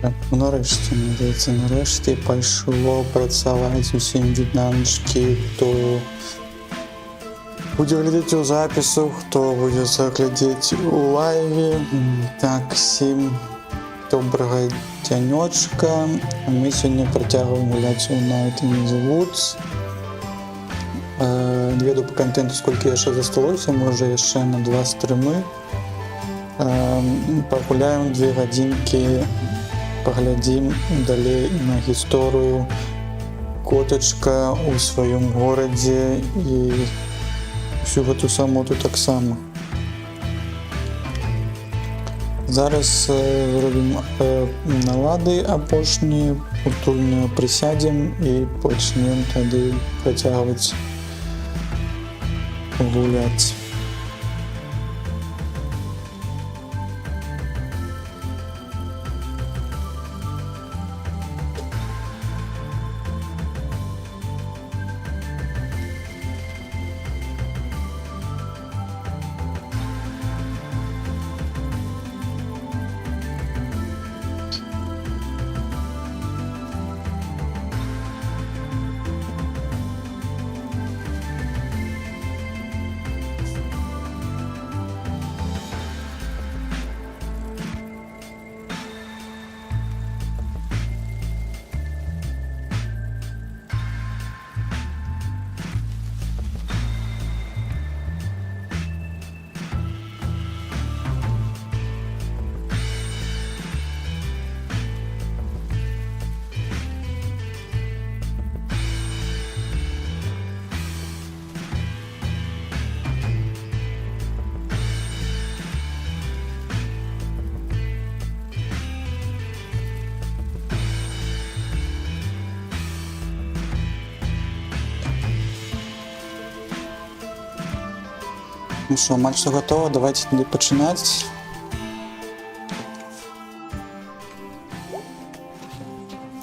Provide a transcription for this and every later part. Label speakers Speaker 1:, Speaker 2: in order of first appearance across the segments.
Speaker 1: Так, ну нарешті, мені здається, нарешті пішло працювати усім віднамчики, хто буде глядати у запису, хто буде заглядати у лайві. Так, всім доброго дянечка. Ми сьогодні протягуємо гуляти у Night in the Woods. Не веду по контенту, скільки я ще засталося, може ще на 2 стріми. Погуляємо 2 годинки, поглядим далее на историю коточка у своем городе и всю эту самоту так само. Зараз зробимо налади опошні, культурно присядемо і почнемо тоді протягувати гуляти. Ну що, майже все готово, давайте тоді починати.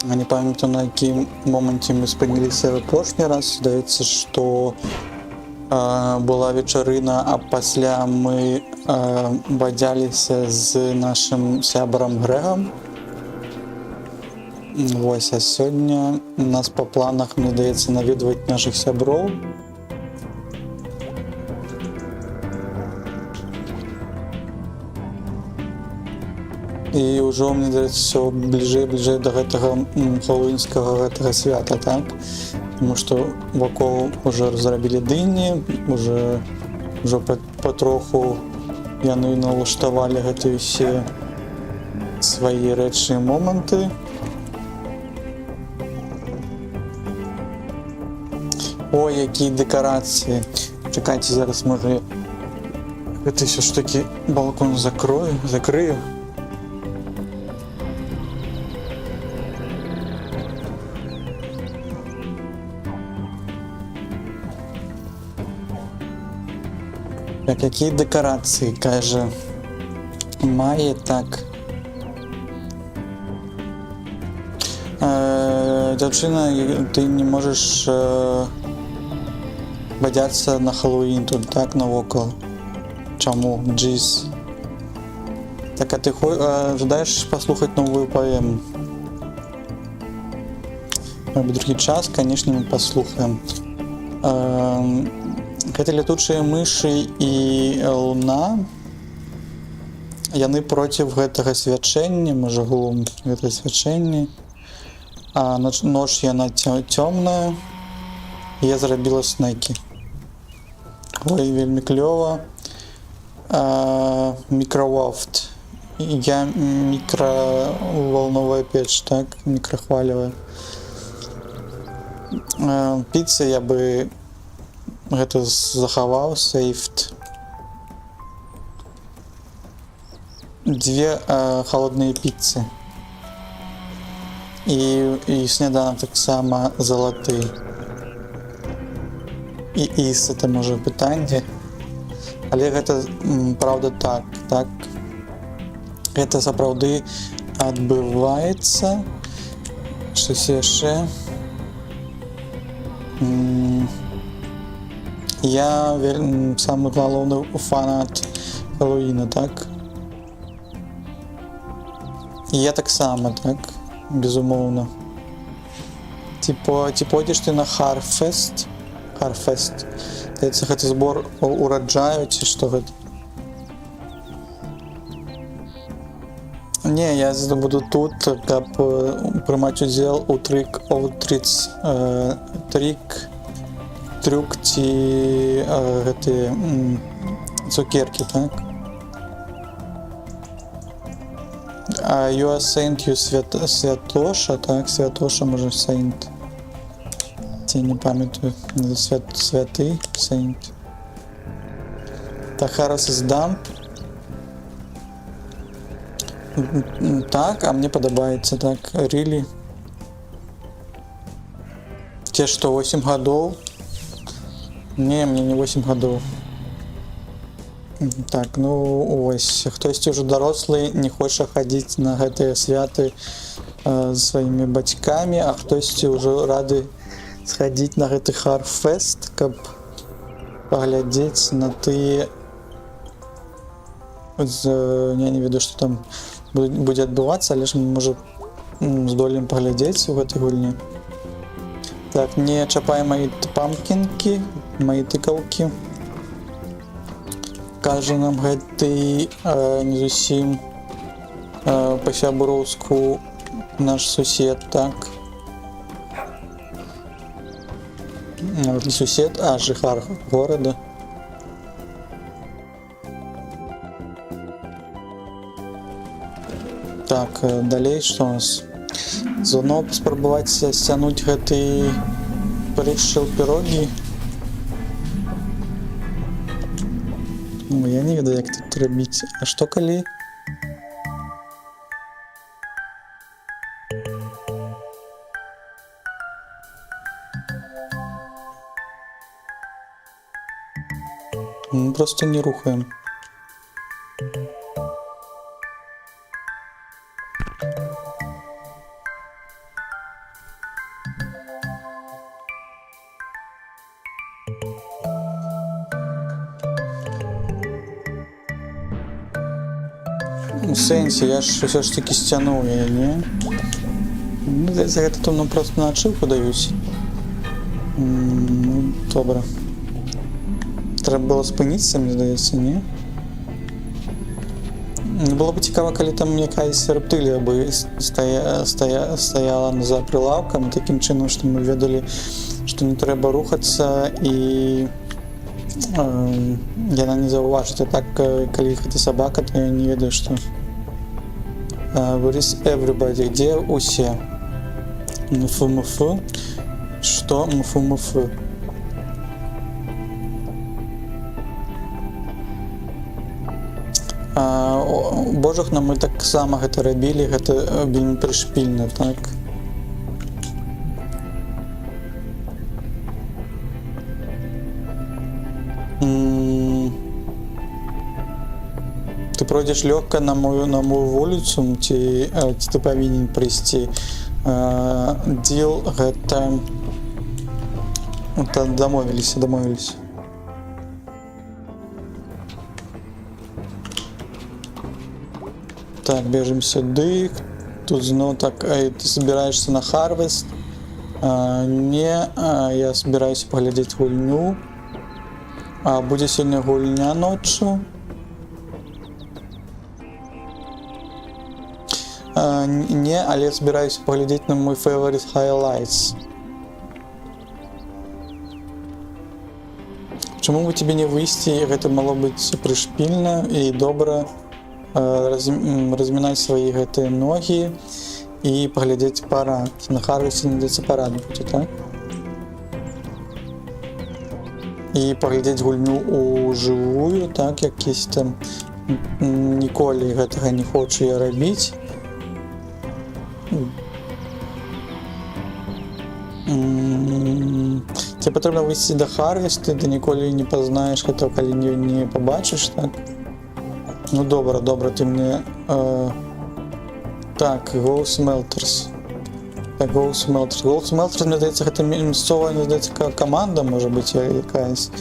Speaker 1: Я не пам'ятаю, на якому моменті ми спинилися в прошлый раз. Здається, що була вечерина, а після ми бадялися з нашим сябром Грегом. Ось, а сьогодні у нас по планах, мені здається, навідувати наших сябров. І вже, мені здається, все ближе і ближе до гэтага хэллоуінскага гэтага свята, так? Тому що вокол вже зробили дыні, вже потроху яны налаштавалі гэтыя все свої рэчы і моманты. Ой, які дэкарацыі. Чекайте, зараз може гэта все ж таки балкон закрою. Так, які декорації, каже, має, так. Дівчина, ти не можеш бадятися на Хеллоуін тут, так, навоколо. Чому? Джіз. Так, а ти ожидаєш послухати нову поему? В другий час, конечно, мы послухаем. Гэта летучыя мышы і луна. Яны проціў гэтага свячэння, мы жгум гэта свячэнне. А ноч яна цёмная. Я зрабіла снекі. Ой, вельмі клёва. Мікровафт. Я мікраволновая печ, так? Мікрахвалевая. Піца я бы гэта захаваў, сейфт. 2 холодныя піцы. І сняданак таксама залаты. І іс, это можа пытанне. Але гэта, правда, так. Гэта сапраўды адбываецца. Штось яшчэ. Я самый главный фанат Хэллоуіна, так? І я так само, так? Безумовно. Ці пойдеш ти на Harfest? Harfest. Це збор ураджаю, чи що гэта? Не, я буду тут, каб прымаць удзел у трюк ці гэтыя цукеркі, так? А you are saint, you святоша, так? Святоша, може, saint. Ці не пам'ятаю. Святий, saint. Так, Harris is dump. Так, а мне падабаецца, так, really. Те, што 8 гадоў? Не, мне не 8 гадоў. Так, ну ось, хтосьці ўжо дарослы не хоча хадзіць на гэтыя святы з сваімі бацькамі, а хтосьці ўжо рады схадзіць на гэты Harfest, каб паглядзець на тыя... Я не ведаю, што там будзе адбывацца, але ж мы, можа, здолеем паглядзець у гэтай гульні. Так, не чапай мои памкінкі, мои тыкаўкі. Кажа нам гэты не зусім па-сяброўску наш сусед, так. Не сусед, а жыхар горада. Так, далей што у нас? Зноў паспрабаваць сцянуць гэты прышчыл пірогі. Ну, я не ведаю, як тут рабіць. А што калі? Мы просто не рухаем. У сэнсе, я ж ўсё ж такі сцянуў яе, не? Ну, за гэта то нам просто на ачыўку даюць. Ну, добра. Трэба было спыніцца, мне здаецца, не? Было бы цікава, калі там якаясь рэптылія бы стаяла за прылаўкам, такім чынам, што мы ведалі, што не трэба рухацца і яна не заўважыць. А так, калі гэта сабака, то я не ведаю, што... Where is everybody? Где усе? МФ. Што МФ? Божах нам мы таксама гэта рабілі, гэта вельмі прышпільна, так? Ты пройдзеш лёгка на мою вуліцу, ці ты павінен прыйсці. Діл гэта... Дамовіліся. Так, бежим сюды. Тут зноў так, ты собираешься на Harvest. Не, я собираюсь паглядзець гульню. Будзе сёння гульня ноччу. Не, але я собираюсь паглядзець на мой favorite highlights. Чаму бы тебе не выйсці, гэта мало быць прышпільна і добра размінаць свае гэтыя ногі і паглядзець парад. На Harvest надзецца парад будзе, так? І паглядзець гульню у жывую, так, якісь там ніколі гэтага не хочу я рабіць. Тебе патрэбна выйсці да Harvest, ты ніколі не пазнаеш гэтага, калі не пабачыш, так? Ну добра, ты мне... Так, Go Smelters. Так, Go Smelters, мне здаецца, гэта мясцовая, мне здаецца, каманда, можа быць, якаясь.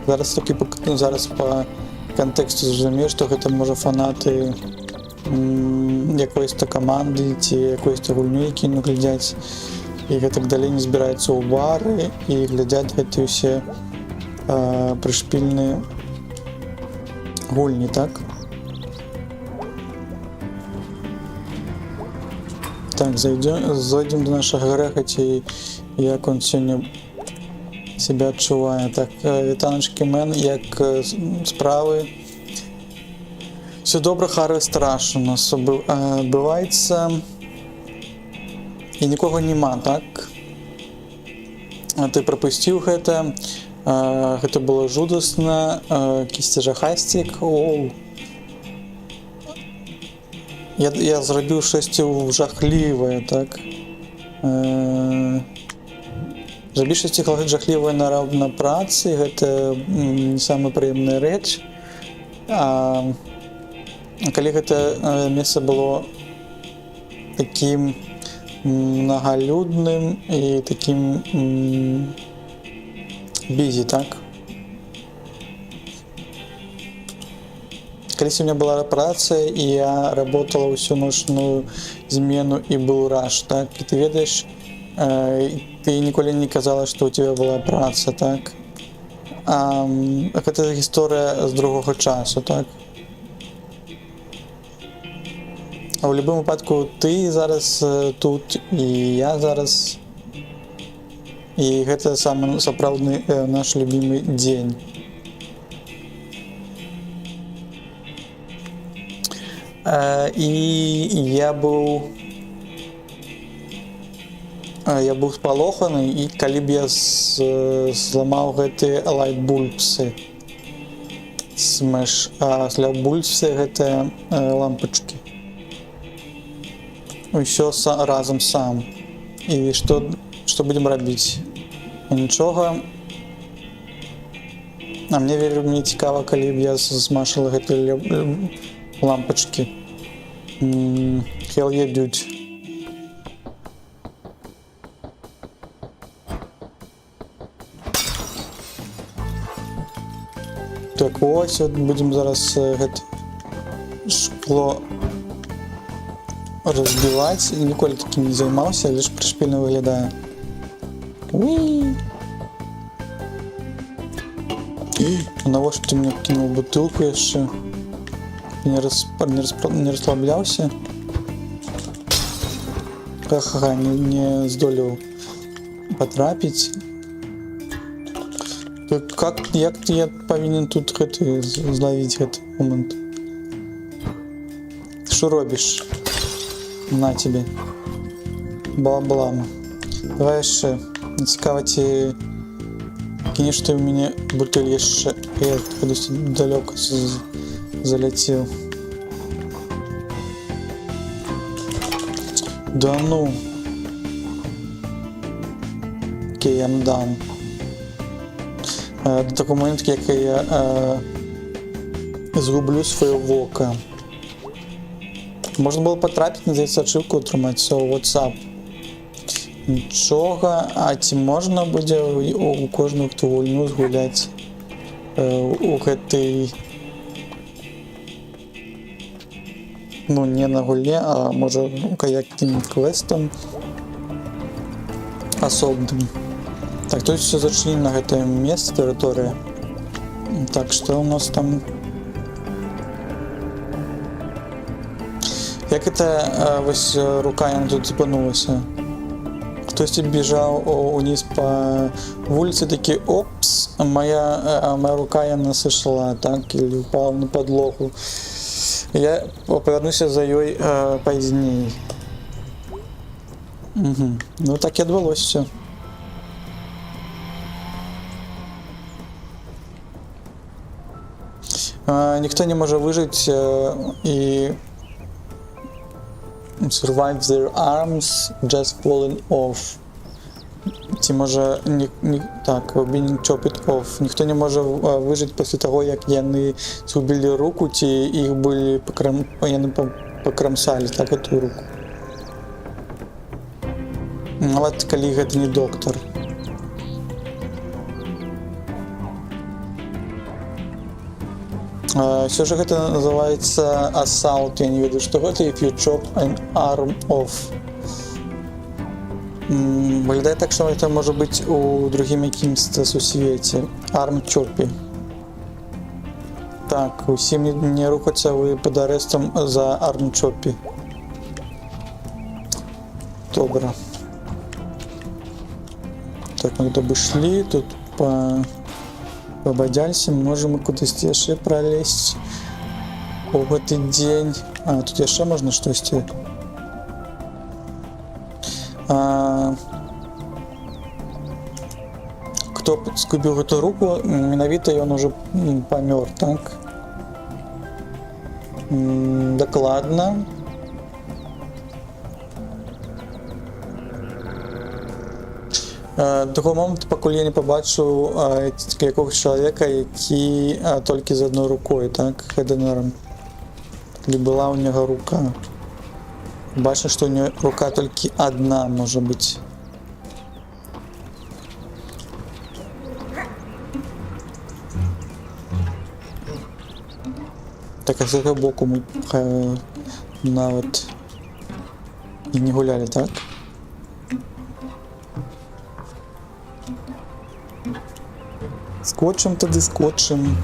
Speaker 1: Зараз по кантэксту зразумею, што гэта, можа, фанаты якоїсь-то каманды ці якоїсь-то гульню, які ну глядзяць і гэтак далей, не збіраюцца ў бары і глядзяць гэтыя ўсе прышпільныя гульні, так? Так, зайдем до нашага грэха, ці як он сёння себя адчувае. Так, вітаначкі, мэн, як справы? Все добра, Харві страш у нас адбываецца і нікога няма, так? Ты прапусціў гэта, гэта было жудасна, кісці жахасцік. Я зрабіў шэсцю жахлівае, так? Зрабіць шэсцю жахлівае на працы, гэта не самая прыемная рэч. Калі гэта месца было такім многолюдным і такім бізі, так? Калісь у меня была праца, і я работала ўсю ночную змену і быў раш, так? І ты ведаеш, ты ніколі не казала, што ў тебя была праца, так? Гэта гісторыя з другога часу, так? А ў любым выпадку ты зараз тут, і я зараз, і гэта самы сапраўдны наш любімы дзень. І я быў спалоханы, і калі б я зламаў гэтыя лайтбульбсы, лайтбульбсы гэта лампачкі. Усё разам сам. І што будзем рабіць? Нічога. А мне вельмі цікава, калі б я змашала гэтыя лампачкі. Hell yeah, dude. Так, ось, будзем зараз гэта шкло разбіваць. Ніколі такім не займаўся, лишь прышпільна выглядае. Навошта ты мне кинул бутылку яшчэ? Не расслабляўся? Ха-ха, не здолеў патрапіць. Як я павінен тут злавіць гэты момант? Што робіш? На тебе. Бла-блам. Давай яшчэ. Цікава, ці кинеш ты ў мяне бутыль яшчэ. Я кудысьці далёка заляцеў. Да ну. Окей, I'm done. До такого моменту, як я згублю своє вока. Можна було потрапити, здається, ачивку отримати, WhatsApp. Нічого, а ці можна буде у кожну хто гульню згуляти у гэтай, ну не на гульне, а може яким квестом асобным. Так, тут все зачинено на гэтае место, тэрыторыя. Так, что у нас там? Як это вось рука яна тут цепанулася? Хтось бежал униз по улице, таки, опс, моя рука яна сошла, так, или упала на подлогу. Я повернуся за ёй пазней. Угу. Ну так и адбылося все. Ніхто не може вижити і survive their arms just falling off. Ці може так, being chopped off. Ніхто не може вижити після того, як яны згубили руку, ці їх були яны покрамсали так эту руку. Нават калі гэта не доктор. Все же гэта называецца assault, я не ведаю, што гэта if you chop an arm off. Выглядае так, што гэта можа быць у другім якімсь сусвеце. Arm chopі. Так, усім не рухацца, вы пад арэстам за arm chopі. Добра. Так, мы тут абышлі, тут пабадзялься, можам кудысьці яшчэ пралезть у гэты дзень. Тут яшчэ можна штосьці. Хто згубіў гэту руку, менавіта ён ужо памёр, так? Дакладна. Другого моменту, пакуль я не пабачыў якогось чалавека, які толькі з адной рукой, так? Хеденером. Или была у него рука. Бачу, что у него рука только одна, может быть. Так, а с этого боку мы навод и не гуляли, так? Скотчем тады скотчем.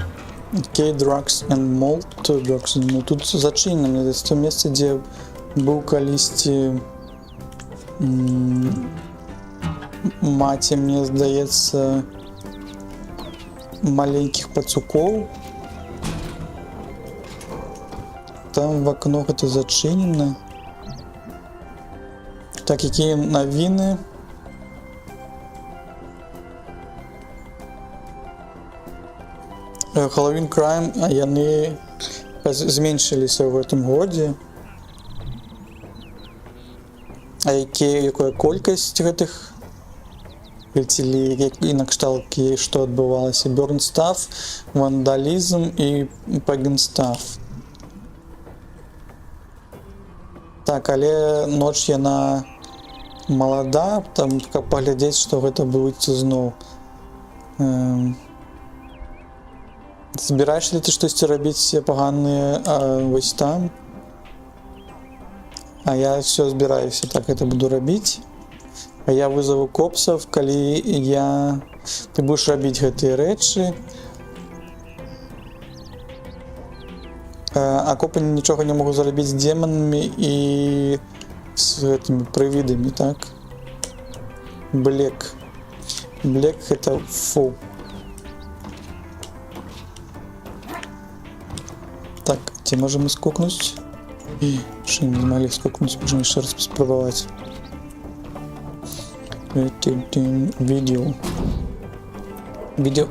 Speaker 1: K-Drugs and Malt Drugs. Ну, тут зачинено. Это то место, где был колисти маті, мне здається, маленьких пацуков. Там в окно это зачинено. Так, какие новины? Halloween Crime, яны зменшилися в этом году. А якая колькасць гэтых ці на кшталт, што адбывалася? Burn Stuff, вандалізм і Pagan Stuff. Так, але ноч яна малада, там каб паглядзець, што гэта будзе зноў. Збіраешься ли ты штосьці рабіць паганыя вось там? А я все збіраюся, так это буду рабіць. А я вызову копсов, калі ты будешь рабіць гэтыя рэчы. А копы нічога не могуць зарабіць з демонамі і з гэтымі прывідамі, так? Блек это фу. Так, где можем скокнуть? Что не могли скокнуть, можем еще раз попробовать. Видео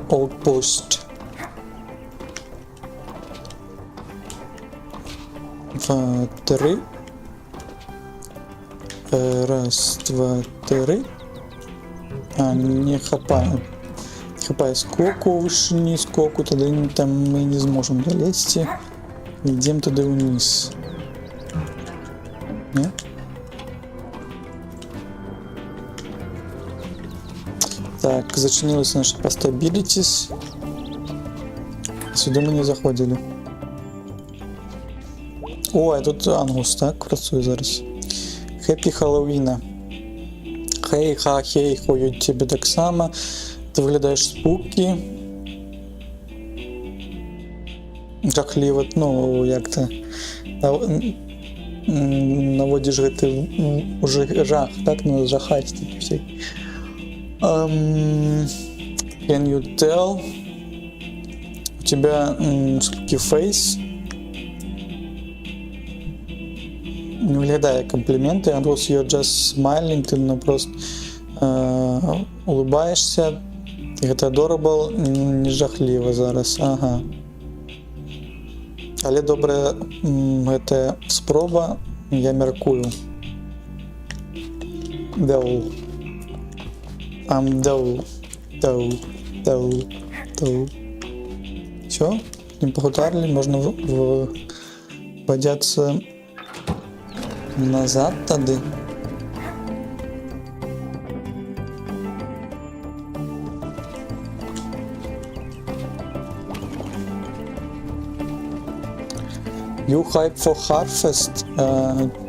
Speaker 1: Outpost. 2, 3. Раз, два, три. Не хапаю. Хапаю скоку, вышини скоку, тогда там мы не сможем долезть. Идем туда вниз. Не? Так, зачинилась наша Postabilities. Сюда мы не заходили. О, а тут Ангус, так, працює зараз. Happy Halloween. Хей, ходять тебе так само. Ти виглядаєш спуки. Жахливо, ну, як-то наводиш гэты уже жах, так, ну, жахать такі всякі. Can you tell? У тебя spooky face. Не выглядае комплименты. And also you're just smiling. Ты, ну, просто улыбаешься. Гэта adorable, не жахліва зараз. Ага. Але добрая гэтая спроба, я мяркую. Дау. Дау. Всё, не погутарили, можно подняться назад тады. You hype for Harvest?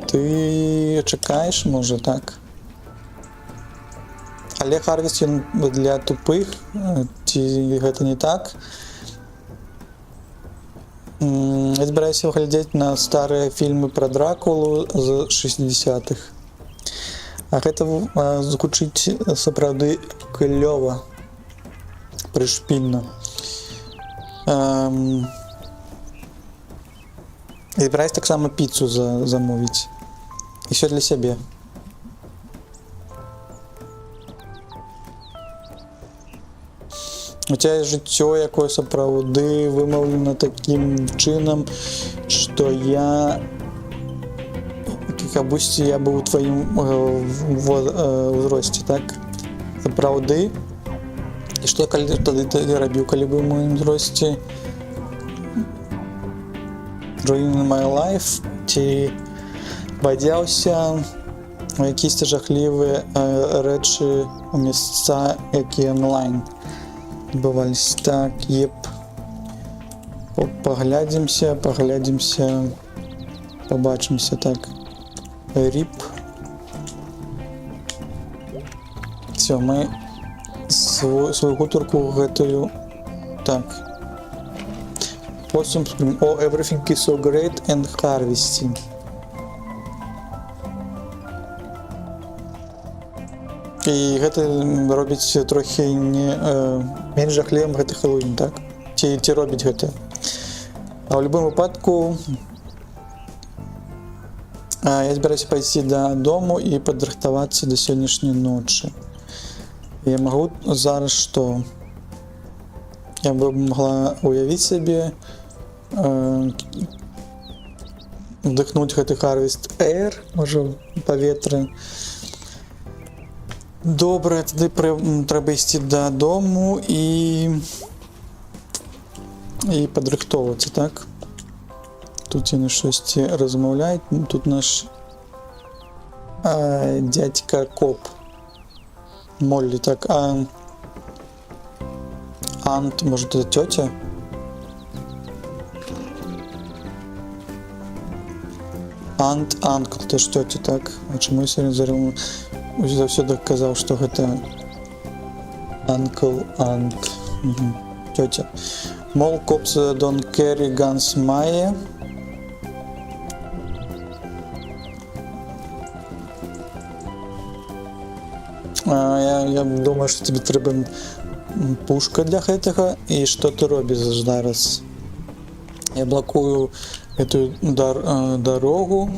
Speaker 1: Ти чекаєш, може, так? Але Harvest він для тупих, ці гэта не так. Я збираюся глядзець на старыя фільмы пра Дракулу з 60-х. А гэта гучыць сапраўды клёва, прышпільна. І збираюся таксама піцу замовіць. І все для сябе. У цябе жыццё, якое сапраўды вымаўлена такім чынам, што я... Как будто я быў у тваім узросце, так? Сапраўды? І што тады ты рабіў, калі быў у маім узросце? Ruin my life? Ці бадзяўся у якісь жахлівыя рэчы у месца, якія онлайн адбываліся. Так, еп. Паглядзімся, пабачымся, так. Ріп. Все, мы свою гутарку гэтую... Так. Потім скажем, everything is so great and harvesting. І гэта робіць трохі менш жахлівым гэты Хэллоуін, так? Ці робіць гэта. А ў любым выпадку я збіраюся пайсці дадому і падрыхтавацца да сённяшняй ночы. Я магу зараз што? Я бы могла уявіць сабе вдыхнуць гэты Harvest Air, можа, паветра. Добра, тады трэба ісці дадому і падрыхтоўвацца, так? Тут яны штосьці размаўляюць. Тут наш дядька Коп. Моллі, так. Ант, може, це тьотя? Ант, це ж тьотя, так? А чому я сьогодні заўсёды казаў, што гэта Uncle Aunt. Тётя. Mall cops don't carry guns, Maya. Я думаю, што тебе трэба пушка для гэтага. І што ты робіш зараз? Я блакую эту дарогу.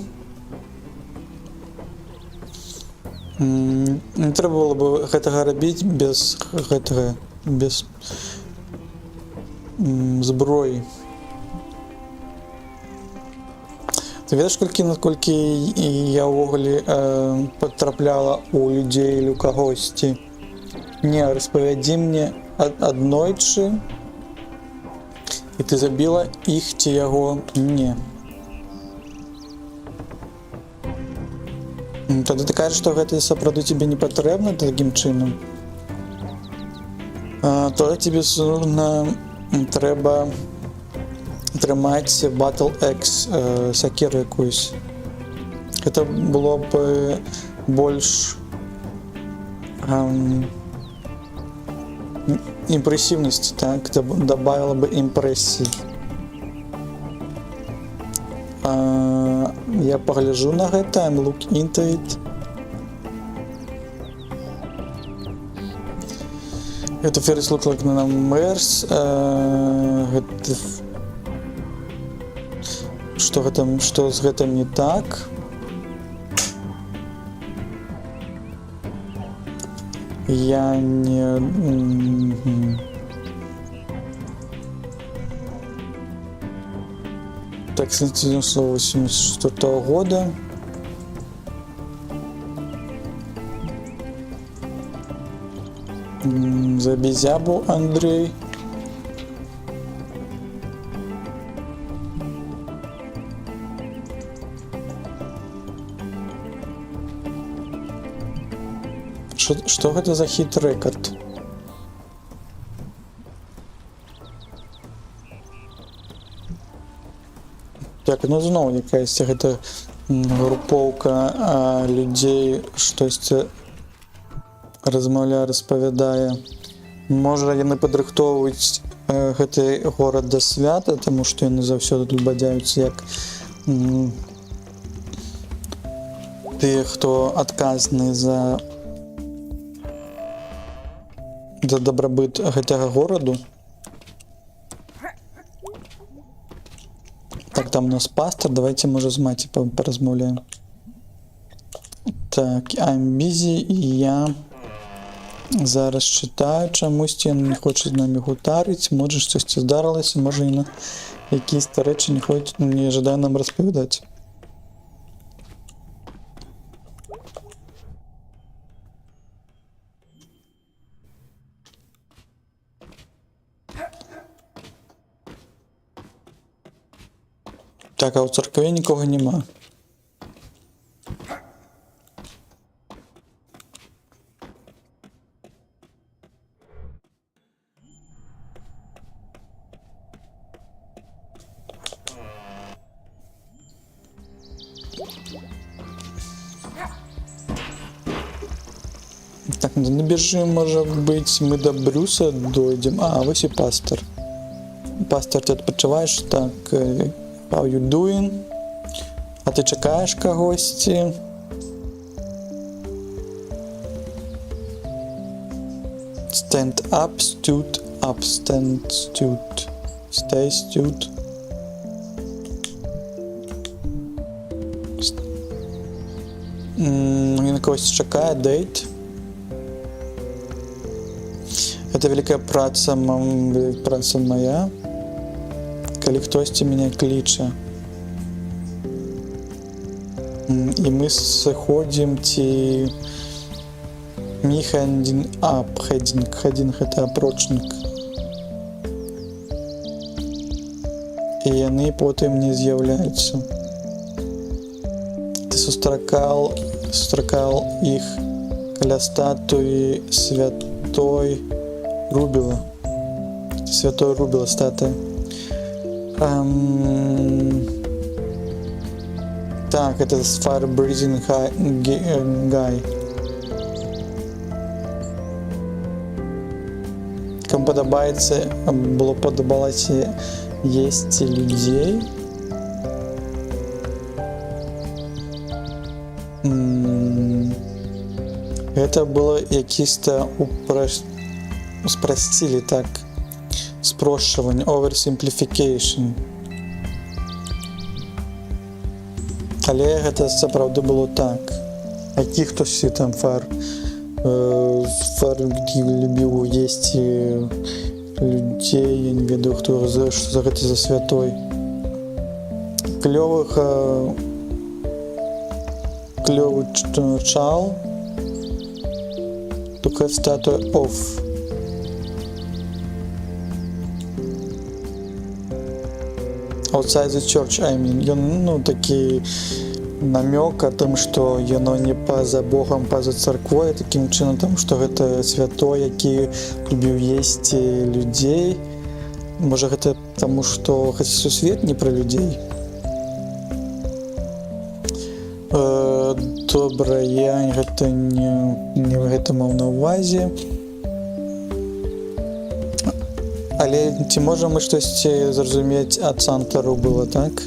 Speaker 1: Не трэба было бы гэтага рабіць без гэтага, без зброі. Ты ведаеш, наколькі я ўвогуле патрапляла ў людзей или у кагосьці? Не, распавядзі мне аднойчы, і ты забіла іх ці яго? Не. Тады ты кажаш, што гэта сапраўды тебе не патрэбна такім чынам? Тады тебе трэба атрымаць Battle Axe, сякеру якуюсь. Гэта было б больш імпрэсіўнасці, так? Добавила бы імпрэсій. Я пагляджу на гэта, I'm look into it. Это first look like на Мерс. Што з гэтым не так? Я не... Так, с 1984 года. За Безябу Андрей. Что это за хит-рекорд? Так, ну зноў якаясь гэта групоўка людзей штосьці размаўляе, распавядае. Можа яны падрыхтоўваюць гэты горад да свята, таму што яны заўсёды тут бадзяюцца як тыя, хто адказны за дабрабыт гэтага гораду. Так, там у нас пастор, давайте, можа, з маці паразмаўляем. Так, I'm busy, і я зараз чытаю чамусьці, яна не хоча з намі гутарыць, можа, штосьці здарылася, можа, яна якісь-то рэчы не жадае нам распавядаць. Так, а ў царкве нікога няма. Так, набежим, можа быць, мы да Брюса дойдзем. А, вось і пастор. Пастор, ты адпачываеш? Так, how you doing? А ты чакаеш кагосьці? Stand up, stood up, stand, stood, stay, stood. Ён кагось чакае, date. Это великая праца моя, калі хтосьці мяне кліча. І мы сыходзім ці me heading up, heading гэта апрочнік. І яны потым не з'яўляюцца. Ты сустракаў іх каля статуі святой Рубіла. Святой Рубіла статуя. Так, это Fire Breathing Guy. Кому подобалася есці людзей. Гэта было якісь-то спростили, так, спрощивание, oversimplification. Але гэта сапраўды было так. Які хтось там фар любіў есці людзей, я не ведаю, хто за гэта за святой. Клёвы чал. Только статуя of. Outside the church, I mean. Ён, такі намёк о том, што яно не па-за Богом, па-за царквой, такім чынам, тому што гэта святой, які любіў есці людзей. Можа, гэта таму, што хаця сусвет не пра людзей. Добра, я гэта не гэта маў на ўвазе. Але ці можам мы штосьці зразумець ад Санта Рубіла, так?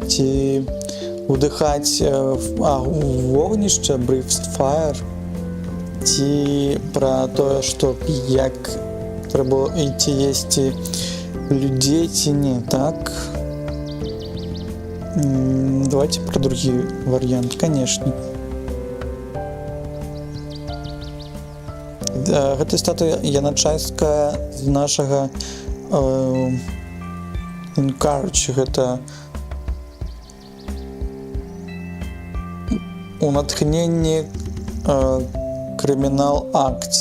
Speaker 1: Ці удыхаць вогнішча, breathe fire, ці пра тое, што як трэба ісці есці людзей, ці не, так? Давайте про другі варыянт, конечно. Гэта статуя, яна частка з нашага encourage, гэта у натхненні крымінал акт.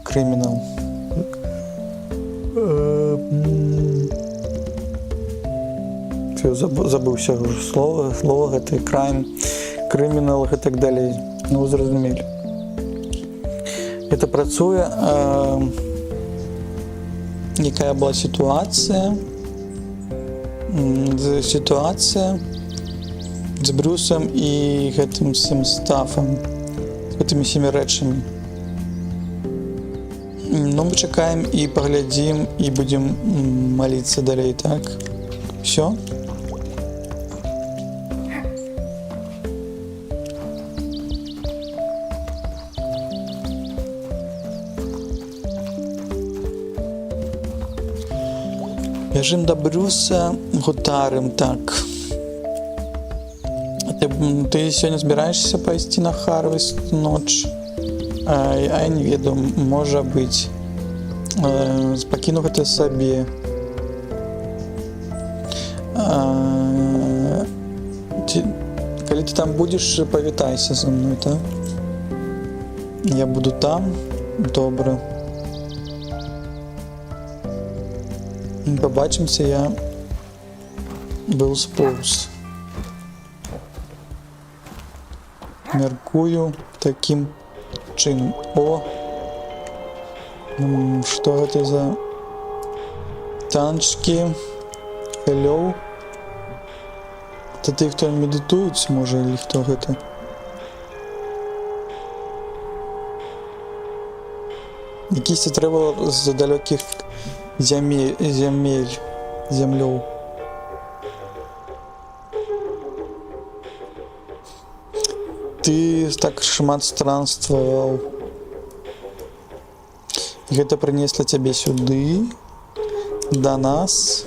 Speaker 1: Крымінал. Забыўся слова гэта crime, крымінал і так далей. Ну, зразумелі. Это працуе якая была сітуацыя з Брюсам і гэтым всім стафам, з гэтымі 7 рэчамі. Ну, мы чакаем і паглядзім і будзем маліцца далей, так? Всё? Бежим до Брюса, гутарым, так. Ты сёння збіраешся пайсці на Харвест ноч? Я не ведаю, можа быць. Пакіну гэта сабе. Калі ты там будзеш, павітайся са мной, так? Я буду там. Добра. Побачимся, я быў споўз. Мяркую такім чынам. О! Што гэта за танчкі? Hello? Это ты, хто медытуюць, можа, или хто гэта? Якісь тревел з далёкіх землёў. Ты так шмат странстваваў. Гэта прынесла цябе сюды, да нас.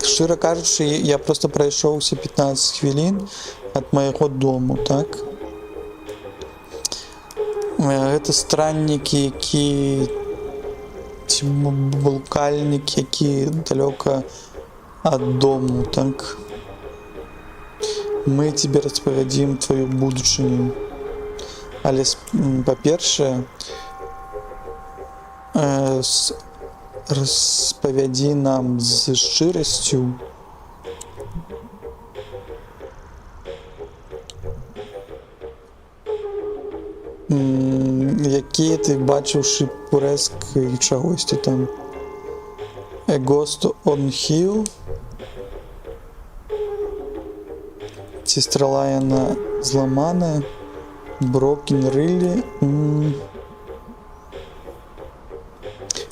Speaker 1: Шчыра кажучы, я просто прайшоўся 15 хвілін ад майго дому, так? Гэта страннікі, які ці блукальнікі, які далёка ад дому, так? Мы тебе распавядзім твою будучыню. Але, па-першае, распавядзі нам з шчырасцю, якія ты бачыў шипурэск і чагосьці там. A Ghost on Hill. Ці страла яна зламаная. Broken Really.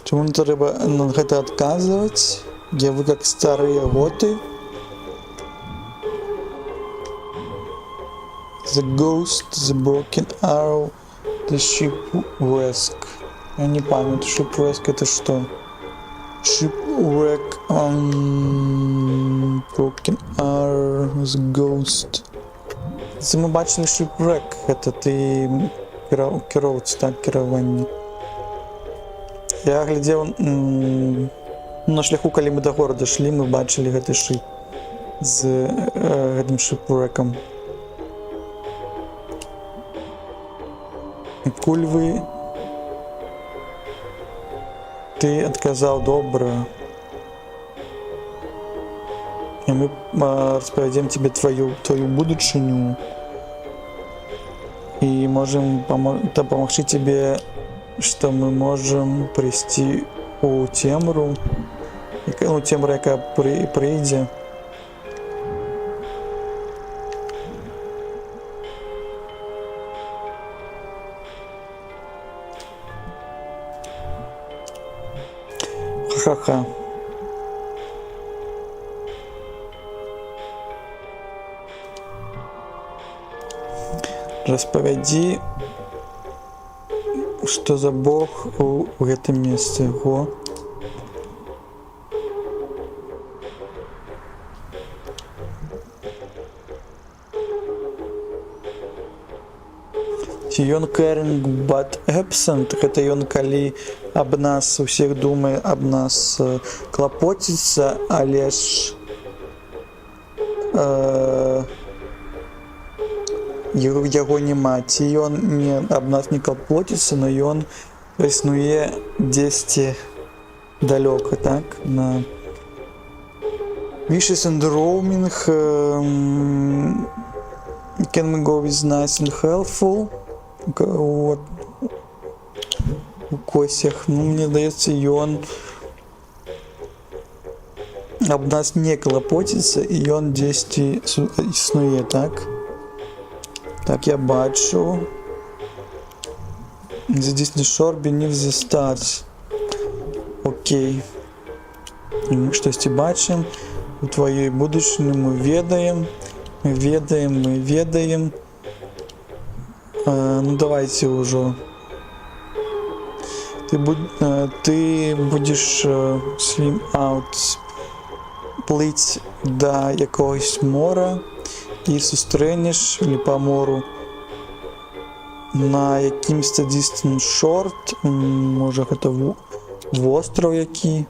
Speaker 1: Чаму не трэба на гэта адказваць? Я вы как старыя готы. The Ghost, The Broken Arrow, The Shipwreck. Я не памятаю, Shipwreck это что? Shipwreck, Broken Arrow, The Ghost. Це ми бачили Shipwreck, это ты кіроўца, так, кіраванне. Я глядзеў на шляху, калі мы да горада шлі, мы бачылі гэты шип з гэтым Shipwreck'ам. Кульвы, ты адказаў добра. І мы распавядзем тебе твою будучыню і можем дапамагчы тебе, што мы можем прыйсці у цемру, цемра, якая прыйдзе. Ха-ха. Распавядзі, што за Бог у гэтым месцы. Го. Ці ён caring but absent, гэта ён калі аб нас усіх думае, аб нас клапоціцца, але ж яго няма. Ці ён аб нас не клапоціцца, но ён існуе дзесьці далёка, так? На Wishes and roaming, can we go with nice and helpful? Вот. у косях. Ну, мне здаецца, ён аб нас не клапоціцца, і ён дзесьці існуе, так? Так, я бачу. The Disney Shore beneath the stars. Окей. І мы штосьці бачым. У твоей будучыні мы ведаем. Мы ведаем. Ну, давайте ўжо. Ты будеш swim out, плыць да якогось мора і сустрэнеш или па мору на якімсьці Distant Shore, можа гэта востраў які.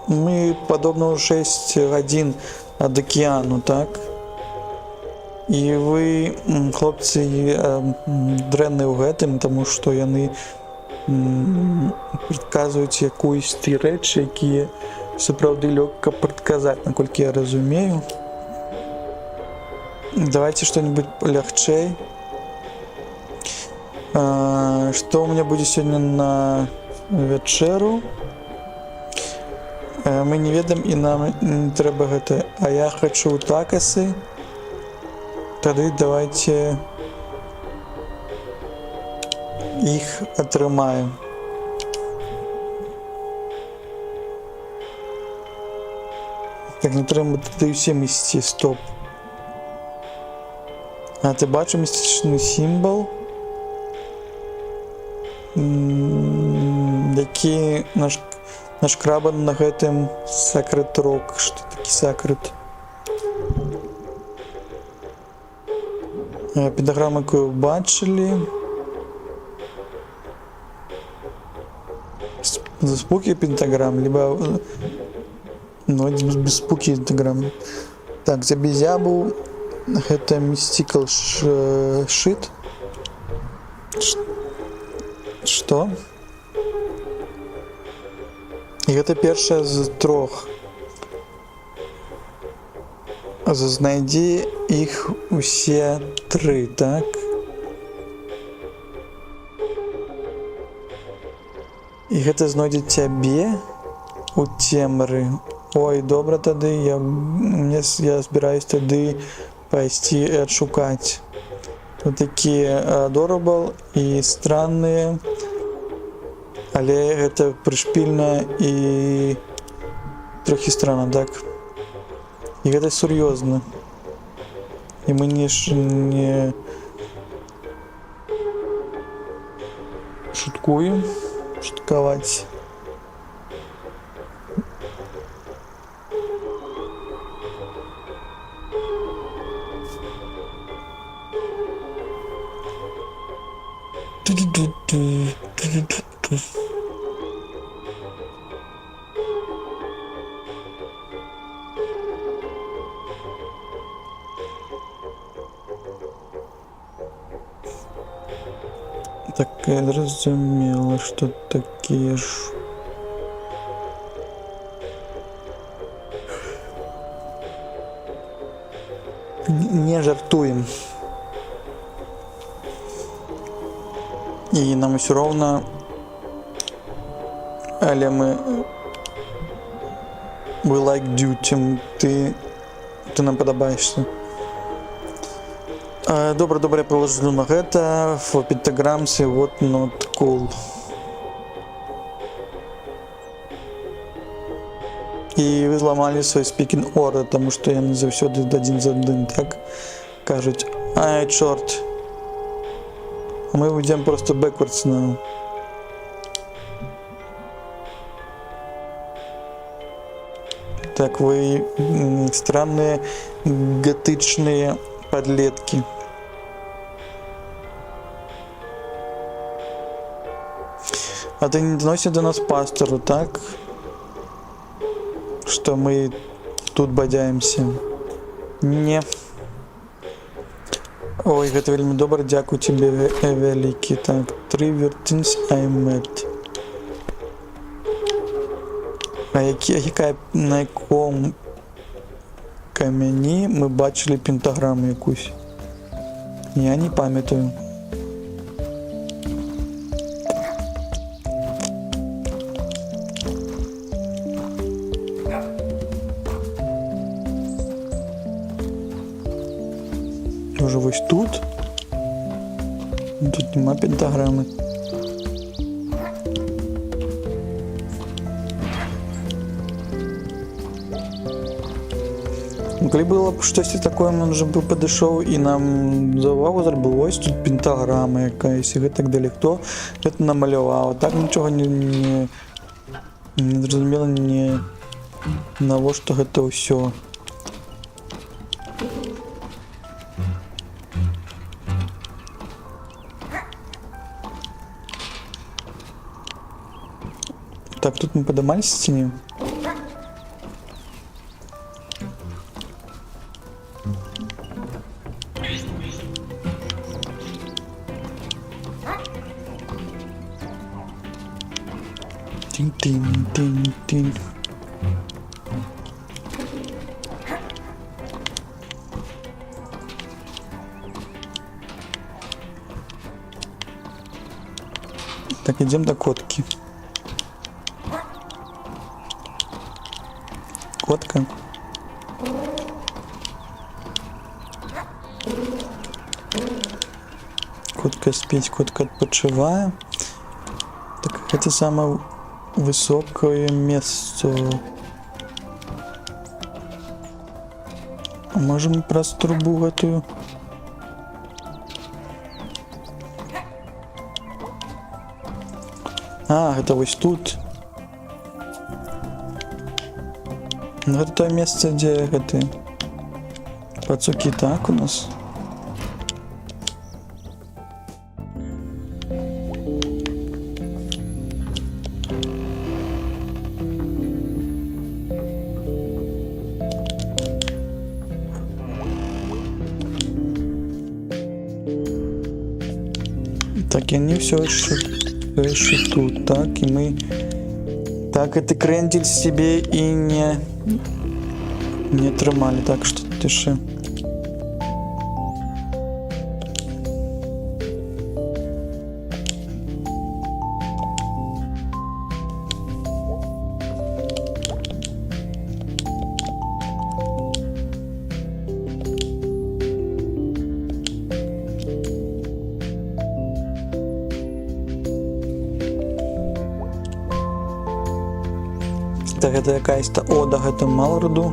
Speaker 1: Мы падобна ў 6 гадзін ад акіяну, так? І вы, хлопцы, дрэнныя ў гэтым, таму што яны прадказваюць якуюсьці рэчы, якія сапраўды лёгка прадказаць, наколькі я разумею. Давайте что-нибудь лягчэй. Што ў мяне будзе сёння на вячэру? Мы не ведаем, і нам не трэба гэта. А я хачу такасы. Тады давайте іх атрымаем. Так, не трэба тады ўсім ісці, стоп. А ты бачу містычны сімвал, які нашкрабан на гэтым Sacred Rock. Што такі Sacred? Пентаграмма, якую бачылі. Спукі пентаграм, либо ну, без спукі пентаграм. Так, Зябі-зябу. Гэта Mystical Shit. Што? І гэта першая з 3. Знайдзі іх усе 3, так? І гэта знойдзе цябе у цемры. Ой, добра тады, я збіраюсь тады пайсці і адшукаць. Вот такія adorable і странныя, але гэта прышпільна і трохі странна, так? І гэта сур'ёзна. І мы не шуткуем, шуткаваць. Так, я зразумела, што такія ж. Не жартуем. І нам усё роўна, але мы we like duty, ты нам падабаешся. Добра, я паложу на гэта в пентаграмсе what not cool. І вы зламалі свой speaking order, таму што яны заўсёды адзін за адным, так? Кажуць, ай, чорт. А мы уйдем просто backwards now. Так, вы странные готычные подлетки. А ты не доносишь до нас пастору, так? Что мы тут бадяемся? Не. Ой, гэта вельмі добра, дзякую тебе вялікі. Так, 3 вертins I met. А на якому камяні ми бачили пентаграму якусь? Я не пам'ятаю. ось тут. Тут нема пентаграми. Коли було б щось таке, він вже б підійшов і нам за увагу зробив. Ось тут пентаграма якась, і так далі. Хто це намалював? Так нічого не зрозуміло, ні на що це все. Так, тут мы поднимались в стене. Тин-тин-тин-тин. Так, идем до котки. Котка. Котка спить, котка отпочивает. Так, это самое высокое место. А можем просто трубу эту? А, это вот тут. Ну, это то место, где это пацуки так у нас. Так, и они все еще тут, так, и мы... Так, это крендель себе и не тримали, так что тиши. Так, это якась та ода гэта Малроду.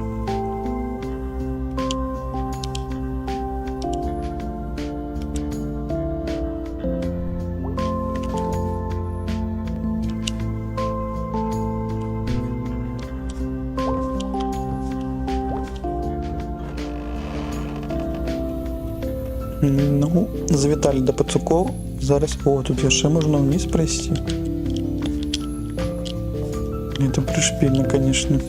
Speaker 1: Ну, завітали до пацуков. Зараз, о, тут яшчэ можна вниз пройти. Это пришпильно, конечно.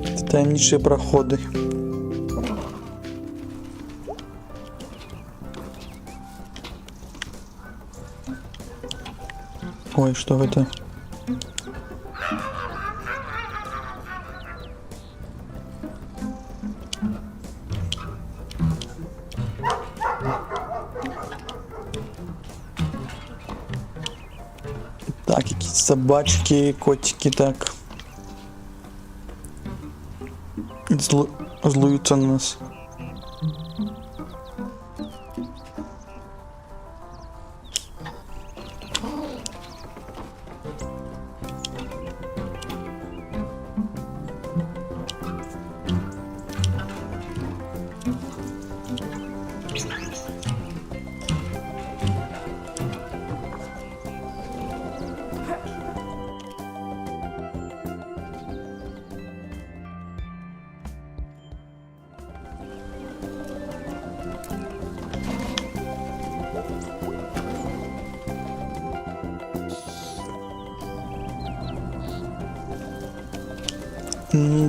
Speaker 1: Это таємничі проходы. Ой, что это? Так, какие-то собачки, котики, так. Злуются на нас.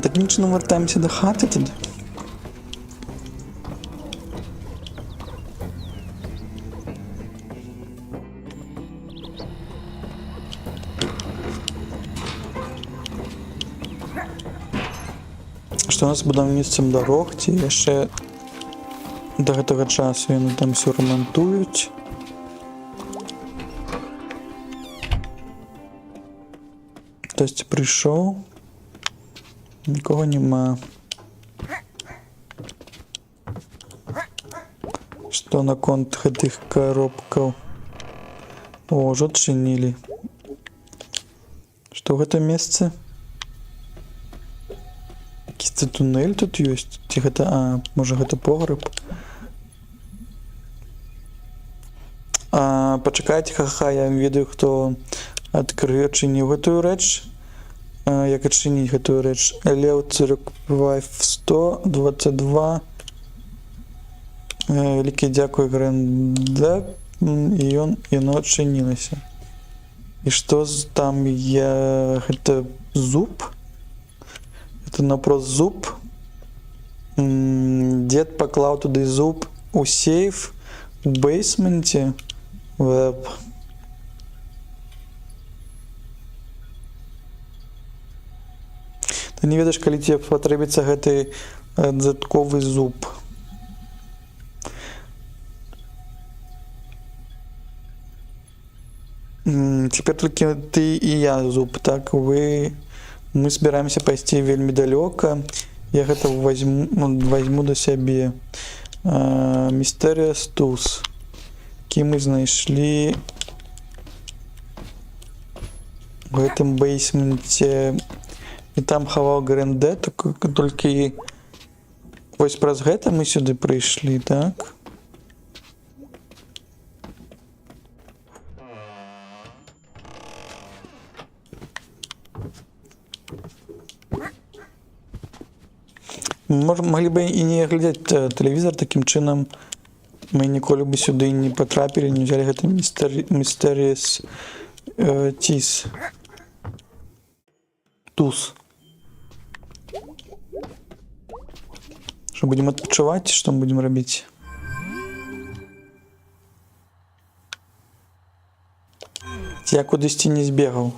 Speaker 1: Так нічого, вертаємося до хати тоді. Що у нас буде місцем дорог, ті ще до того часу вони там все ремонтують. Хтось прийшов. Нікого нема. што наконт гэтых коробкаў. О, ўжо адчынілі. Што гэта месца? Якісьці туннель тут ёсць? Ці гэта... можа гэта погреб? Пачакайце, ха-ха, я ведаю, хто адчыніў гэтую рэч. Як адчыніць гэтую рэч? Леў Цирквайф 122. Вялікі дзякуй, Грэнда. І яно адчынілася. І што там є? Гэта зуб? Это напрост зуб. Дед паклаў туды зуб у сейф у бейсменце. Веб. Ты не ведаеш, калі тебе патрэбіцца гэты дадатковы зуб. Цяпер толькі ты і я зуб, так? Мы збіраемся пайсці вельмі далёка. Я гэта возьму да сябе. Mysterious Tools. Які мы знайшлі у гэтым бейсменце. І там хаваў Грэнда, толькі вось праз гэта мы сюды прыйшлі, так? Маглі бы і не глядзець тэлевізор, такім чынам мы ніколі бы сюды не патрапілі, не взялі гэты Mysterious Tools. Што будзем адпачываць, што мы будзем рабіць? Я кудысьці не збегаў.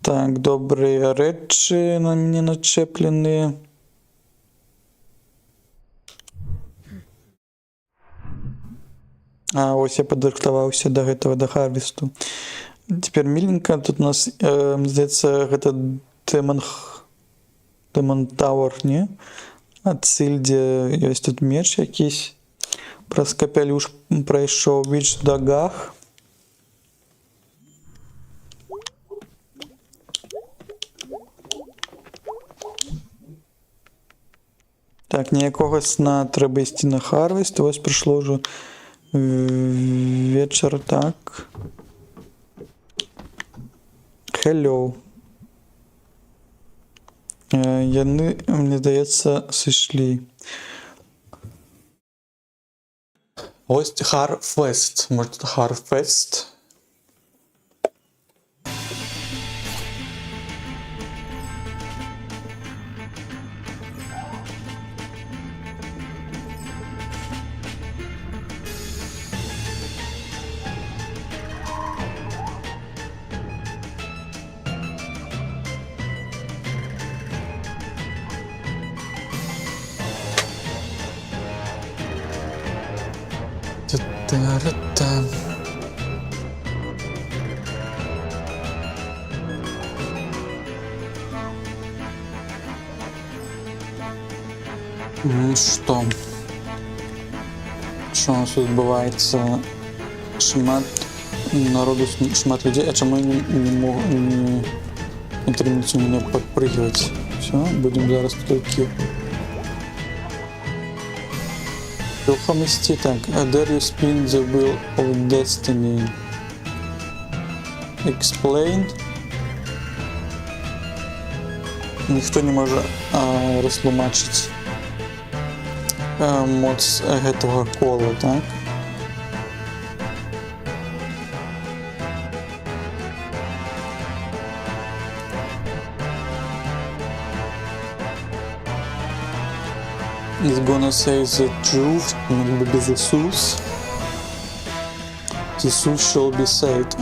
Speaker 1: Так, добрыя рэчы на мяне начэпленыя. Ось я падрыхтаваўся да гэтага, да харвесту. Цяпер міленька, тут у нас, здаецца, гэта Демон Тауэр, не? Ад Сільдзе ёсць тут меч якісь. Праз капялюш прайшоў Віч Дагах. Так, ніякога сна, трэба ісці на харвест. Вось прыйшло ўжо вечар, так. Hello. Яны, мне здаецца, сышлі. Ось Harvest. Может, Harvest? Та-та-ра-та. Ну што? Що у нас тут відбувається? Шмат народу, шмат людей. А чому я не требуется меня подпрыгивать? Все, будем зараз тільки рухом істі. Так, Dare you spin the wheel of destiny? Explain. Ніхто не може розтлумачити моц гэтага кола, так? Is gonna say the truth, maybe be the source. The source shall be saved.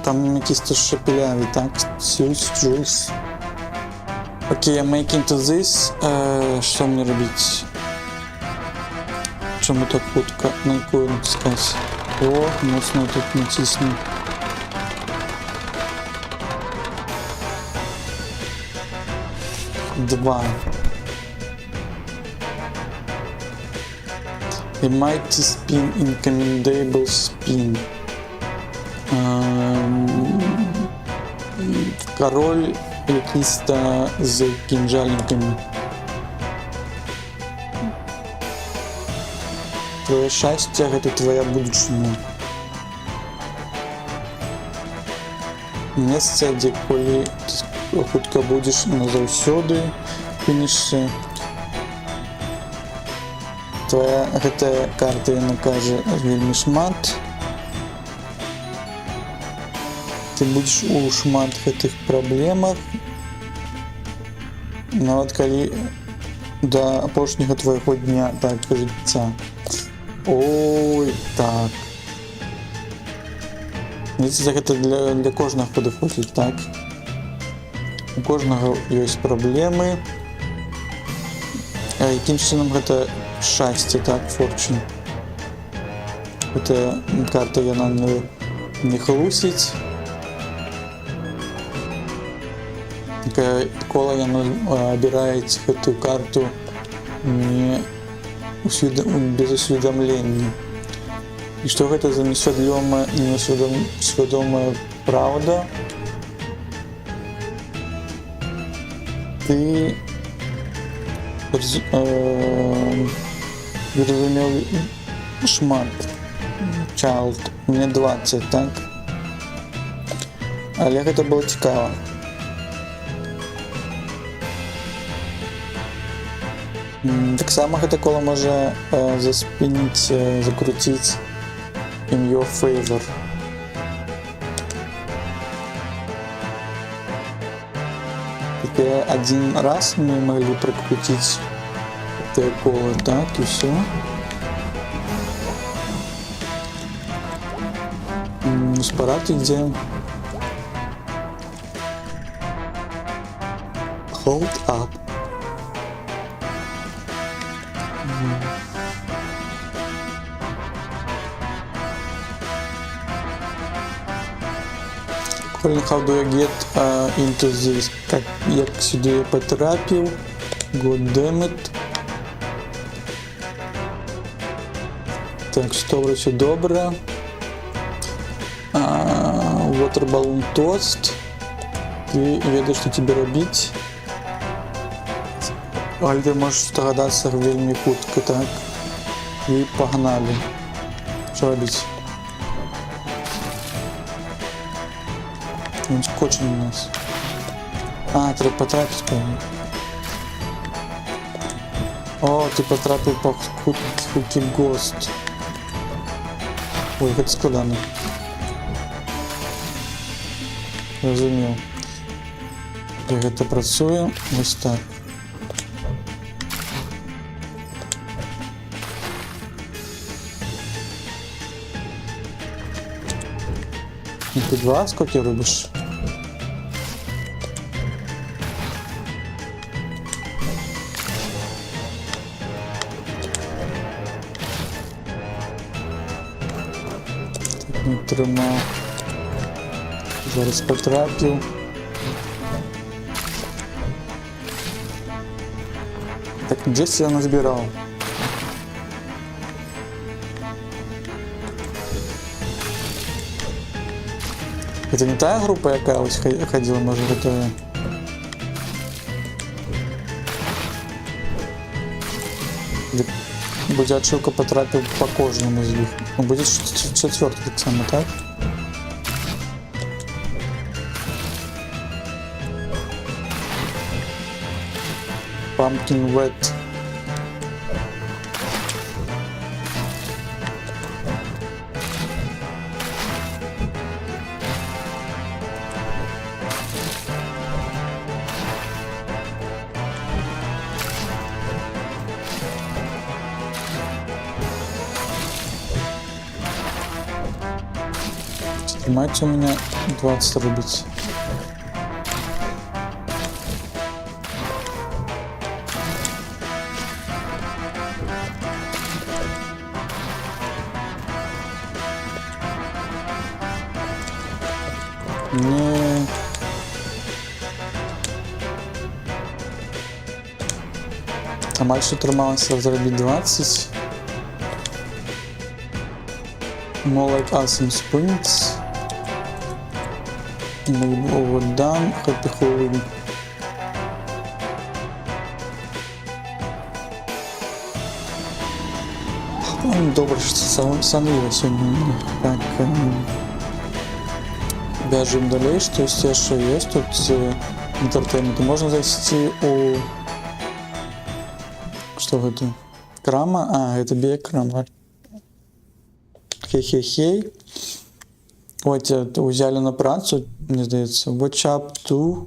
Speaker 1: Там якісь теж шепеляві, так? Source, truth. Окей, I'm making to this. Що мені робити? Чому так хутко? На яку натискати? О, моцно тут натисну. 2. A mighty spin, incommensurable spin. Король якийсь з кінжальниками. Твоє щастя – це твоя будучиня. Месца, дзе коли ты хутка будзеш назаўсёды фінішся. Твоя гэтая карта, яна кажа, вельмі шмат. Ты будзеш у шмат гэтых праблемах. Нават калі да апошняга твайго дня так жыцця. Ой, так. Видите, гэта для кожнага падыходзіць, так? У кожнага ёсць праблемы. А якім чынам гэта шчасце, так, fortune. Гэта карта, яна не хлусіць. Кола яна абіраець гэтую карту не без усведамлення. І што гэта за несвядомая праўда? Ты зразумеў шмат. Child. Мне 20, так? Але гэта было цікава. Таксама гэта кола можа заспініць, закруціць in your favor. Теперь один раз мы могли прокрутить это коло, так, и все. С парад идем. Hold up. How do I get into this? Як сюди я потрапив? God damn it. Так, що вроде добре. Water balloon toast. Ти ведаєш, що тобі робити. Але ти можеш здогадатися вельми хутко, так? І погнали. Що робити? Он скотчен у нас. Треба потрапить, по-моему. О, ты потрапил по хуки Ghost. Ой, это складно. Розумел. Як это працує? Ось так. Ты 2 сколько робиш? Не тримав. Зараз потрапив. Так, Джесси я назбирал. Это не та группа, яка ось ходила, може, готова? Буде ошибка, потрапив по кожному з них. Буде 4 так само, так? Pumpkin wet. Мать у меня 20 рубить. Не. Амаль що трималася зробити 20. More like awesome sprints. Overdone. Happy Halloween. Добре, що це сонливо сьогодні. Так, бежим далі, що є, що є тут з інтертейменту. Можна зайти у... Что это? Крама? А, это биокрама. Хей-хей-хей. Вот, взяли на працу, мне здається. Watch up to...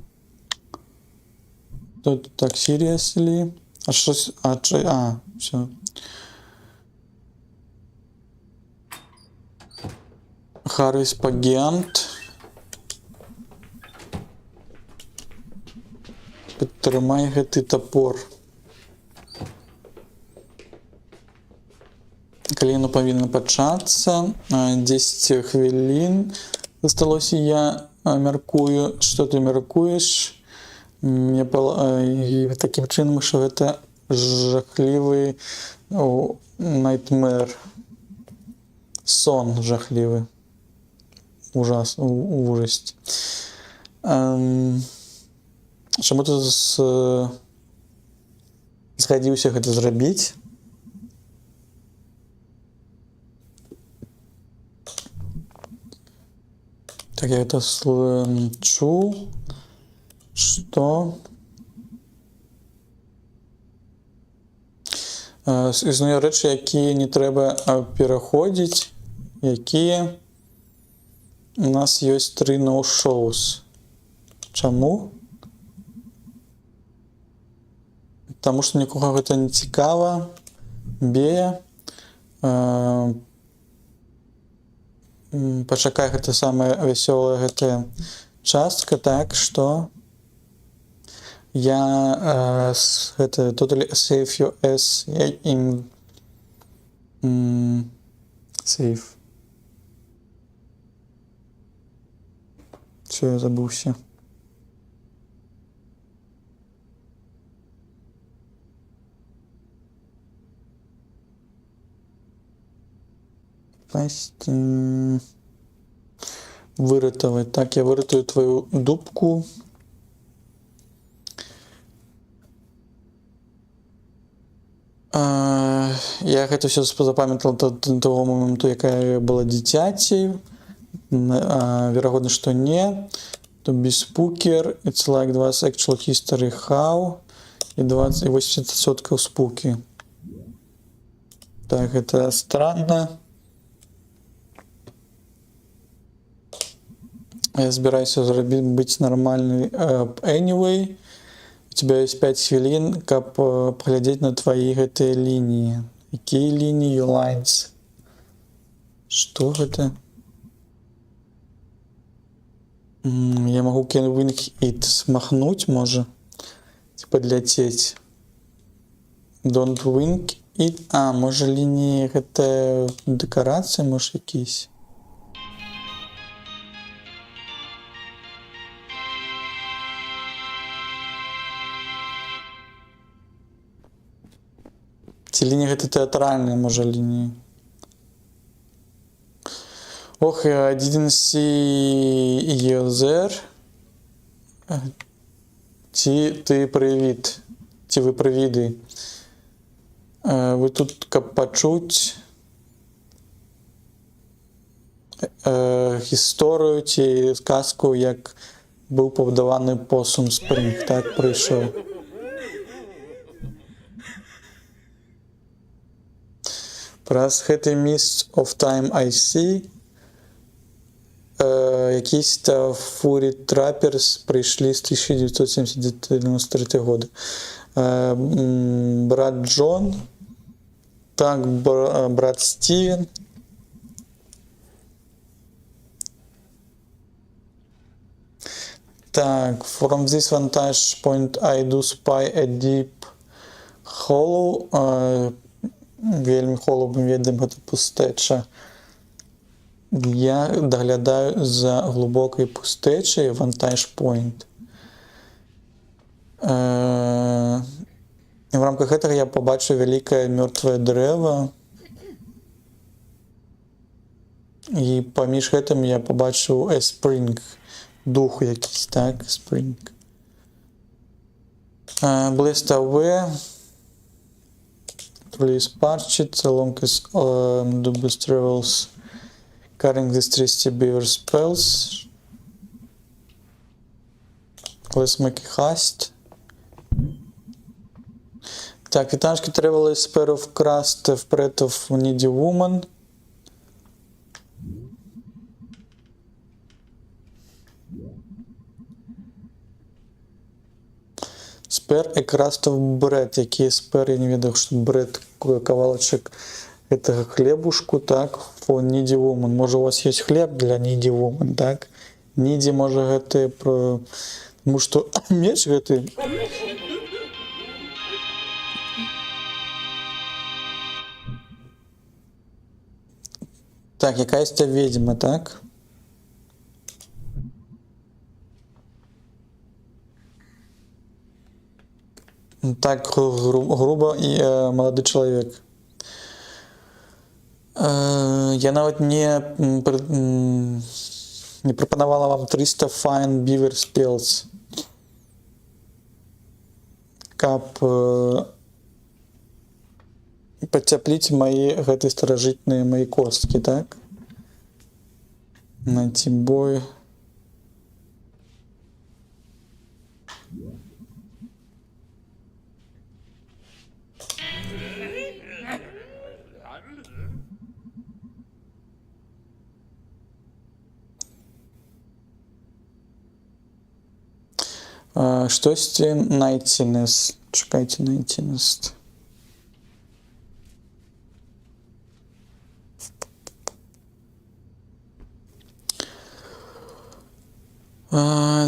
Speaker 1: Тут так, seriously. А щось... все. Харрис Пагент. Підтримай гетий топор. Каліно повинно початися. 10 хвилин. Засталося, я мяркую. Що ти мяркуєш? Таким чином, що це жахливий nightmare. Сон жахливий. Ужасть. Чому ти згадзіўся гэта зрабіць? Так, я это слышу, что існує речі, які не треба переходити, які у нас есть 3 no-shows. Чому? Тому що нікого гэта не цікава, бея. Пачакай, гэта самая вясёлая гэтая частка, так што я гэта totally save you as in save. Всё, я забыўся. Выратаваць. Так, я выратую твою дубку. Я гэта ўсё запамятала да таго моменту, якая была дзіцяці. Верагодна, што не. To be spooker, it's like 20 actual history how і 80% спукі. Так, гэта странно. Я збіраюся зрабіць быць нармальны anyway. У тебя есть 5 хвілін, каб паглядзець на твои гэтыя лініі. Якія лініі? Lines. Што гэта? Я могу wing it смахнуть, можа? Типа подляцець. Don't wing it. Можа лініі гэта дэкарацыі, можа якісь? Ці лініі гэта тэатральныя, можа, лініі. Ох, I didn't see you there. Ці ти привіт. Ці ви привіди. Ви тут, каб пачуць гісторыю ці сказку, як быў пабудаваны Possum Spring. Так, прыйшоў. Праз гэты mist of time I see. Якісь-то Фурі Трапперс прийшли з 1993 года. Брат Джон. Так, брат Стівен. Так, from this vantage point I do spy a deep hollow. Вельмі холодним відом гэта пустэча. Я даглядаю за глубокай пустэчай, vantage point. І в рамках гэтага я побачыў вялікае мёртвае дрэва. І паміж гэтым я побачыў спринг, дух якийсь, так, спринг. Blessed away. Please parch it along with the best travels carrying these trusty beaver spells. Let's make a haste. Так, вітаншки travel is pair of crust вперед of needy woman. Spare a crust of bread. Який spare, я не ведаю, що bread, кавалочек этого хлебушку, так, for needy woman. Може у вас есть хлеб для needy woman, так? Needy може гэты, потому что меч гэты. Так, якаясь та ведьма, так? Так, грубо і молодий чоловік. Я навіть не пропонувала вам 300 fine beaver spells. Каб пацяпліць мае гэтыя старажытныя мае косткі, так? Найти бой. Штосьці nightsiness. Чакайце, nightsiness.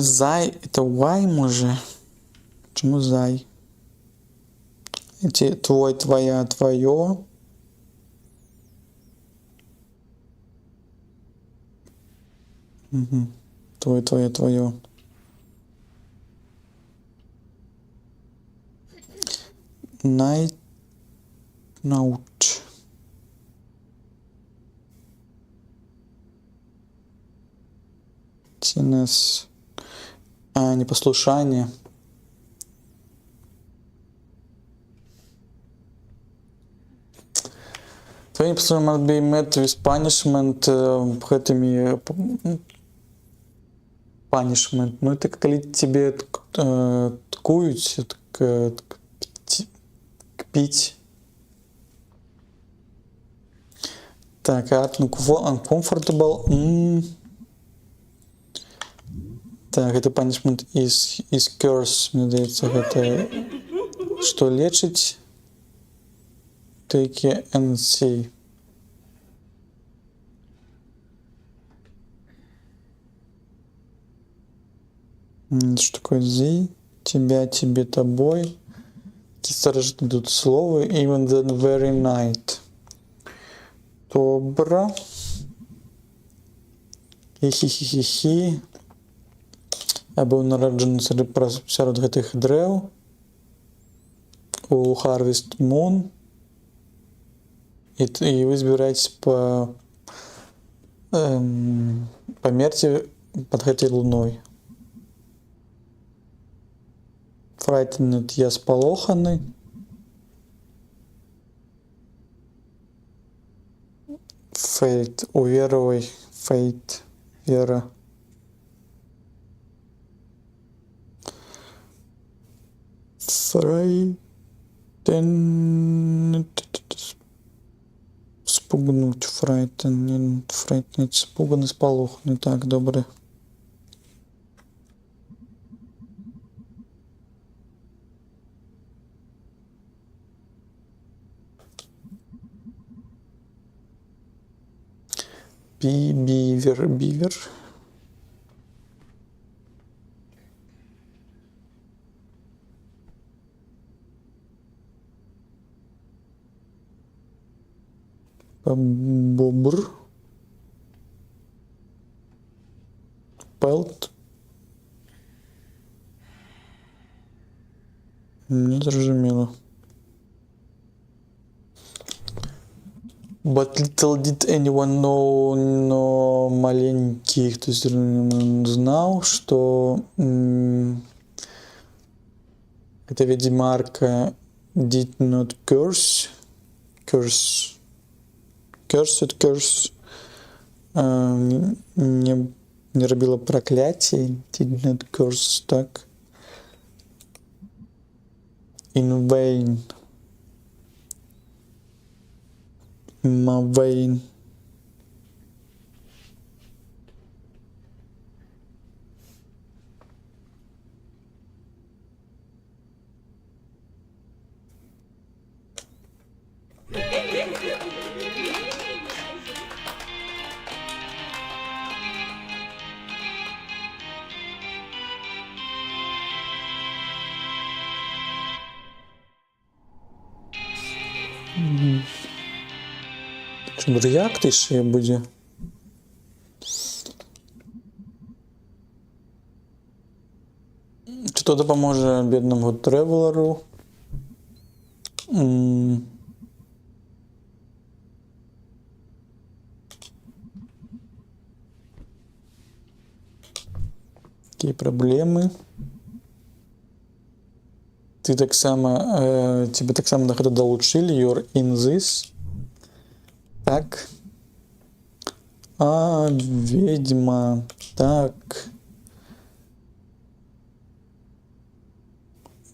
Speaker 1: Зай, это why, може? Чому зай? Твой, твоя, твоє. Угу. Твой, твоє, твоє. Night Note. Тинес. Непослушание. Твои непослушание must be met with punishment. Гэтымі punishment. Ну, это коли тебе ткують, кпить. Так, uncomfortable. Так, это punishment is curse. Мне здається, гэта што лечыць. Take it and see. Что такое the? Тебя, тебе, тобой. Какие старожитные тут слова. Even the very night. Добро. Хі-хі-хі-хі-хі. Я був нараджений серед гэтых дрэў. У Harvest Moon. І ви збираєтесь памерці пад гэтай луной. Frightened, я спалоханы. Fate, уверовай. Fate, вера. Frightened. Спугнуть, frightened, спуганий, спалоханий. Так, добре. Бивер. Бобр. Пелт. Не зрозуміло. But little did anyone know, но маленький кто знал, что эта ведьмарка did not curse, не робила проклятий, did not curse, так, in vain, vain. Що, реакти ще буде? Чи то допоможе бідному тревелеру? Які проблеми? Ти так само, тебе так само находу долучили, you're in this. Так. А, ведьма. Так.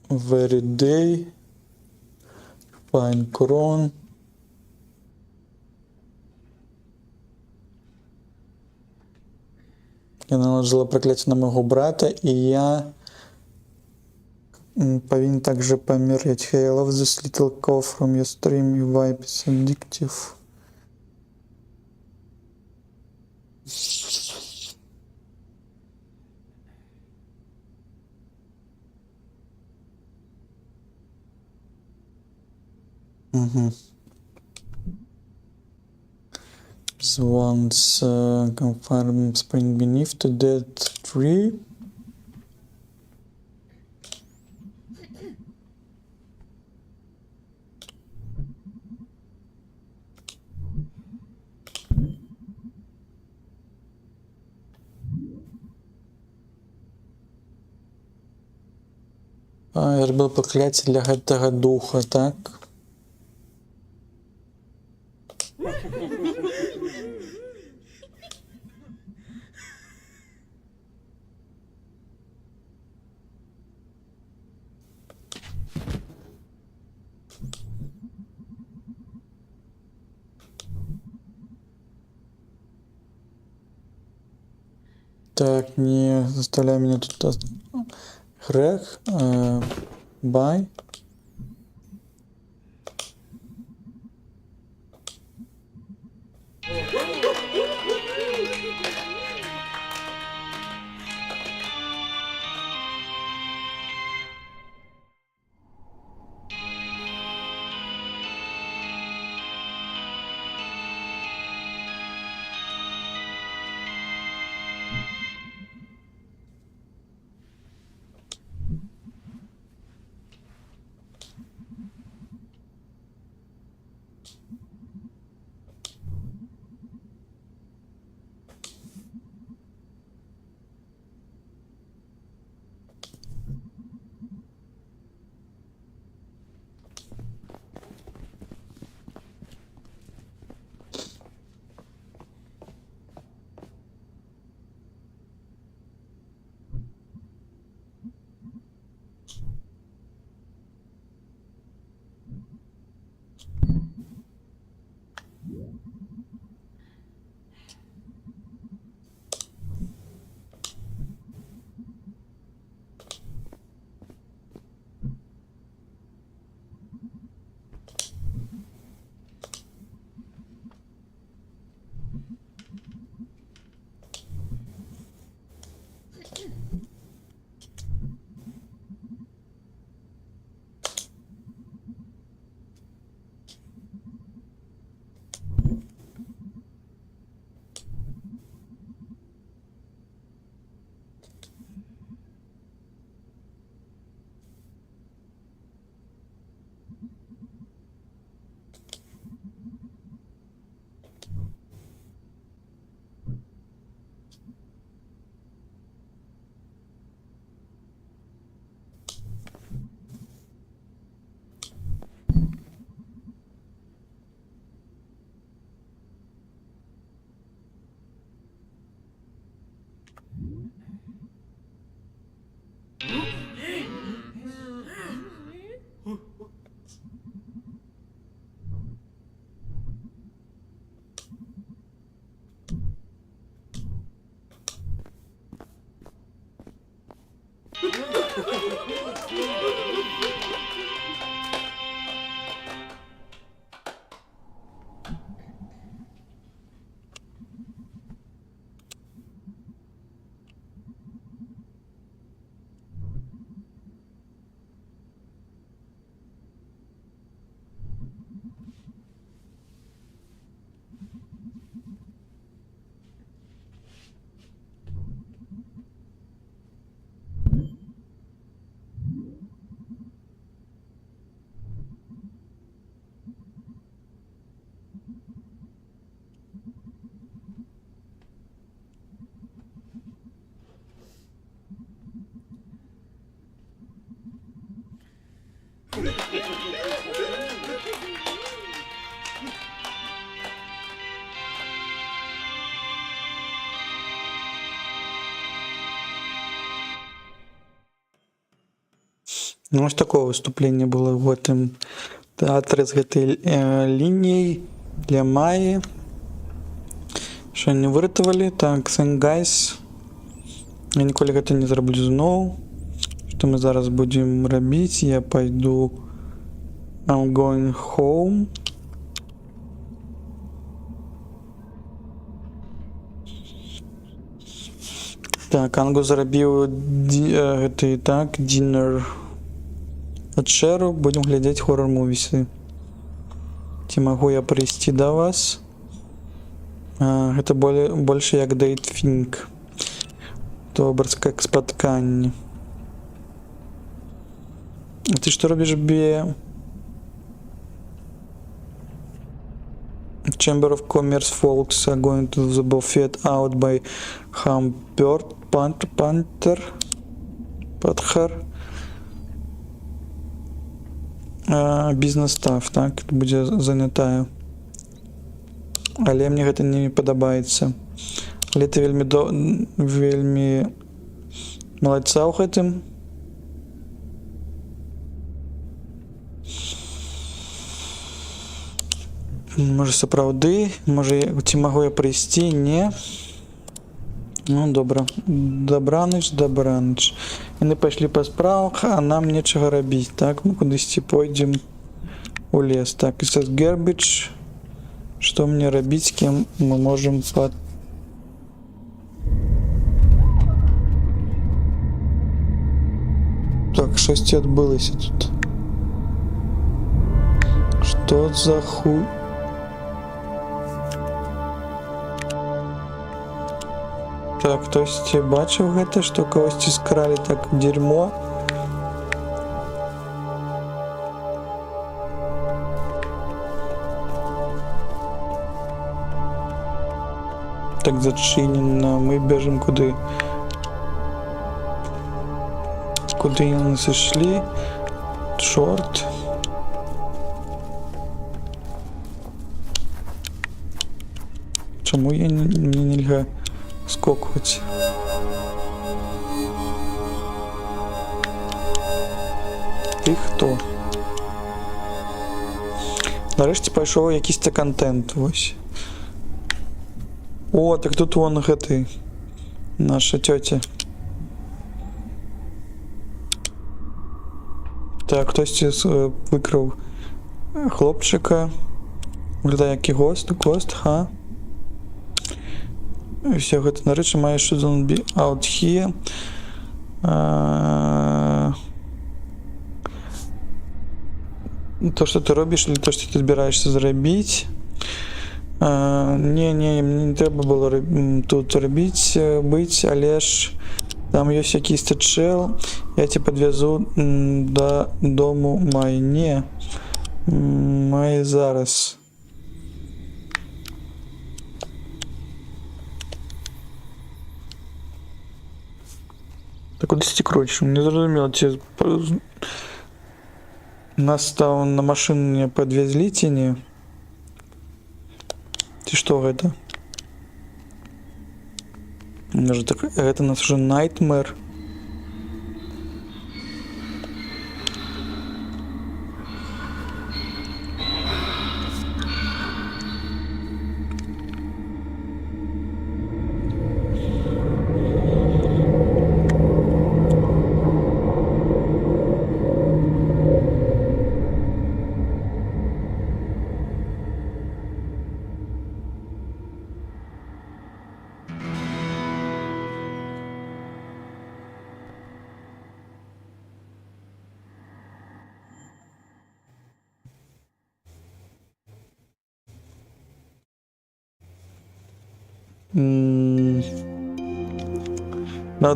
Speaker 1: Very day. Fine Crown. Я наложила проклятие на моего брата, и я повинен также помереть. Hey, I love this little cow from your stream, you vibe is addictive. Swans confirm spring beneath to dead tree. Я робив прокляття для гэтага духа, так? Так, не заставляй меня тут грех. Бай. Ну, ось такое выступление было в этом театре з гэтай лініяй для Майі. Що не выратавалі. Так, thank guys. Я ніколі гэта не зраблю зноў. Што мы зараз будзем рабіць? Я пойду I'm going home. Так, Ангу зарабіў гэты, так, dinner вечеру. Будем глядзець хоррор-мувісы. Ці магу я прыйсці да вас? Гэта больш як дейт-фінк. Добра, як спатканне. А ты што робіш, Бе? Chamber of Commerce folks are going to the buffet out by Humbert Panther. Бізнес стаф, так, будзе занятая. Але мне гэта не падабаецца. Але ты вельмі малайца ў гэтым. Можа сапраўды, можа ці магу я прыйсці, не. Ну добра. Дабраныч. Яны пайшлі па справах, а нам нечага рабіць. Так, мы кудысьці пойдзем у лес. Так, і са Гербіч. Што мне рабіць, з кім мы можам Так, штосьці адбылася тут. Што за хуй? Так, хтосьці бачыў гэта, што кагосьці скралі так дерьмо. Так зачынена, мы бежим куды? Куды яны сышлі? Чорт. Чаму мне нельга скокваць? Ты хто? Нарэшце пайшоў якісьці контент, вось. О, так тут вон гэты наша тётя. Так, хтосьці выкраў хлопчыка. Выглядае які гост, ха. Все гэта нарэчы мае shouldn't be out here. То, што ты робіш, или то, што ты збіраешся зрабіць. Не, мне не трэба было тут рабіць, быць, але ж там ёсць якісьці чэл. Я тебе подвязу до дому Майі. Не. Майі зараз. Так куди ти крочиш? Не зрозуміло, ці нас там на машине подвезли ці ні? Ці што гэта? Гэта нас уже Nightmare.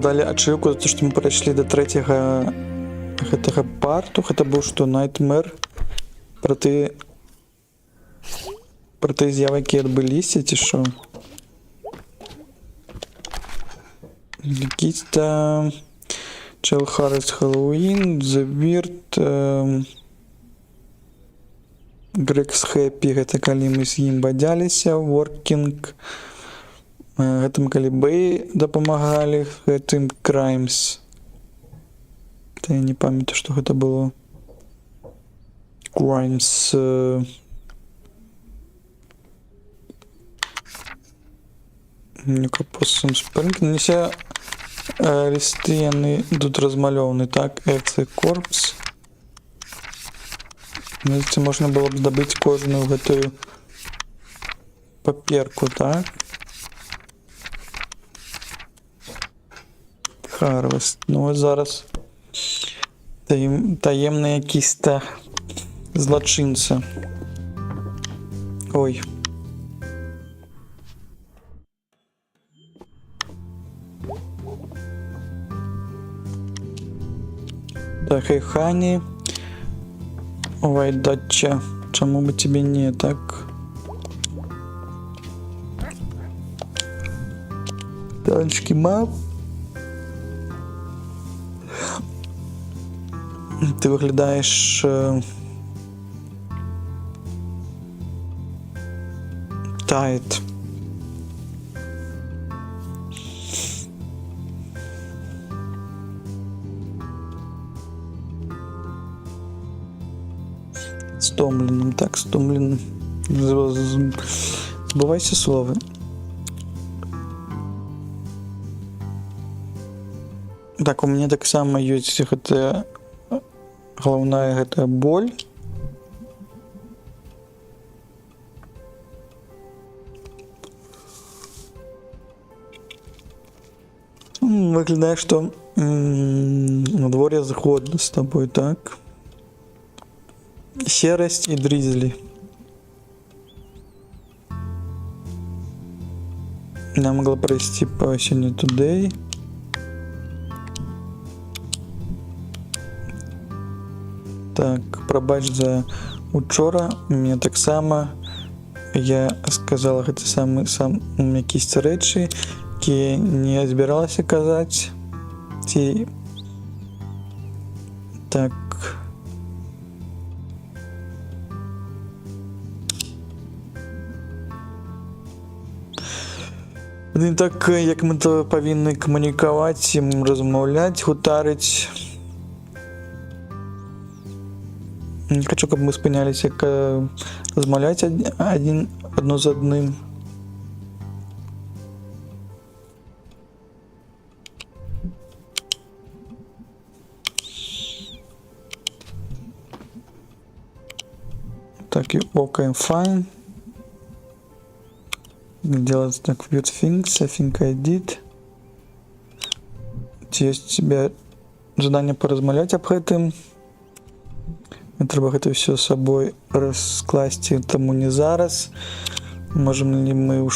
Speaker 1: Далі ачыўку за то, што мы прайшлі да трэцяга гэтага парту. Гэта быў што Nightmare пра тыя з'явы, якія адбыліся, ці што? Якісь-то Чел Харрис Хэллоуін, The Weird, Грэгс Хэппі, гэта калі мы з ім бадзяліся, Working, гэтым калі Бэй дапамагалі, гэтым Crimes. Та я не памятаю, што гэта было. Crimes... Нікапосам спринг. Несе лісты, яны тут размалёваны, так? Эксы корпс. Знаете, можна было б здабыць кожную гэтую паперку, так? Harvest. Ну ось зараз таємна якісь-то злочинця. Ой. Так, хей, Хані. Ой, дача. Чому би тебе не, так? Танчики мап. Ти виглядаєш... Тайт. Стомленным, так, стомленным. Забывайся словы. Так, у меня так само есть гэта головная гэта боль. Выглядает, что на дворе згодна с тобой, так? Серость и дризли. Я могла провести по сегодня today. Так, пробач за учора. Мне так само я сказала гэта сам якісь рэчы, якія не збіралася казаць. Ці так. Не так, як мы то павінны камунікаваць, размаўляць, гутарыць. Не хочу, каб мы спыняліся размаўляць адно з адным. Так, и OK, fine. Делать так, view things, I think I did. Есть у тебя задание поразмаўляць аб гэтым. Трэба гэта все з сабой раскласці, таму не зараз. Можем ли мы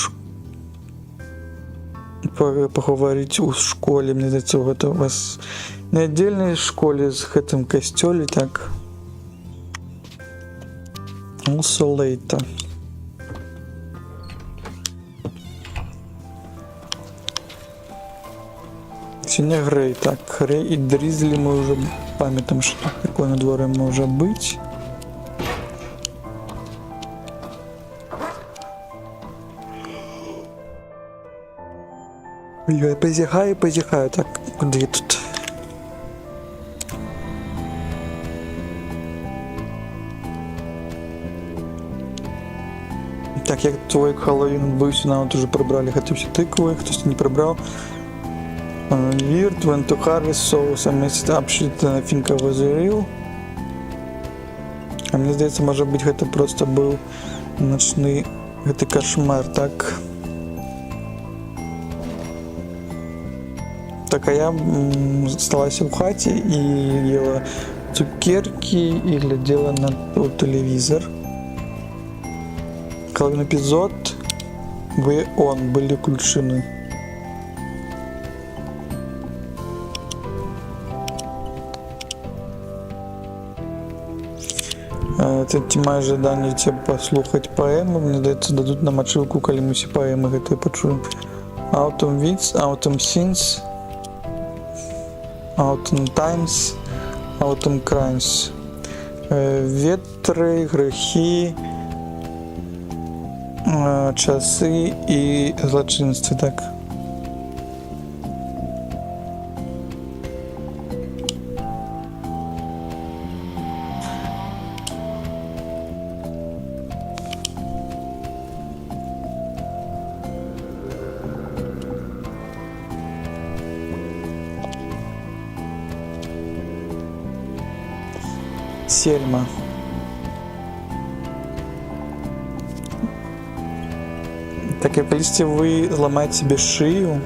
Speaker 1: паговорыць у школе, мне здаецца, гэта у вас на аддзельнай школе з гэтым касцёле, так. Also later. Сегодня Грей, так, Грей и Дризли мы уже памятаем, что такое на дворе может быть. Я позихаю, так, где тут? Так, як твой Хэллоуін быўся, нам уже прибрали, хотя все тыквы, хтось не прибрал. Weird, went to harvest, so some messed up shit, I think I was real. А мне здаецца, может быть, гэта просто был ночны, гэты кошмар, так? Так, а я осталась в хате и ела цукерки и глядела на телевизор. Половину эпизод были включены. Ці мае жаданне тебе паслухаць паэму, мне здаецца, дадуць нам ачылку, калі мы усе паэмы гэтыя пачуем. Autumn Winds, Autumn Sins, Autumn Times, Autumn Crimes. Ветры, грехи, часы і злачынствы, так. Сельма. Так, если вы зламаете себе шею,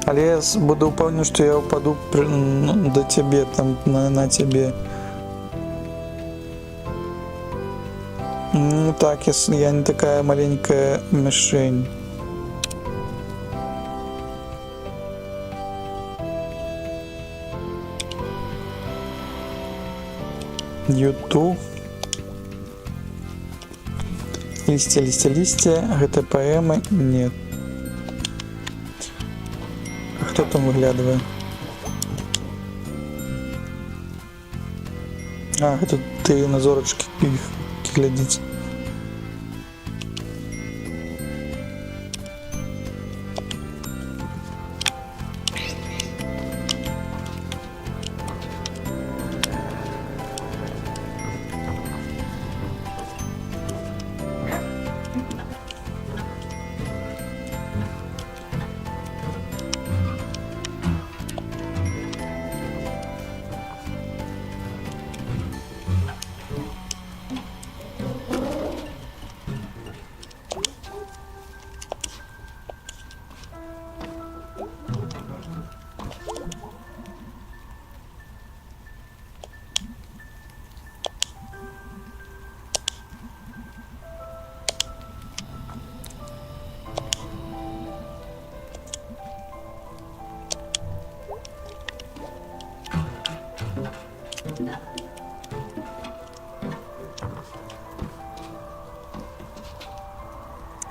Speaker 1: але я буду упевнений, що я упаду до тебе, там, на тебе. Ну так, я не такая маленькая мишень. YouTube. Листья, листья, листья. Гэта поэмы? Нет. Кто там выглядывает? А, это ты на зорочки глядите.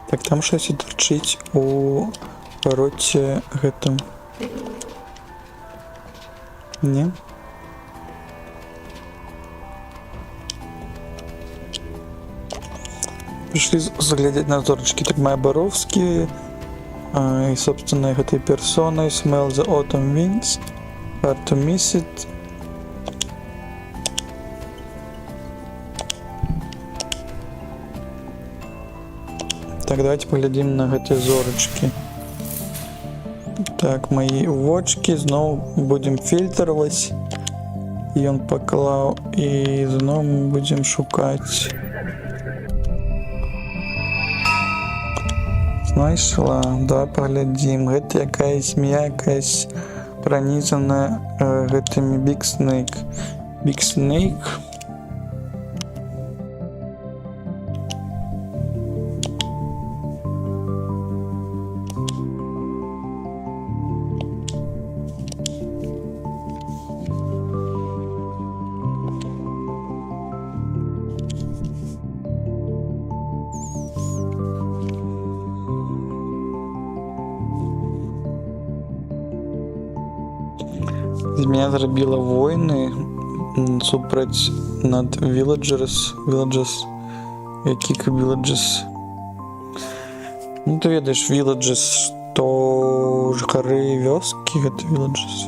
Speaker 1: Так, там щось торчить у роті гэтым. Не? Пришли заглядеть на зорочки. Так, мои Боровские и, собственно, этой персоной Smell the Autumn Winds, Hard to Miss It. Так, давайте поглядим на эти зорочки. Так, мои вочки, знову будем фильтровать. И он поклал, и знову мы будем шукать. Знайшла, давай поглядим. Гэта якась змея, якась пронизана гэтымі Big Snake. Big Snake. Змея зрабіла войны супраць над Villages. Якіх Villages? Ну ты ведаеш Villages, што жыхары вёскі, гэта Villages.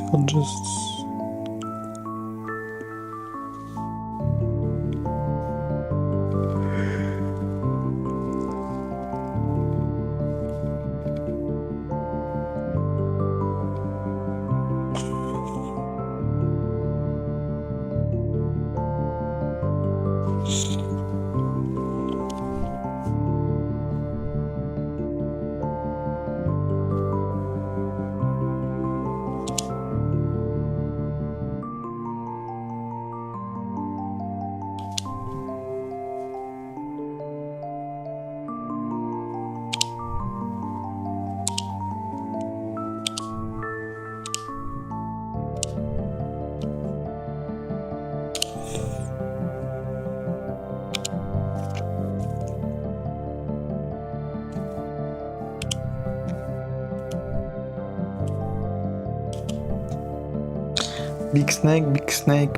Speaker 1: Big Snake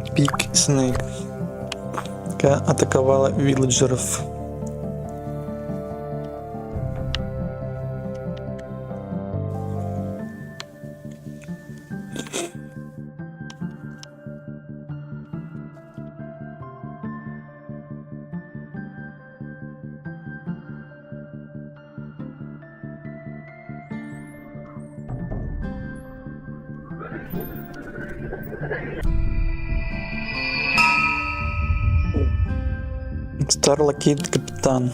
Speaker 1: атаковала вилледжеров. Старлокейт капитан.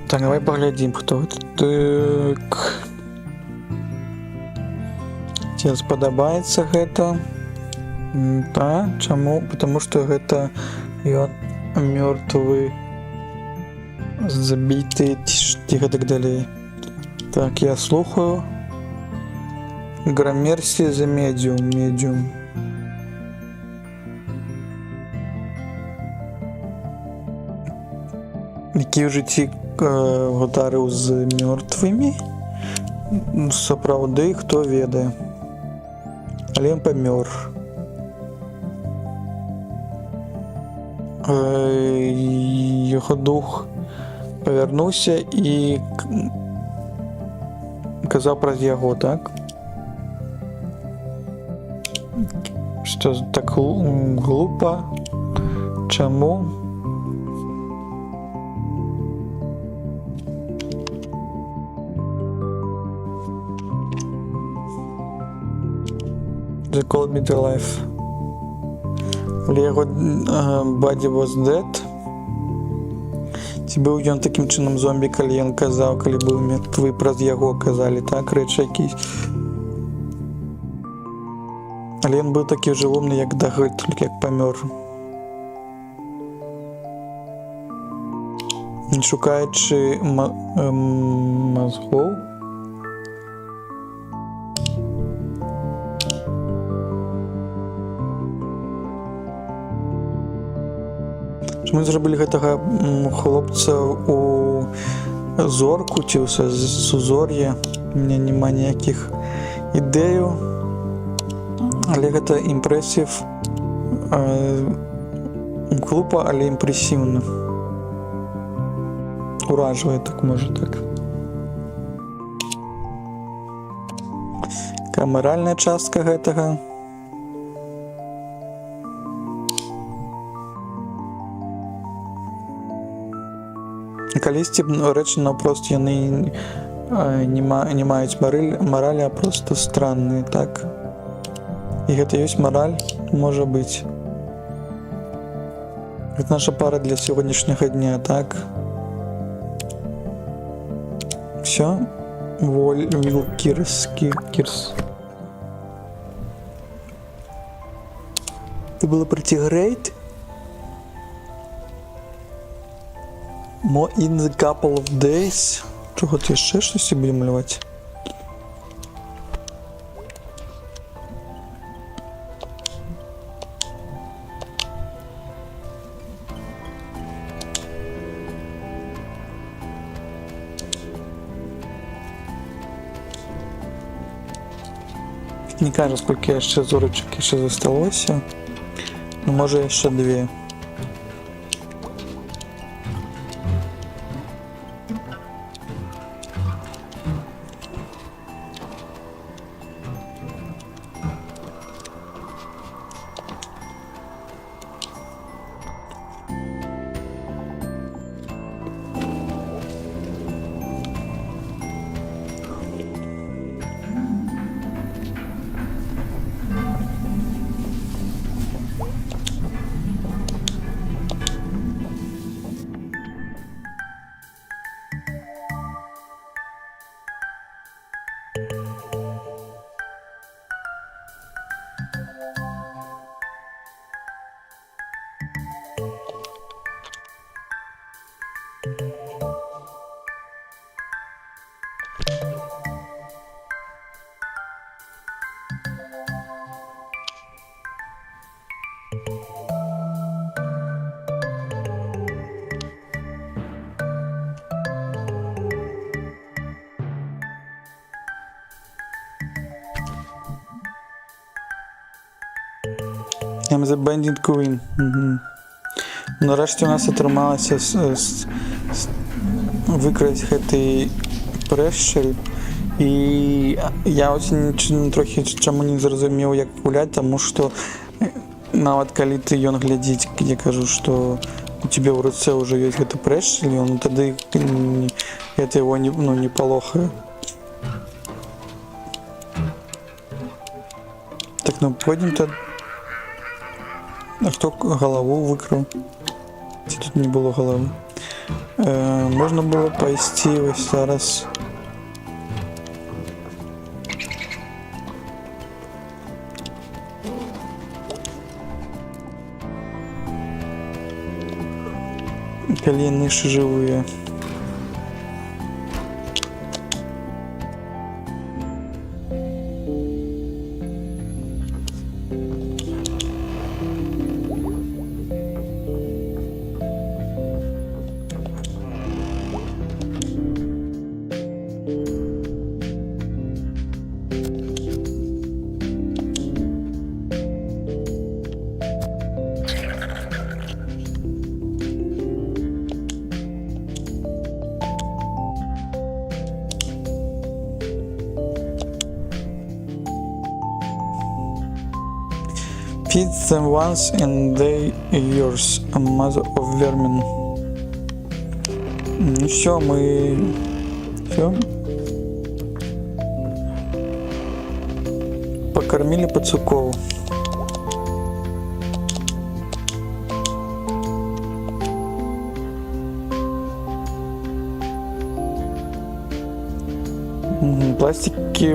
Speaker 1: Так, давай поглядим, кто это. Так. Тебе сподобаецца гэта? Да, чаму? Потому что гэта ён мёртвы, забіты і гэтак далей. Так, я слухаю. Граммерсі за медиум. Які ў жыцці гутарыў з мёртвымі? Сапраўды, хто ведае. Але ён памёр. Яго дух павярнуўся і казаў праз яго, так? Што так глупа? Чаму? They called me to life. Але яго body was dead. Ці быў ён такім чынам зомбі, калі ён казаў, калі быў мертвы, праз яго казалі, так, рэчы якісь. Але ён быў такі жывомны, як дагэтуль, як памёр. Не шукаючы мазгоў. Мы зрабілі гэтага хлопца у зорку ці ў сузор'е. У мяне няма ніякіх ідэяў, але гэта імпрэсіў глупа, але імпрэсіўна. Уражвае, так можа так. Якая маральная частка гэтага? Калісьці рэчы наўпрост яны не маюць маралі, а проста странныя, так? І гэта ёсць мараль, можа быць. Гэта наша пара для сённяшняга дня, так? Всё? Will Кирс. Це було pretty great. More in the couple of days. Чого ти ще щось будемо малювати? Не кажу, скільки ще зорочок ще зосталося. Ну, може ще 2. I'm the Bandit Queen. Нарешті у нас атрымалася выкраць гэты прэшчэль. І я очень трохі чаму не зразумеў, як гуляць, таму што нават калі ты ён глядзіць, я кажу, што у тебе ў руцэ ўжо ёсць гэты прэшчэль, ён тады гэта его не палохае. Ну, пойдем-то. А хто голову викрав? Чи тут не було голови? Можна було пойти ось зараз. Колени живые. Feed them once and they yours, a mother of vermin. Ну все, мы... Все. Покормили пацуков.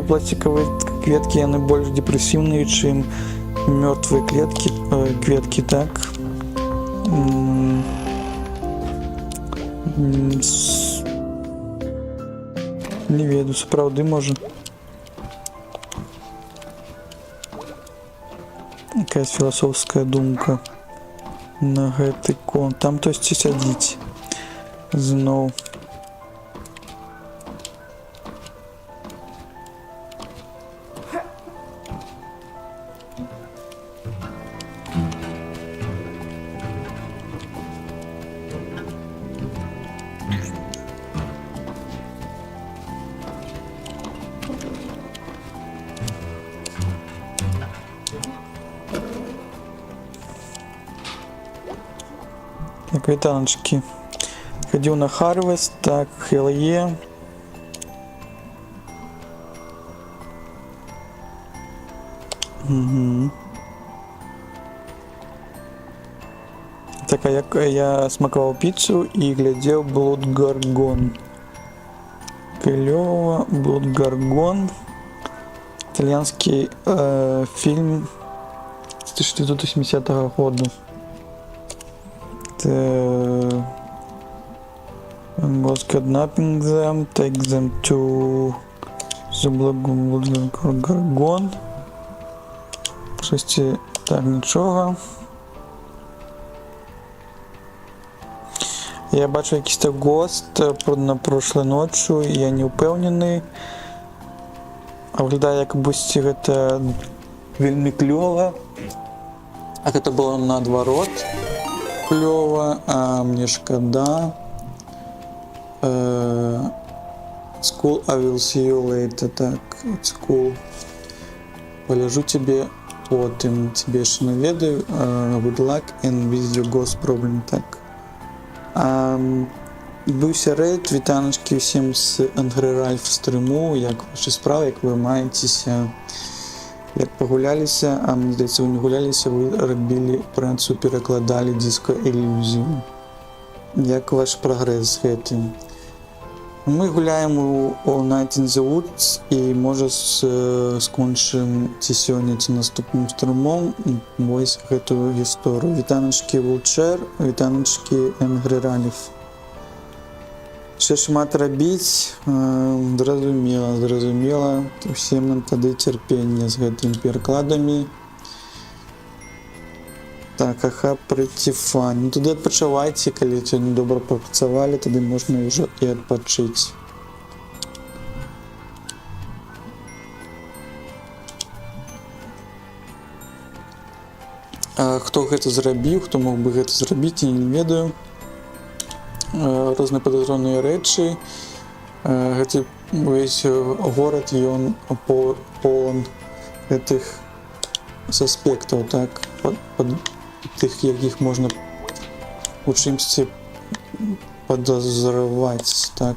Speaker 1: Пластиковые кветки, они больше депрессивные, чем мертвые кветки, так. Не веду, справді може. Якась філософська думка на гэты кон. Там хтось сядзіць зноў. Так, вітаночки. Ходив на Harvest, так, Хелл'є. Угу. Так, а я смакував піцу і глядів Blood Gorgon. Кльово, Blood Gorgon. Італійський фільм з 1980 року. Was kidnapping them, take them to the Blood Gorgon. Щось так, нічого. Я бачу якийсь так гост на прошлой ночі, я не впевнений. А виглядає як бусті гэта вельмі клёва. А гэта было наадварот клёва, а мне шкада. School, I will see you later. Так, it's cool. Поляжу тебе потым, тебе ж наведаю. Good luck and with your ghost problem. Так. Быўся рэйд, вітаначкі ўсім з Angry Ralph стрыму, як вашы справы, як вы маецеся, як пагуляліся, а мне здаецца, вы не гуляліся, вы рабілі працу, перакладалі диско-ілюзію. Як ваш прагрэс з гэтым? Мы гуляем у All Night in the Woods і можа скончым ці сёння, ці наступным стрымом вось гэтую гісторыю. Вітаначкі Vulture, вітаначкі Angry Ralph. Ще шмат рабіць, зразумела, усім нам тады цярпення з гэтымі перакладамі. Так, аха, прыйти фан. Ну туды адпачывайце, калі сёння добра працавалі, тады можна ўжо і адпачыць. Хто гэта зрабіў, хто мог бы гэта зрабіць, я не ведаю. Розныя падазроныя рэчы. Гэты увесь горад, ён полон гэтых суспектаў, так, тых, якіх можна у чымсьці падазраваць, так,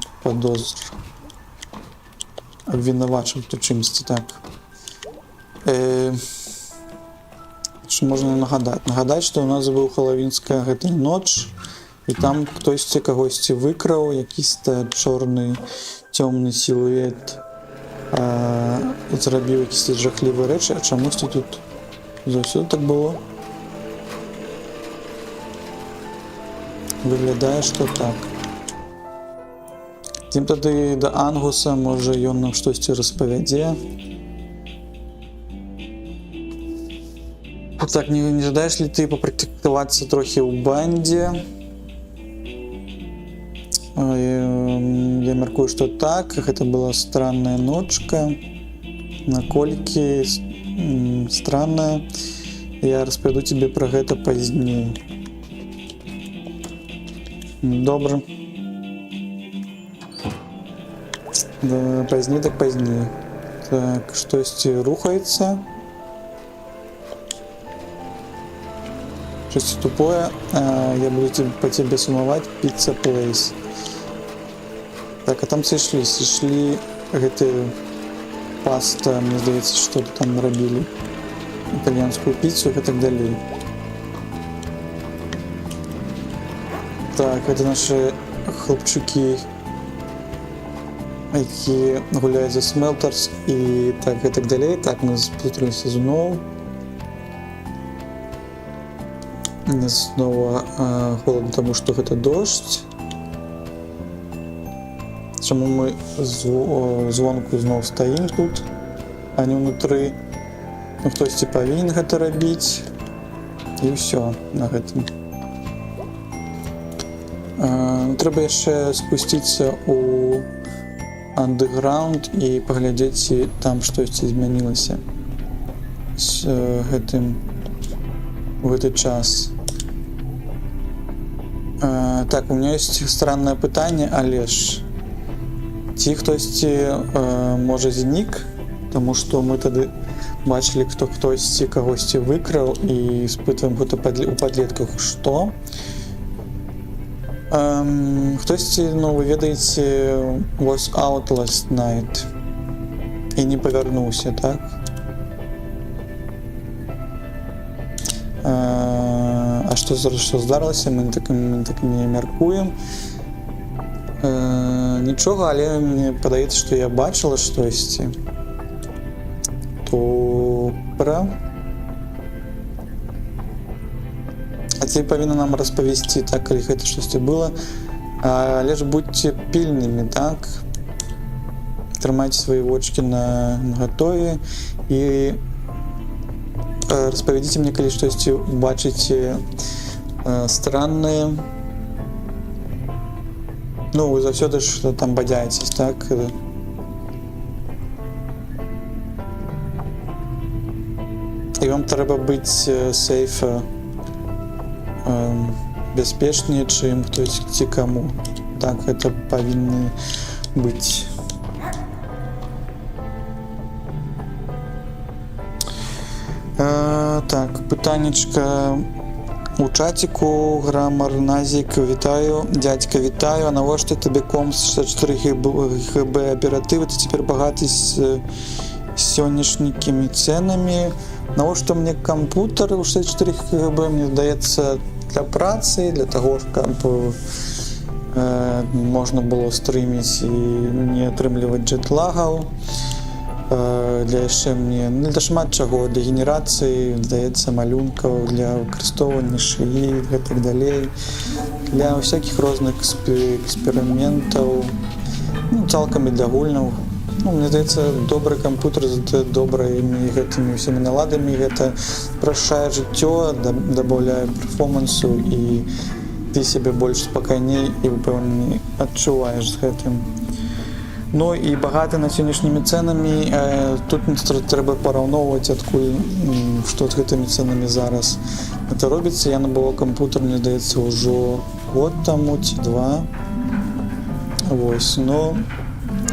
Speaker 1: абвінавачваць у чымсьці, так. Що можна нагадаць, што ў нас быў хэлавінская гэта ноч, і там хтосьці кагосьці выкраў, якісьці чорны цёмны сілуэт зрабіў якісь жахлівыя рэчы, а чамусьці тут заўсёды так было. Выглядае, што так. Ідзем тады да Ангуса, можа ён нам штосьці распавядзе. Так, не жадаеш ли ты папрактыкавацца трохі ў бандзе? Я мяркую, што так, гэта была странная ночка. Наколькі странная, я распавяду тебе пра гэта пазней. Добра. Да, пазней так пазней. Так, штосьці рухаецца. Штосьці тупое. Я буду по тебе сумаваць. Pizza Place. Так, а там сышлі гэтыя паста, мне здаецца, што там рабілі. Італьянскую піцу і так далей. Так, гэта нашы хлопчукі, якія гуляюць за Smelters і так далей. Так, мы сплуталіся зноў. Снова холодно, таму што гэта дождь. Чаму мы звонку зноў стаім тут, а не ўнутры. Ну, хтосьці павінен гэта рабіць. І ўсё на гэтым. Трэба яшчэ спусціцца ў андэграунд і паглядзець, ці там штосьці змянілася з гэтым у гэты час. Так, у меня есть странное пытанне, але ж ці хтосьці можа знік, таму што мы тады бачылі, хтосьці кагосьці выкраў і спытваем гэта у падлетках, што? Хтосьці, ну, вы ведаеце, was out last night і не павярнуўся, так? А што здарылася, мы так не мяркуем. Нічога, але мне падаецца, што я бачыла штосьці. Добра. А ты павінна нам распавесці, так, калі гэта штосьці было. Але ж будьце пільнымі, так? Трымайце свае вочкі на гатове і распавядзіце мне, калі штосьці бачыце страннае. Ну, вы заўсёды ж там бадзяецесь, так? І вам трэба быць сейф, бяспечней, чым хтосьці каму. Так, гэта павінны быць. Так, пытаннечка у чаціку. Грамар-назік, вітаю. Дядька, вітаю. А навошта табе комп 64 ГБ аператывы? Ты цяпер багаты з сённяшнімі цэнамі. Навошта мне кампутер у 64 ГБ? Мне здаецца, для працы, для таго, каб можна было стрыміць і не атрымліваць джетлагаў. Для яшчэ мне, для шмат чаго, для генерацыі, здаецца, малюнкаў, для выкарыстоўвання шыі і так далей, для всякіх розных эксперыментаў, ну, цалкам і для гульняў. Ну, мне здаецца, добры кампутер з добрымі гэтымі ўсімі наладамі, гэта спрашчае жыццё, дабаўляе перформансу, і ты сябе больш спакайней і упэўненей адчуваеш з гэтым. Ну і багаты на сённяшнімі цэнамі. Тут трэба параўноўваць, адкуль, што з гэтымі цэнамі зараз гэта робіцца. Я набываў кампутер, мне здаецца, ўжо год таму ці два. Вось, ну,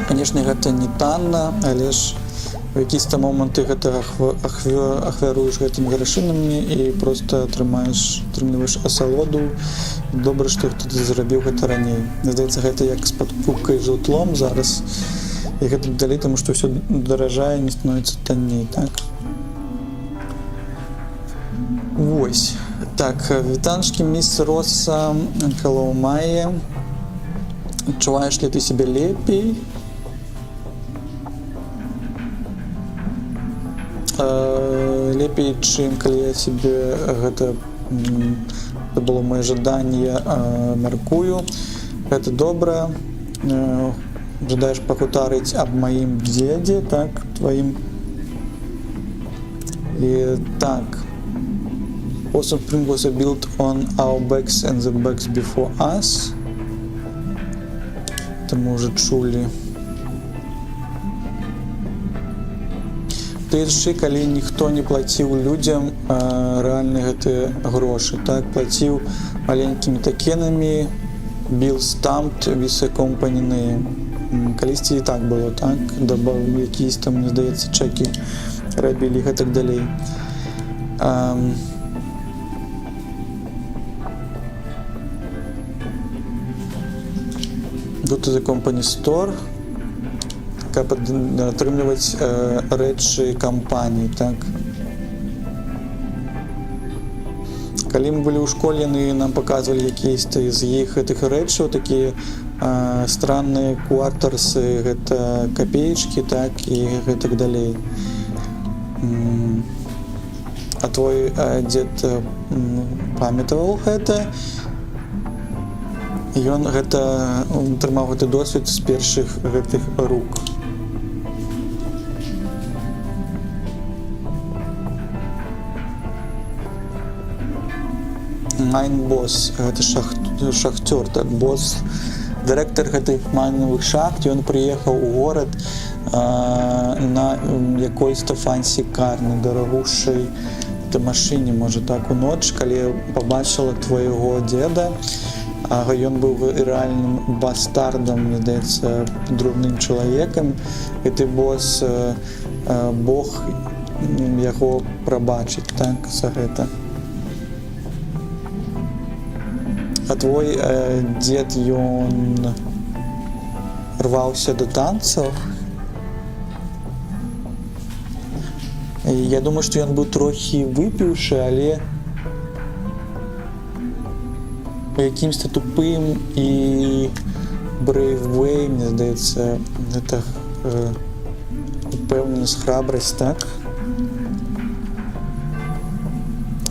Speaker 1: канешне, гэта не танна, але ж у якісь-то моманты гэта ахвяруеш гэтымі грашынамі і проста атрымліваеш асалоду. Добра, што хто-то зрабіў гэта раней. Здаецца, гэта як з падкупкай жытлом зараз. І гэта далей, таму што ўсё даражае, не становіцца танней, так? Вось. Так, вітанчики, мисс Росса. Hello, Майя. Адчуваеш ли ты себе лепей? Лепей, чым калі я себе гэта было моё жаданне мяркую. Гэта добра. Жадаеш пагутарыць аб маім дзедзе, так, тваім. І так. Awesome Spring was built on our backs and the backs before us. Это мы уже чулі. Ты яшчэ, калі ніхто не плаціў людзям рэальна гэтыя грошы, так, плаціў маленькімі токенамі, bill stamped with a company name. Калісьці і так было, так, якісь там, мне здаецца, чекі рабілі і гэтак далей. Go to the company store, каб атрымліваць рэчы кампаніі, так. Калі мы былі ў школе, яны нам паказвалі якісь з іх гэтых рэчаў, такія странныя квартарсы, гэта капеечкі, так, і гэтак далей. А твой дзед памятаваў гэта? Ён гэта атрымаў гэты досвед з першых гэтых рук. Майн босс, гэта шахтёр, так, босс, дырэктар гэтых майновых шахт, ён прыехаў у горад на якой-то фансі кар, на дарагушай машыне, можа так, у ноч, калі пабачыла твайго дзеда. Ён быў рэальным бастардам, мне здаецца, дурным чалавекам, і ты босс, Бог яго прабачыць, так, за гэта. А твой дзед, ён рваўся да танцаў. Я думаю, што ён быў трохі выпіўшы, але якімсьці тупым і брейввей, мне здаецца, гэта упэўненасць, храбрасць, так?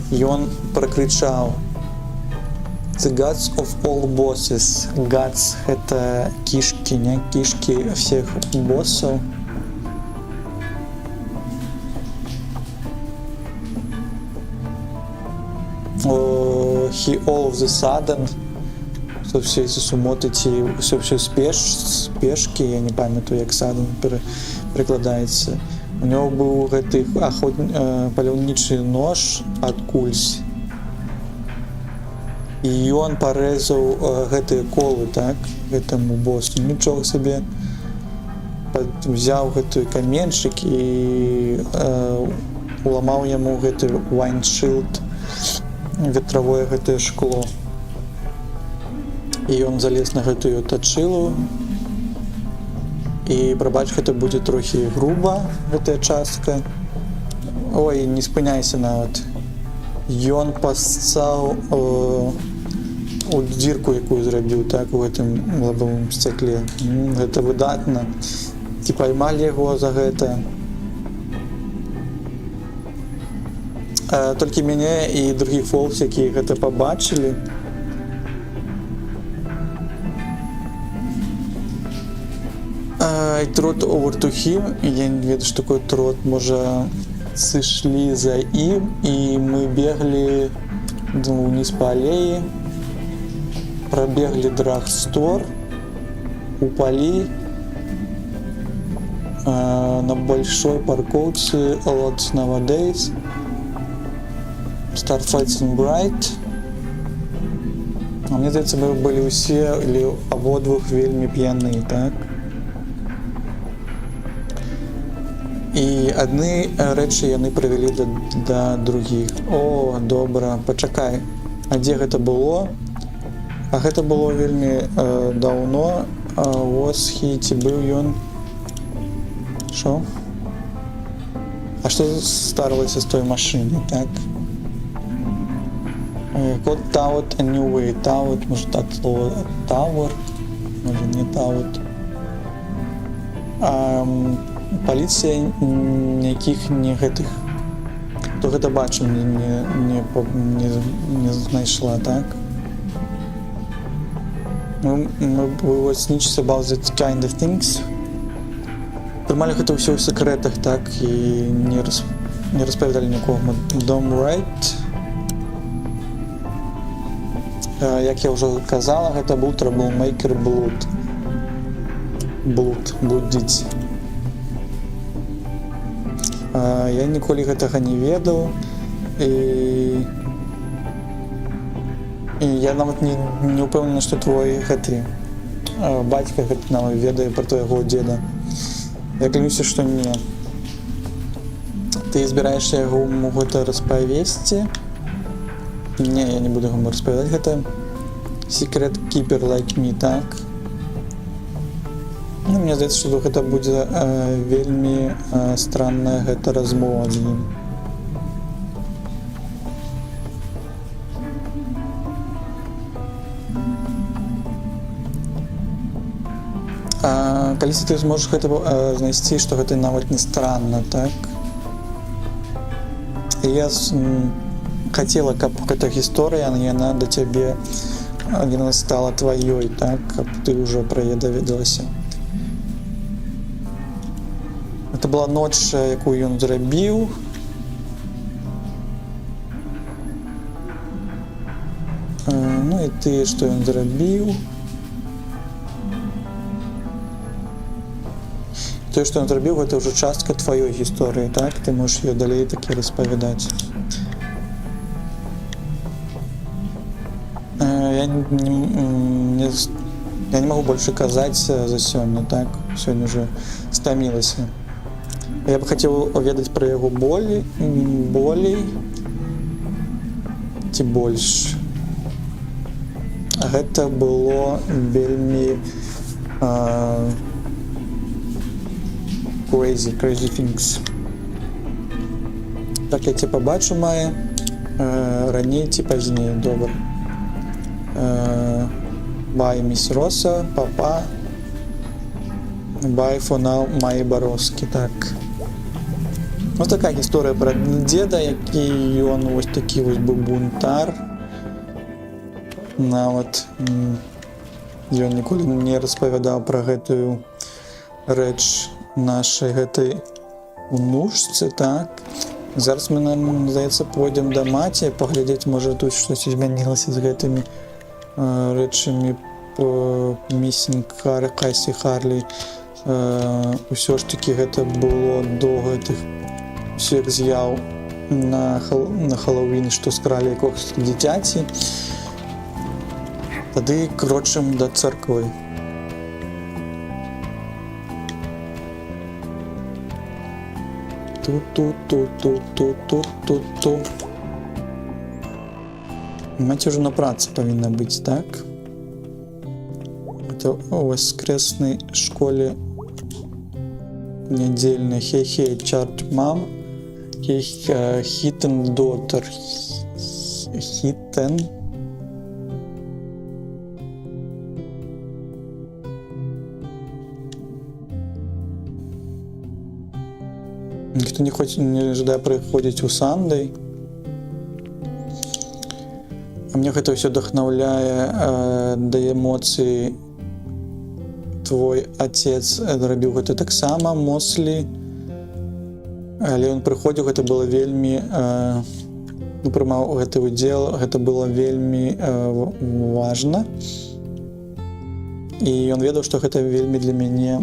Speaker 1: Ён пракрычаў: The guts of all bosses. Guts — гэта кішкі, не? Кішкі всех боссаў. He all of the sudden, со всей сумоты, со всей спешки, я не памятаю, як sudden перекладаецца. У него быў гэты паляўнічы нож ад кульсь. І ён парэзаў гэтыя колы, так, гэтаму боссу. Нічога сабе. Взяў гэты каменьчык і уламаў яму гэты windshield, ветравое гэтае шкло. І ён залез на гэтую тачылу. І, прабач, гэта будзе трохі груба, гэтая частка. Ой, не спыняйся нават. Ён пассаў у дзірку, якую зрабіў, так, у гэтым лабавым сцякле. Гэта выдатна. Ці поймалі яго за гэта. Толькі мяне і другіх фолкс, якія гэта пабачылі. I trot over to him. Я не ведаю, што такое трот. Можа, сышлі за ім, і мы беглі вниз по аллее, пробегли драгстор, упали на большой парковке Lots Nowadays, Start Fighting Bright. Мне здаецца, мы былі ўсе или абодвух вельмі п'яныя, так? І адны рэчы яны прывялі да другіх. О, добра, пачакай. А дзе гэта было? А гэта было вельмі даўно. Восхі, ці быў ён? Шо? А што старалася з той машыны, так? Код Tout a New Way. Tout, може так слово Tower, може не Tout. Паліцыя ніякіх не гэтых, хто гэта бачыў, не знайшла, так? We will snitch about that kind of things. Трымалі гэта ўсё ў сакрэтах, так, і не распавядалі нікому. Dom Right. Як я ўжо казала, гэта быў Troublemaker блудзіць. Я ніколі гэтага не ведаў, і я нават не ўпэўнена, што твой гэты бацька гэта нават ведае пра твайго дзеда. Я клянуся, што не. Ты збіраешся яму гэта распавесці? Не, я не буду яму распавядаць гэта. Secret keeper like me, так? Ну, мне здаецца, што гэта будзе вельмі странная гэта размова з ім. Калісьці ты зможаш гэта знайсці, што гэта нават не странна, так? Я хацела, каб гэта гісторыя, яна да цябе яна стала тваёй, так? Каб ты ўжо пра яе даведалася. Гэта была ноч, якую ён зрабіў. Ну і ты, што ён зрабіў. Тое, што ён зрабіў, гэта ўжо частка тваёй гісторыі, так? Ты можаш яе далей такі распавядаць. Я не магу больше казаць за сёння, так? Сёння ўжо стамілася. Я б хацеў ведаць пра яго болей ці больш. Гэта было вельмі crazy things. Так, я цябе пабачу мае раней ці пазней, добра. Bye, міс Роса, папа. Bye for now, мае барозкі, так. Ось такая гісторыя пра дзеда, які ён вось такі вось быў бунтар. Нават ён ніколі не распавядаў пра гэтую рэч нашай гэтай унучцы, так. Зараз мы, нам здаецца, пойдзем да маці, паглядзець, можа, тут штось змянілася з гэтымі рэчамі Missing Кайсі Харлі. Усё ж такі гэта было до гэтых усіх з'яў на Хэллоуін, што скралі якогось дзіцяці. Тады крочым да царквы. Ту-ту-ту-ту-ту-ту-ту-ту. Маці ўжо на працы павінна быць, так? Это у воскреснай школе нядзельнай. Хей-хей, чарт мам. Хитен дотер. Хитен. Ніхто не жадае прыходзіць у Сандай. А мне гэта ўсё вдохновляе да эмоцый. Твой отец рабіў гэта таксама, Мослі. Але ён прыходзіў, гэта было вельмі прымаў гэты удзел, гэта было вельмі важна. І ён ведаў, што гэта вельмі для мяне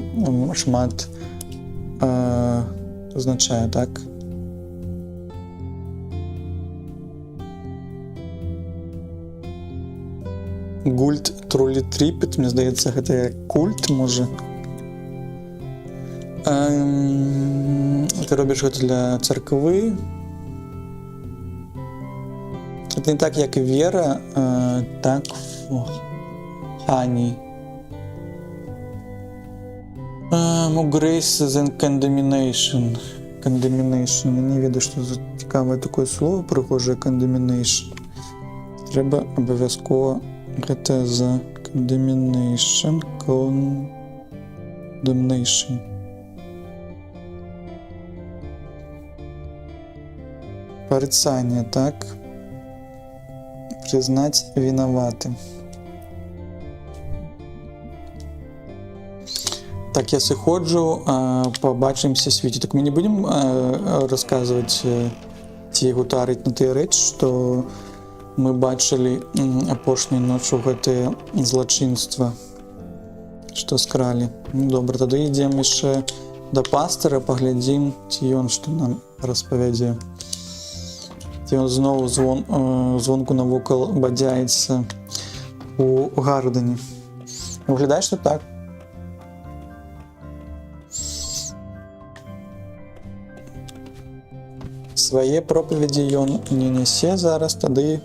Speaker 1: шмат означае, так? Гульт Трулі Тріпет, мне здаецца, гэта як культ, можа. Ты робіш гэта для царквы. Гэта не так, як вера, так, Хані. Grace and Condemnation. Condemnation. Я не ведаю, што за цікавае такое слово, прыгожае Condemnation. трэба абавязкова гэта за condemnation. Порицание, так? Признать виноватым. Так, я сыходжу, побачимся світі. Так мы не будем рассказывать ці гутарыць на тыя рэч, што мы бачылі апошняй ноччу гэтае злачынства, што скралі. Ну, добра, тады ідзем яшчэ да пастара, паглядзім, ці ён што нам распавядзе. Ці ён зноў звонку навокал бадзяецца у Гардане. Выглядае, што так. Свае пропаведзі ён не нясе зараз, тады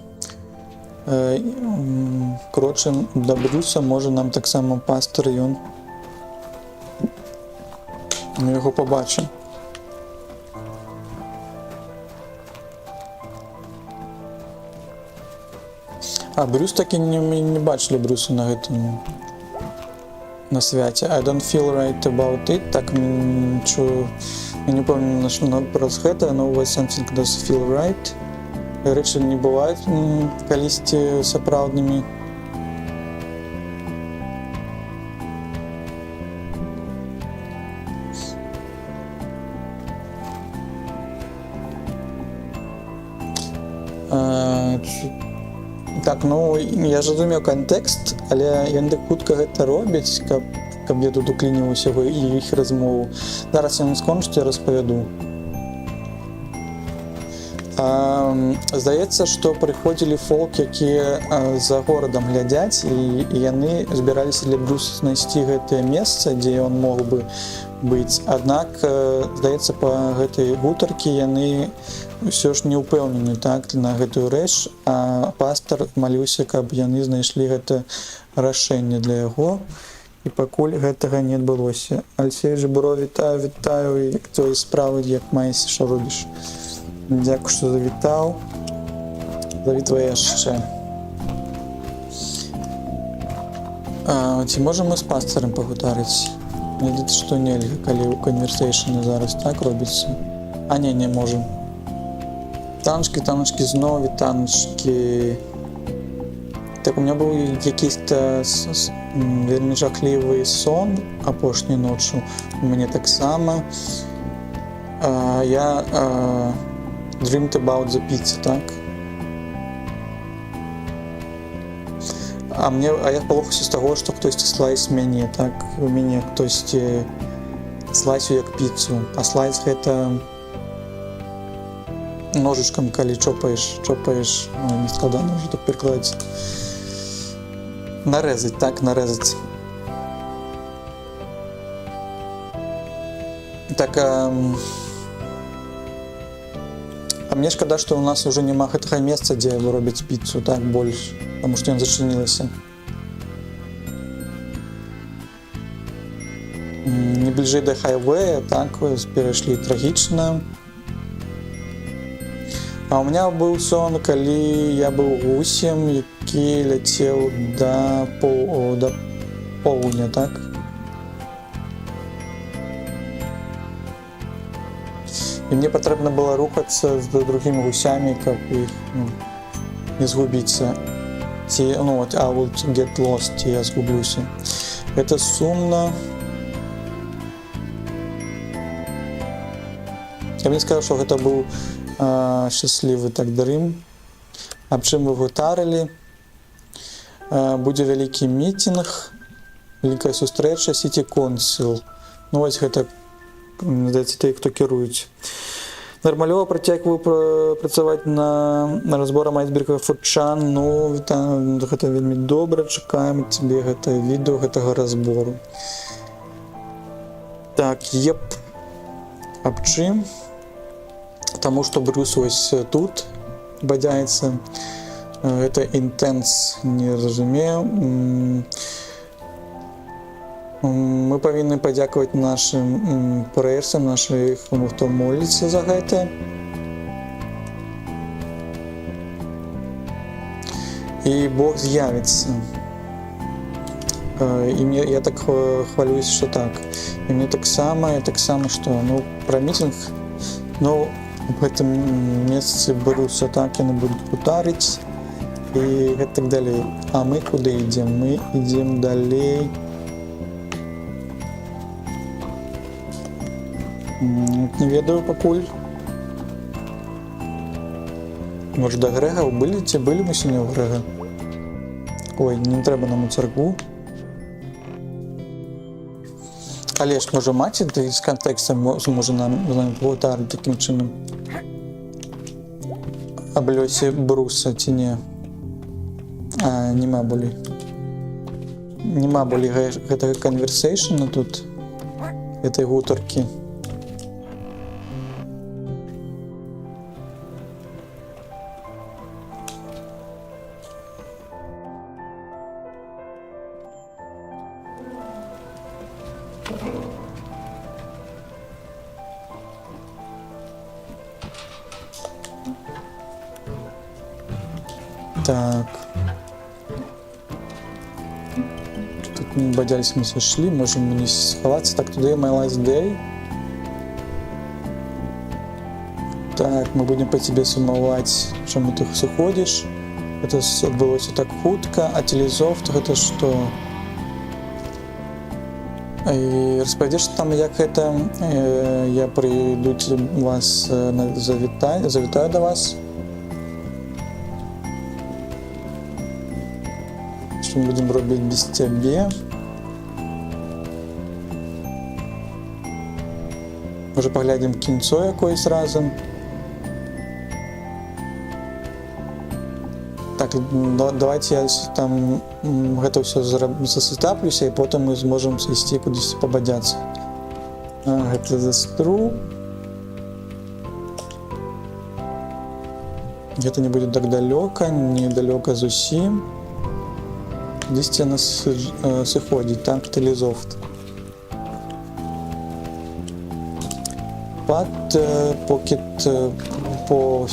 Speaker 1: крочым да Брюса, можа нам таксама пастар, ён мы яго пабачым. А Брюс такі не бачылі Брюса на гэтым на свяце. I don't feel right about it. Так чую. Я не помню, на праз гэта, но always something does feel right. Рэчы не бываюць калісьці сапраўднымі. Так, ну, я ж разумею кантэкст, але ён так хутка гэта робіць, каб я тут уклініваўся ў іх размову. Зараз я скончу, я распавяду. Здаецца, што прыходзілі фолк, якія за горадам глядзяць, і яны збіраліся для Брюса знайсці гэтае месца, дзе ён мог бы быць. Аднак, здаецца, па гэтай гутаркі яны ўсё ж не ўпэўнены, так, на гэтую рэч, а пастар маліўся, каб яны знайшлі гэта рашэнне для яго, і пакуль гэтага не адбылося. Альфей Жыбуро, вітаю, як твоі справы, як маешся, што робіш? Дзякую, што завітаў. Завітвай яшчэ. Ці можам мы з пастарам пагутарыць? Мне здаецца, што нельга, калі ў канверсейшаны зараз так робіцца. А не можам. Таночкі, знову таночкі. Так, у меня быў якісь-то вельмі жахлівы сон апошняй ноччу. У мяне таксама. Я dreamed about the pizza, так? А я палохаўся з таго, што хтосьці слайс мяне, так? У мяне хтосьці слайсу як піцу. А слайс гэта ножичком, калі чопаеш, не складана ўжо так перакладаць. Нарэзаць, так, нарэзаць. Так, а мне шкада, што ў нас ўжо няма гэтага месца, дзе робяць піцу, так, больш, таму што ён зачынілася. Не бліжэй да хайвея, так, перайшлі трагічна. А у меня быў сон, калі я быў гусем, які ляцеў да поўдня, так? І мне патрэбна было рухацца з другімі гусямі, каб іх не згубіцца. Ці, I will get lost, ці я згублюся. Гэта сумна. Я б не сказаў, што гэта быў шчаслівы так дрым. Аб чым вы гутарылі? Будзе вялікі мітінг, вялікая сустрэча, City Council. Ну вось гэта, здаецца, тыя, хто кіруюць. Нармалёва працягваю працаваць на разборам айсберга Фудчан. Ну, гэта вельмі добра, чакаем цябе гэта відэо гэтага разбору. Так, аб чым? Таму што Брюс вось тут бадзяецца. Гэта інтэнс, не разумею. Мы павінны падзякаваць нашым праверцам, нашых, хто моліцца за гэта. и Бог з'явится. И мне, я так хвалюсь, что так. И мне так само, что, ну, про митинг, ну, в этом месяце беруся так, яны будут гутарить и так далее. А мы куда идем? Мы идем далее. Не ведаю пакуль. Может, до Грега были мы сегодня у Грега? Ой, не треба нам у церкву. Але ж може маці, ти з контекстом зможе нам повтарити таким чином. Аб лёсе бруса ці не. Нема болей. Нема болей гэтага конверсейшна тут, гэтай гутаркі. Так. Тут мы бодялись, мы сошли, можем не сховаться. Так, today my last day. Так, мы будем по тебе сумовать, чему ты заходишь. Это отбылось так хутка, а телезофт это что? И распавядзеш там, як это я прийду вас завітаю до вас. Что мы будем робить без тебя? Може поглядим кінцо якоїсь разом. Так, давайте я там гэта все засетаплюся, і потім ми зможемо сісти кудись побадяться. Гэта застру. Гэта не будет так далеко, недалеко зусім. Десь у нас сыходить, там телезофт. Пад покет по...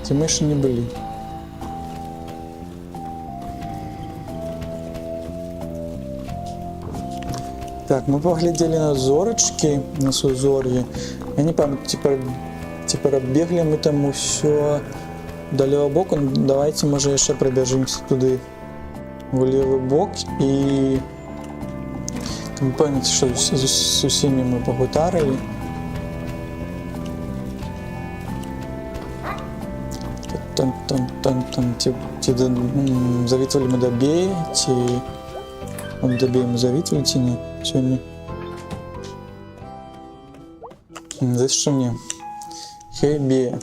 Speaker 1: Ці ми ще не були. Так, мы поглядели на зорочки, на сузорье. Я не помню, типа оббегли мы там все до левого боку. Давайте, може, ще пробежимся туди в левый бок. И вы помните, что с усими мы погутарили. Ті завітували ми до Беї, ті до Беї ми завітували, ті ні, сьогодні. Здесь що мені? Хей, Бея.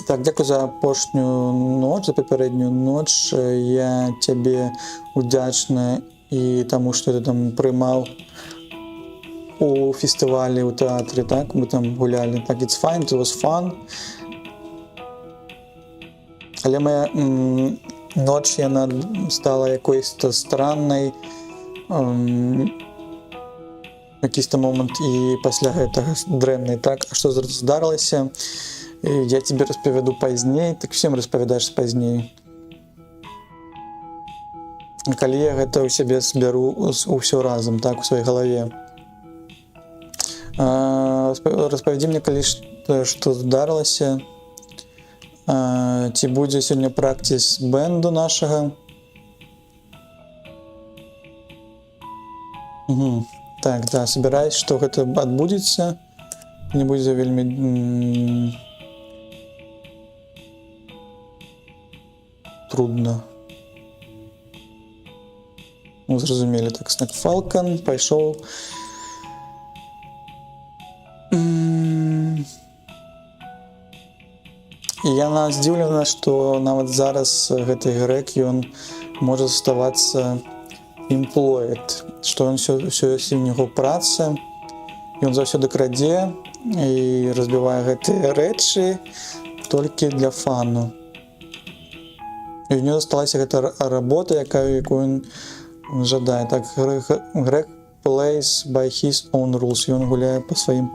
Speaker 1: Так, дякую за апошню ноч, за попередню ноч. Я тебе удячна і тому, що ти там приймав у фестивалі, у театрі, так? Ми там гуляли. Так, it's fine, it was fun. Але моя ноч, яна стала якоюсь странною. Якийсь там момент і після гэтага дрэннай, так? А што здарылася? Я тебе распавяду пазней, так всем распавядаеш пазней. Калі я гэта ў сябе збяру ўсё разам, так, у сваёй галаве. Распавядзі мне, калі што здарылася. Ці будзе сёння пракціс бэнду нашага. Так, да, собираюсь, што гэта адбудзецца. Не будзе вельмі трудно. Ну, зразумелі, так, Снэк Фалкон пайшоў. І яна здзіўлена, што нават зараз гэты грэк, ён можа заставацца employed, што ён ўсё ёсць у яго праца, ён заўсёды крадзе і разбівае гэтыя рэчы толькі для фану. І ў него засталася гэта работа, якую ён жадае. Так, грэк plays by his own rules, ён гуляе па сваім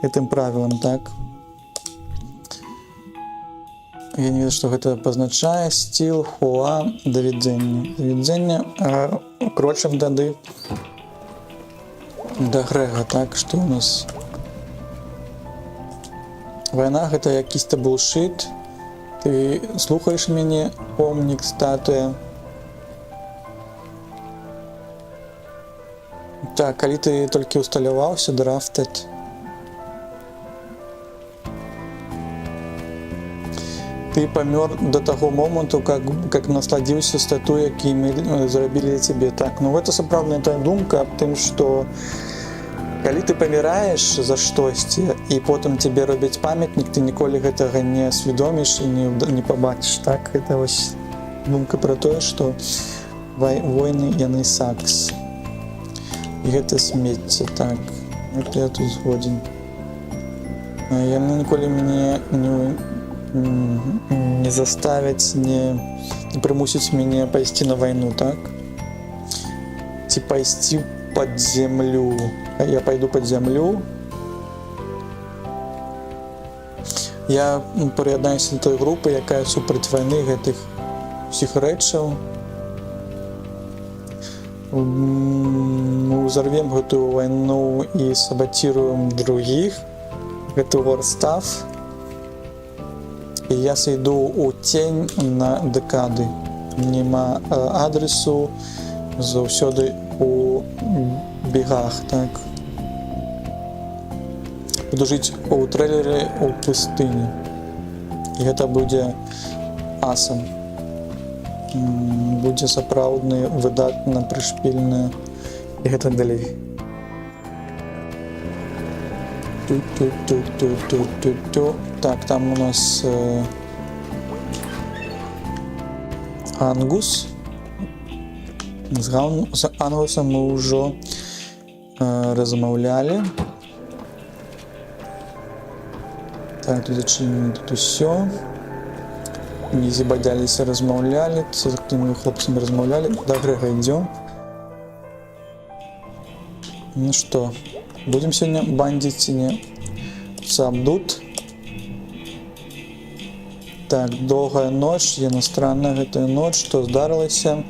Speaker 1: гэтым правілам, так. Я не ведаю, што гэта пазначае. Стил, хуа, давядзенне. Давядзенне крочым тады да Грэга, так, што у нас вайна гэта якісьці булшит. Ты слухаеш мяне, помнік, статуя. Так, калі ты толькі усталяваўся, драфтед. Ты памёр до таго моманту, как насладзіўся статуй, які мы зрабілі для цябе. Так, ну гэта сапраўдная тая думка аб тым, што калі ты паміраеш за штосьці і потым тебе робяць памятнік, ты ніколі гэтага не свядоміш і не пабачыш. Так, гэта вось думка пра тое, што войны яны сакс. І гэта смецце, так. Гэта я тут згодзін. Яны ніколі мяне не заставяць, не прымусяць мяне пайсці на вайну, так? Ці пайсці пад зямлю. Я пайду пад зямлю. Я прыяднаюся да той групы, якая супраць вайны гэтых усіх рэчаў. Мы ўзарвем гэтую вайну і сабаціруем другіх. Гэта war stuff. І я сойду у тень на дэкады. Нема адресу, заўсёды у бегах, так. Буду жыць у трэйлеры у пустыні. І гэта будзе асам. Будзе сапраўдны, выдатна, прышпільны і гэта далей. Так, там у нас Ангус. З Ангусом мы ўжо размаўлялі. Так, тут зачынена тут усё. Не забадзяліся, размаўлялі, з тымі хлопцамі размаўлялі. Да Грэга ідзём. Ну што, будзем сёння бандзіць ці не? Сабдут. Так, доўгая ноч, яна странная гэтая ноч, што здарылася.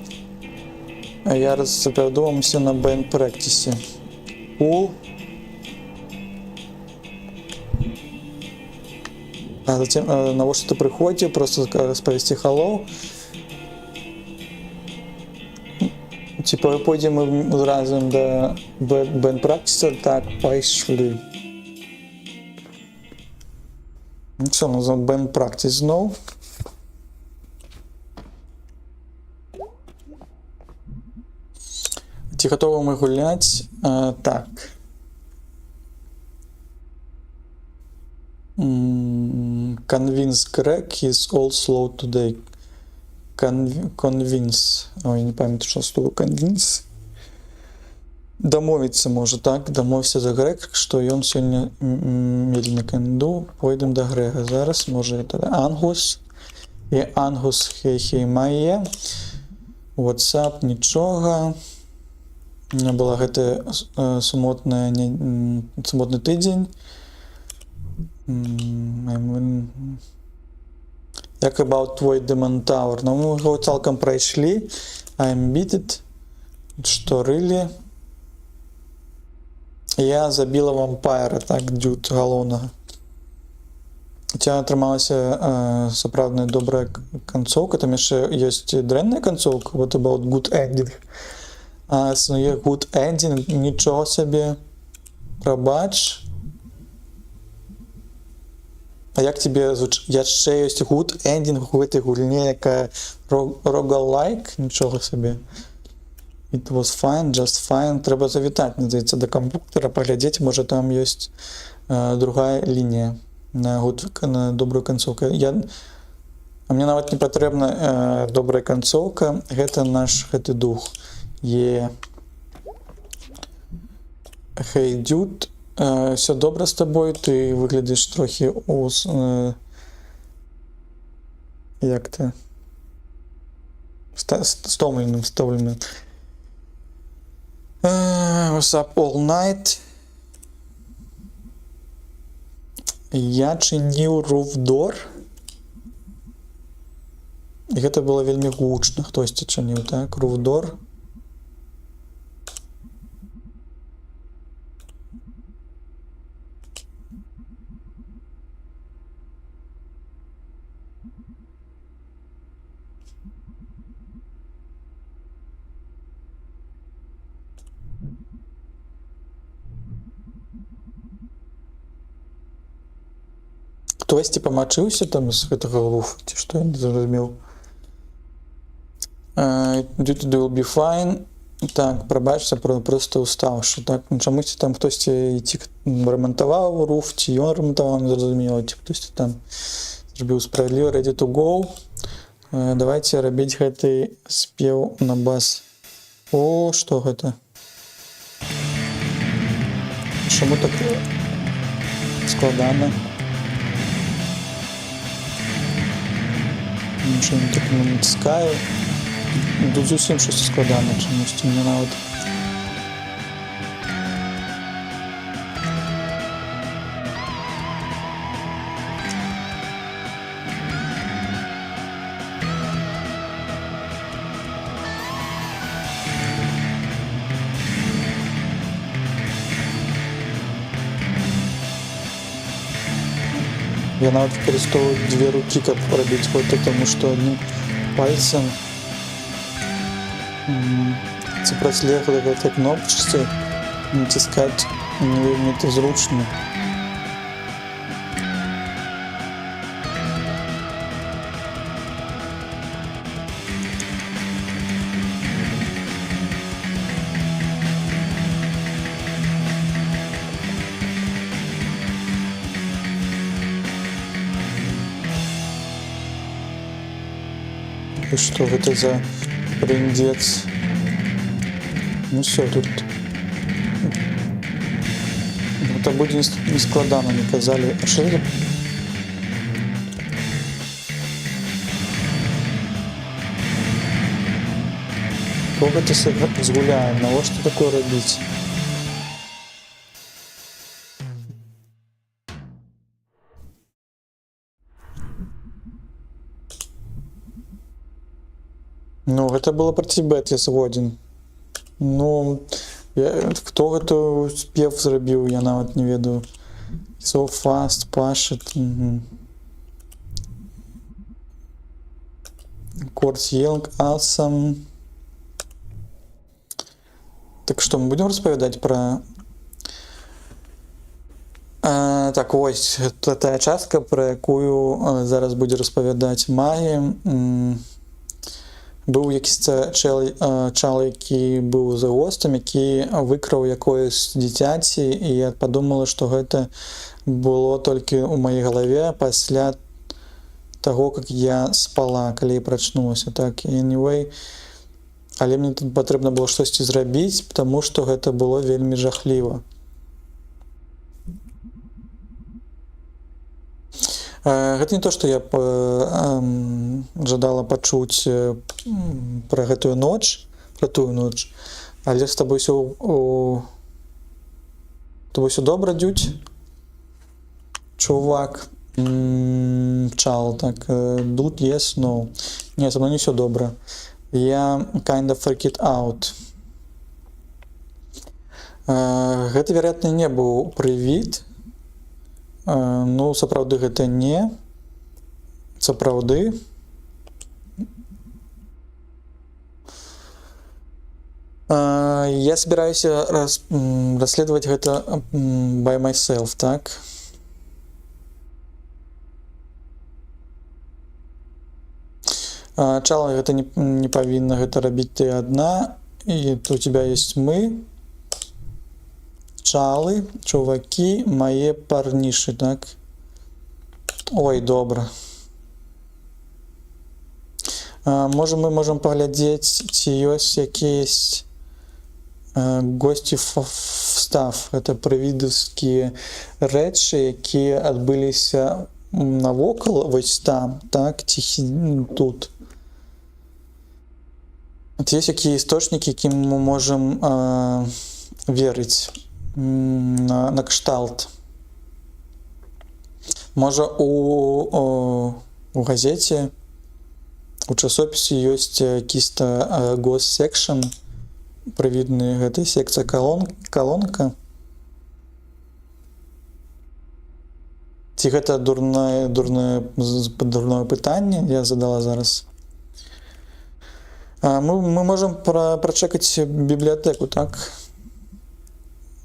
Speaker 1: Я запраўдумаўся на бэнд практисе. А затем навошта ты прыходзіў, просто распавесці hello. Типа пойдзем мы разам да бэнд практиса, так, пайшлі. Ну що, назовем бэнд практис зноў. Ці гатовы мы гуляць? Так. Convince Greg is all slow today. Convince. Ой, не памятаю, што слово convince. Дамовіцца можа, так? Дамовіся за Грег, што ён сёння медленна канду. Пойдем да Грэга зараз. Можа, это Ангус. І Ангус, хей-хей, мае. WhatsApp, нічога. У меня была гэтая сумотны тыдзень. Як about твой Demon Tower? Ну, мы его цалкам прайшлі. I'm beaten. Што рылі? Я забіла вампайра, так, дюд галоўнага. У тебя атрымалася сапраўдная добрая канцоўка. Там яшчэ ёсць дрэнная канцоўка. What about good ending? Існуе good ending, нічого сабе. Прабач. А як тебе яшчэ ёсць good ending у гэтай гульне, якая roguelike? Нічога сабе. It was fine, just fine. Трэба завітаць, называецца, да кампутера, паглядзець, можа там ёсць другая лінія на добрую канцоўку. А мне нават не патрэбна добрая канцоўка. Гэта наш гэты дух. Hey, dude, все добра з табой, ты выглядзіш трохі як ты? Стомленым. What's up all night? Я чыніў руфдор. І гэта было вельмі гучна, хтосьці чыніў, так, руфдор. Хтосьці памачыўся там з гэтага луфа, ці што я не зразумеў. Duty will be fine. Так, прабачся, просто устаўшы. Так, чамусьці там хтосьці ці рамантаваў руф, ці ён рамантаваў, не зразумела, ці хтосьці там зрабіў справядліва. Ready to go. Давайце рабіць гэты спеў на бас. О, што гэта? Чаму так складана? Нічого не так не натискаю. Тут зусім щось складане чомусь, мені навіть. Я навіть використовую дві руки, як робити фото, тому що одним пальцем ці працлеглі гэтай кнопочці натискать не вельмі то зручно. И что это за брендец? Ну все, тут это будет не складано, не казали. А что это? Как это згуляем? На вот что такое робить? Ну, это было про тебя, я згоден. Ну, хто гэта спев зрабіў, я нават не ведаю. So fast, Pashit. Chords Yelling, Awesome. Так что, мы будем распавядаць про... Так, вось, тая частка, про якую зараз будзе распавядаць Магі. Быў якісьці чал, які быў за гостам, які выкраў якоюсь дзіцяці, і я падумала, што гэта было толькі ў маёй галаве пасля таго, як я спала, калі я прачнулася. Так, anyway, але мне тут патрэбна было штосьці зрабіць, таму што гэта было вельмі жахліва. Гэта не то, што я жадала пачуць пра гэтую ноч, пра тую ноч, але з табой усё добра, дзюдь? Чувак, чал, так, dude, yes, no. Не, со мной не всё добра. Я kind of freak it out. Гэта, вероятна, не быў прывід. Ну, сапраўды гэта не. Сапраўды. Я собираюся расследовать гэта by myself, так? Чала гэта не павінна гэта рабіць ты адна, і у тебя есть мы. Чалы, чувакі, мае парнішы, так? Ой, добра. Можа, мы можам паглядзець, ці ёсць якісь госці встав. Гэта прывідаўскія рэчы, якія адбыліся навокал, вось там, так? Ці тут. Ёсць якія істочнікі, якім мы можам верыць. На кшталт. Можа, у газеце у часопісе ёсць якісьці госсекшн, прывідны гэтай секцыя калонка. Ці гэта дурное пытанне, я задала зараз. Мы можам прачэкаць бібліятэку, так?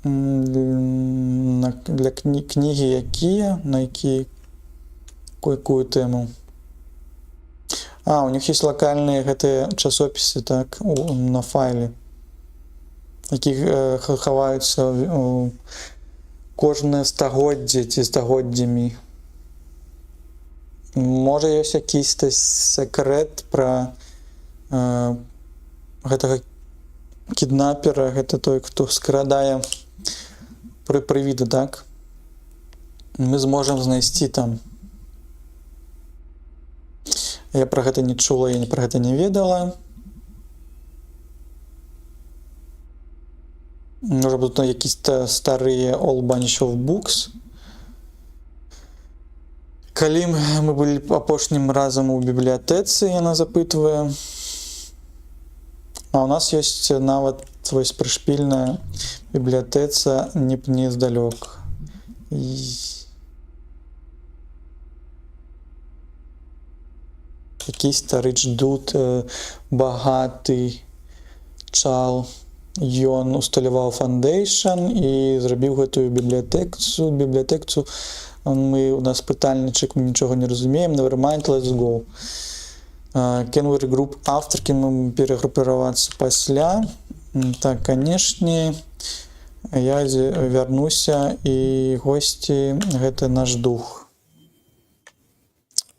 Speaker 1: Для кнігі якія, на якую тэму? У них есть локальныя гэтыя часопісы, так, на файле, які хаваюцца кожнае стагоддзе ці стагоддзямі. Можа, ёсць якісьці сакрэт пра гэтага кіднапера, гэта той, хто скрадае прывіды, так? Мы зможам знайсці там. Я пра гэта не чула, я пра гэта не ведала. Можа быць, якісь старыя All Bunch of Books. Калі мы былі апошнім разам у бібліятэцы, яна запытвае. А у нас ёсць нават вось прышпільная бібліятэца не здалёк. Якийсь річ дуд, багатый чал. Ён усталяваў фандейшн і зрабіў гэтую бібліятэкцу. У нас пытальнічак, мы нічога не разумеем. Never mind, let's go. Can we regroup after? Can мы перагрупіравацца пасля? Так, канешне, я вярнуся, і госці — гэта наш дух.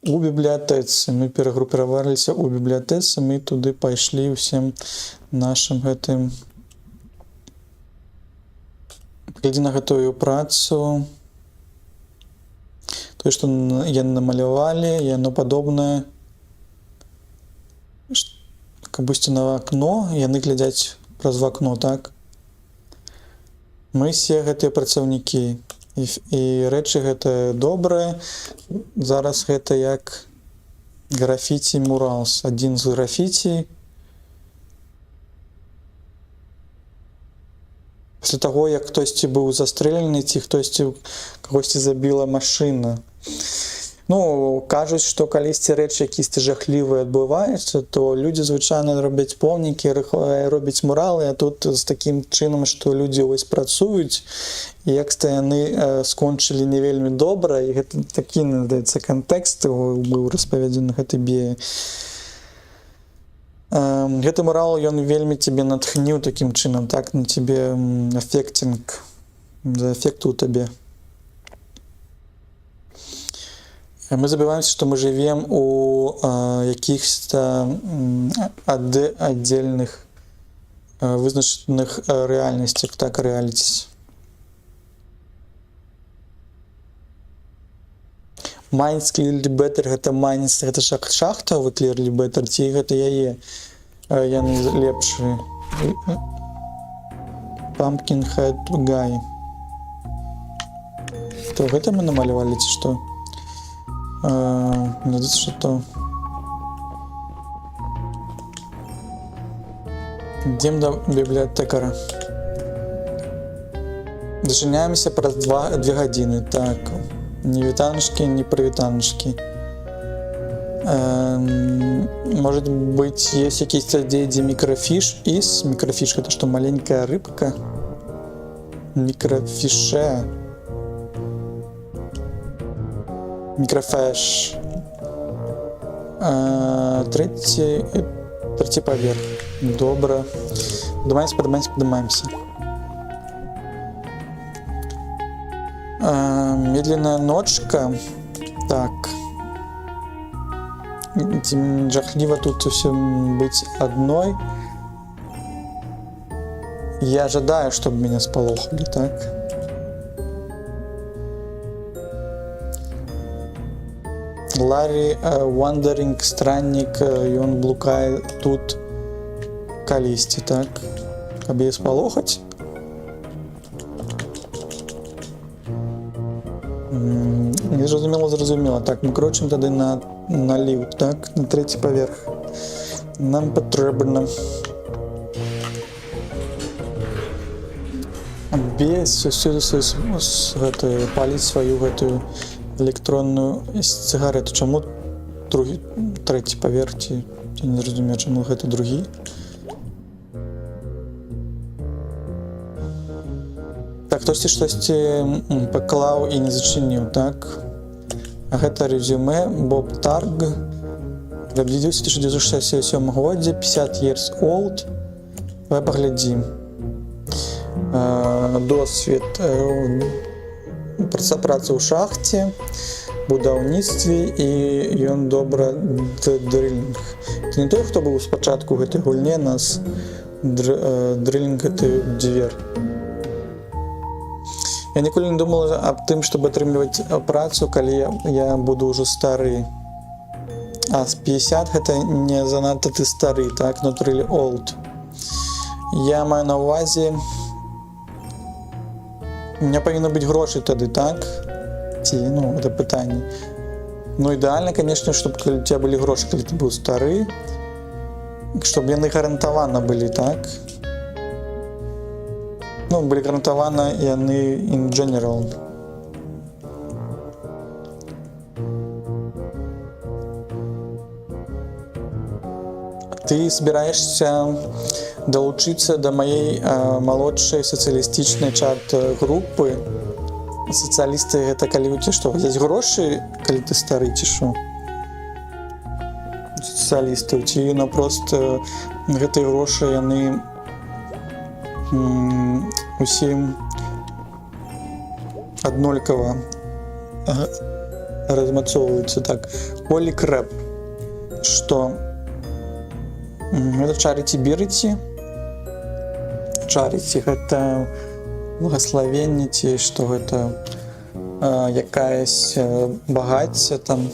Speaker 1: У бібліятэцы мы перагрупіраваліся, у бібліятэцы мы туды пайшлі ўсім нашым гэтым. Глядзі на гэтую працу. Тое, што яны намалявалі, яно падобнае кабысьці на акно, яны глядзяць праз вакно, так? Мы все гэтыя працаўнікі. І рэчы гэта добрыя. Зараз гэта як графіці муралс. Адзін з графіці. Пасля таго, як хтосьці быў застрэлены, ці кагосьці забіла машына. Кажуць, што калісьці рэчы якісьці жахлівыя адбываюцца, то людзі звычайна робяць помнікі, робяць муралы, а тут з такім чынам, што людзі вось працуюць, і як яны скончылі не вельмі добра, і гэта такі, надаецца, кантэкст быў распавядзены гэты бея. Гэты мурал, ён вельмі цябе натхніў такім чынам, так, на цябе афектинг, заэфекту ў табе. Мы забываемся, што мы жывем у якіхся аддзельных вызначаных рэальнасцях, так, рэаліціс. Майнс Clearly Better, гэта Майнс, гэта шахтавы Clearly Better, ці гэта яе, яны лепшыя. Pumpkinhead Guy. То гэта мы намалявалі, ці што? Надеюсь, что то. Идем до библиотекара. Дачыняемся праз 2 гадзіны. Так, ні вітаночки, ні прывітаночки. Может быть, есть какие-то где микрофиш из. Микрофиш — это что, маленькая рыбка? Микрофише. Микрофэш. Третий поверх. Добро. Поднимаемся. Медленная ночка. Так. Жахливо тут все быть одной. Я ожидаю, чтобы меня сполохали, так? Ларри Wandering странник, і он блукає тут калісьці, так? Каб її спалохать. Не зрозуміло. Так, ми крочимо тоді на на ліфт, так? На третій поверх. Нам потрібно без паліць свою гэтую электронную цыгарету. Чаму другі, трэці паверх, ці не разумею, чаму гэта другі? Так, хтосьці штосьці паклаў і не зачыніў, так? А гэта резюме Боб Тарг. Родзіўся ў 1967 годзе, 50 years old. Давай паглядзім. Досвед праца ў шахце, будаўніцтве, і ён добра дрылінг. Ты не той, хто быў спачатку гэтай гульне, нас дрылінг гэты дзвер. Я ніколі не думала аб тым, чтобы атрымліваць працу, калі я буду ўжо стары. А з 50 гэта не занадта ты стары, так? Not really old. Я маю на ўвазе, у меня павінна быць грошай тады, так? Ці, ну, это пытанне. Ну, ідэальна, конечно, чтобы у тебя былі грошы, калі ты быў стары, чтобы яны гарантавана былі, так? Ну, былі гарантавана яны in general. Ты збіраешься далучыцца да маей малодшай сацыялістычнай чат-групы. Сацыялісты гэта калі у цябе што, ёсць грошы, калі ты стары ці што? Сацыялісты, ці напрост гэтыя грошы яны усім аднолькава размацоўваюцца, так. Holy crap. Што? Гэта чарыці-бірыці. Чарыці гэта благаславенне, ці што гэта якаясь багацце там.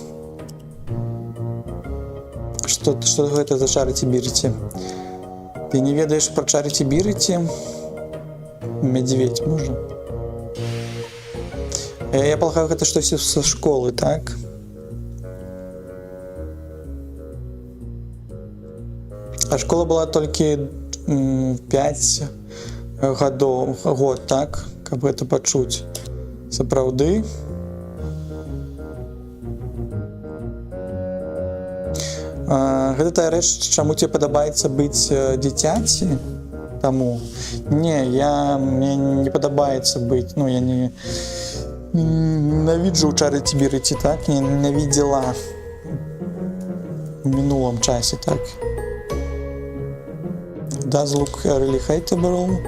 Speaker 1: Што гэта за чарыці-бірыці? Ты не ведаеш пра чарыці-бірыці? Медведь, можа. Я палагаю, гэта штосьці са школы, так? А школа была толькі 5 год, так? Каб гэта пачуць. Сапраўды. Гэта тая рэч, чаму тебе падабаецца быць дзіцяці? Таму. Не, мне не падабаецца быць, ну, я не ненавіджу чарыці-бірыці, так? Не ненавідзела в мінулым часе, так? Does look really hateable.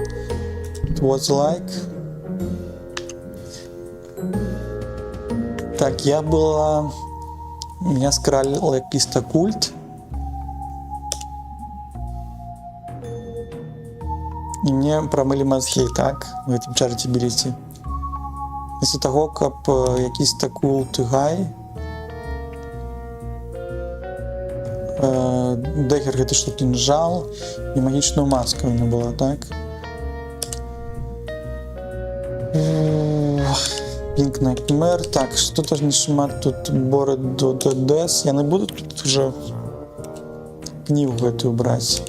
Speaker 1: It was like. Так, меня скралил якийсь-то культ. И мне промыли мозги, так, в этом чарыці-бірыці. Після того, каб якийсь-то культ гай, Декер гэты што кінжал і магічную маску у меня была, так? Pink Nightmare. Так, что тоже не шмат тут Bored до Death. Яны будут тут уже книгу гэтую браць.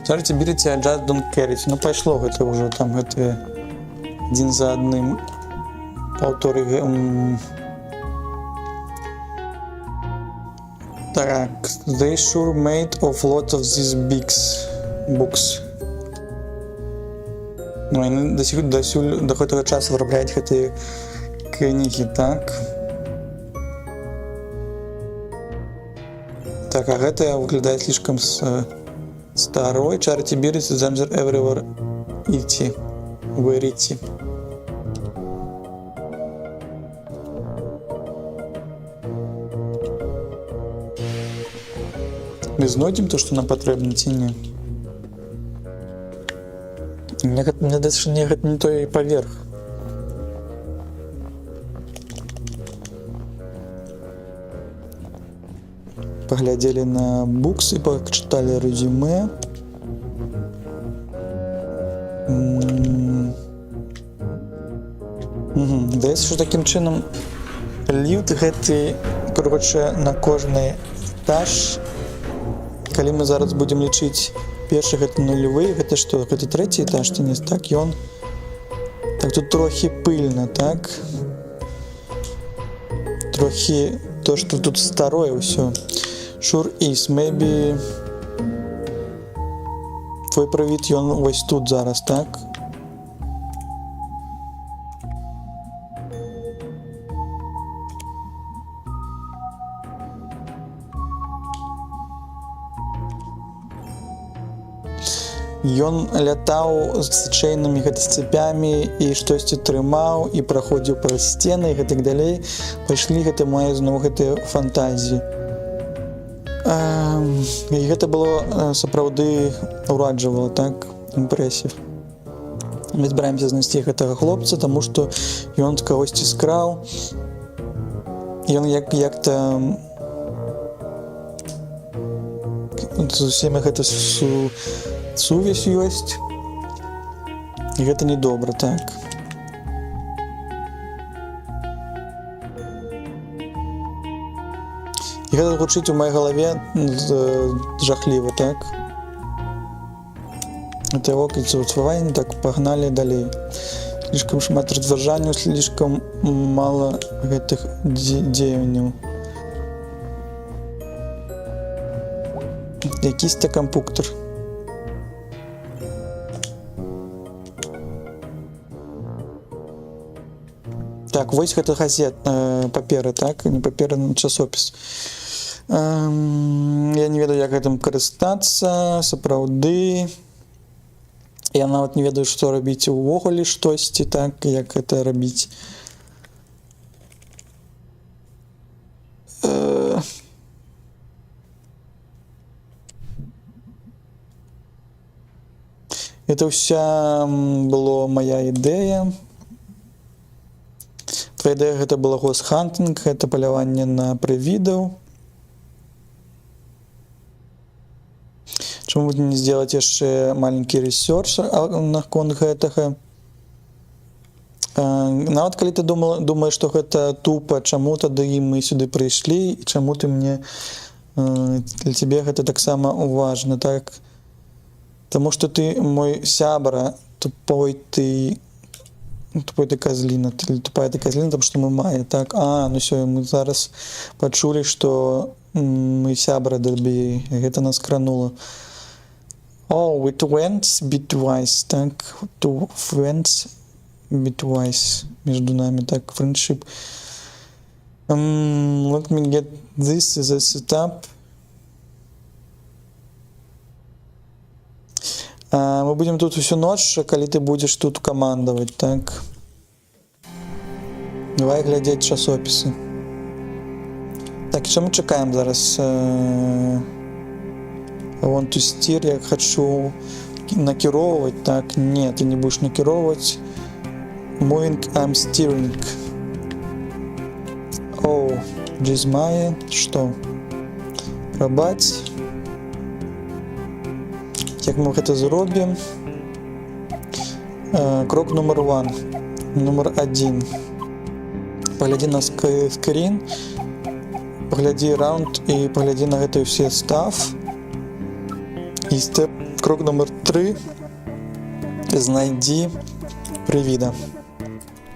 Speaker 1: Чарыці-бірыці, а just don't carry. Ну, пайшло гэта ўжо там гэтыя адзін за адным паўторы. Так, they sure made of lot of these books. Ну, яны дасюль да гэтага часу вырабляюць гэтыя кнігі, так? Так, а гэта выглядае слишком старой. Чарыці-бірыці, Danger Everywhere Ity. Where Ity. Мы знойдзем то, што нам патрэбна, ці не? Мне гэта не той паверх. паглядзелі на буксы, пачыталі рэзюмэ. Здаецца, што такім чынам ліфт гэты, короче, на кожны этаж. Калі мы зараз будзем лічыць першы, гэта нулевы, гэта што? Гэта трэці этаж, ці не так? Ён так тут трохі пыльна, так? Трохі то, што тут старое ўсё. Sure is, maybe твой прывід, ён вось тут зараз, так? Ён лятаў з чэйнамі, гэта з цепямі, і штосьці трымаў, і праходзіў праз сцены, і гэтак далей. Пайшлі гэта мае зноў гэтыя фантазіі. І гэта было сапраўды ураджвала, так, імпрэсіў. Мы збіраемся знайсці гэтага хлопца, таму што ён з кагосьці скраў. Ён як-то з усімі гэта сувязь ёсць, і гэта недобра, так. І гэта гучыць у маёй галаве жахліва, так. Это окіць уцваванне, так, пагналі далей. Слишком шмат разважанняў, слишком мала гэтых дзеянняў. Якісьці кампуктор. Так, вось гэта газет, папера, так, не папера, часопіс. Я не ведаю, як гэтым карыстацца, сапраўды. Я нават не ведаю, што рабіць увогуле штосьці, так, як гэта рабіць. Это ўся была моя ідэя. Твоя ідэя гэта была госхантинг, гэта паляванне на прывідаў. Чаму не сделать яшчэ маленькі рэсёрч наконт гэтага? Нават калі ты думаеш, што гэта тупа, чаму тады мы сюды прыйшлі, і чаму ты мне, для цябе гэта таксама важна, так? Таму што ты мой сябра, тупой ты козліна, тупая ты козліна, тому што мы мае, так? Ну всё, мы зараз пачулі, што мы сябра дабі, гэта нас кранула. It went bitwise, так? To friends bitwise, между нами, так? Friendship. Let me get this as a setup. Мы будем тут усю ноч, калі ты будзеш тут камандаваць, так? Давай глядзець часопісы. Так, що ми чекаємо зараз? I want to steer, я хочу накіровувати, так? Ні, ти не будеш накіровувати. Moving, I'm steering. Джизмає, що? Пробаць. Як ми гэта зробім? Крок номер 1. Погляді на скрін, погляді раунд і погляді на гэта все став. І крок номер 3. Знайди привіда.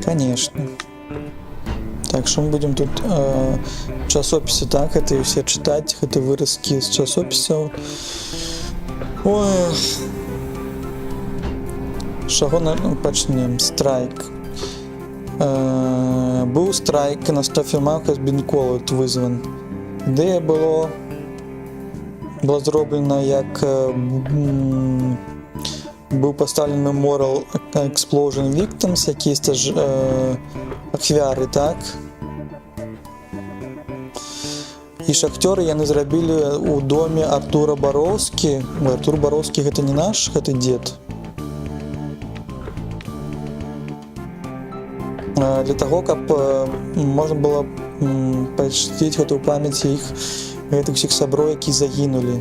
Speaker 1: Конечно. Так, що ми будемо тут часописи, так, гэта все читать, гэта вырезки з часописів. Чаго пачнем? Страйк. Быў страйк на 100 фільмах з Бінколу вызван. Ідэя была зроблена, як быў пастаўлены Memorial Explosion Victims, якісь ахвяры, так? І шахтёры яны зрабілі ў доме Артура Бароўскі. Артур Бароўскі гэта не наш, гэта дзед. Для таго, каб можна было пачціць гэтую памяць іх гэтых усіх сяброў, які загінулі.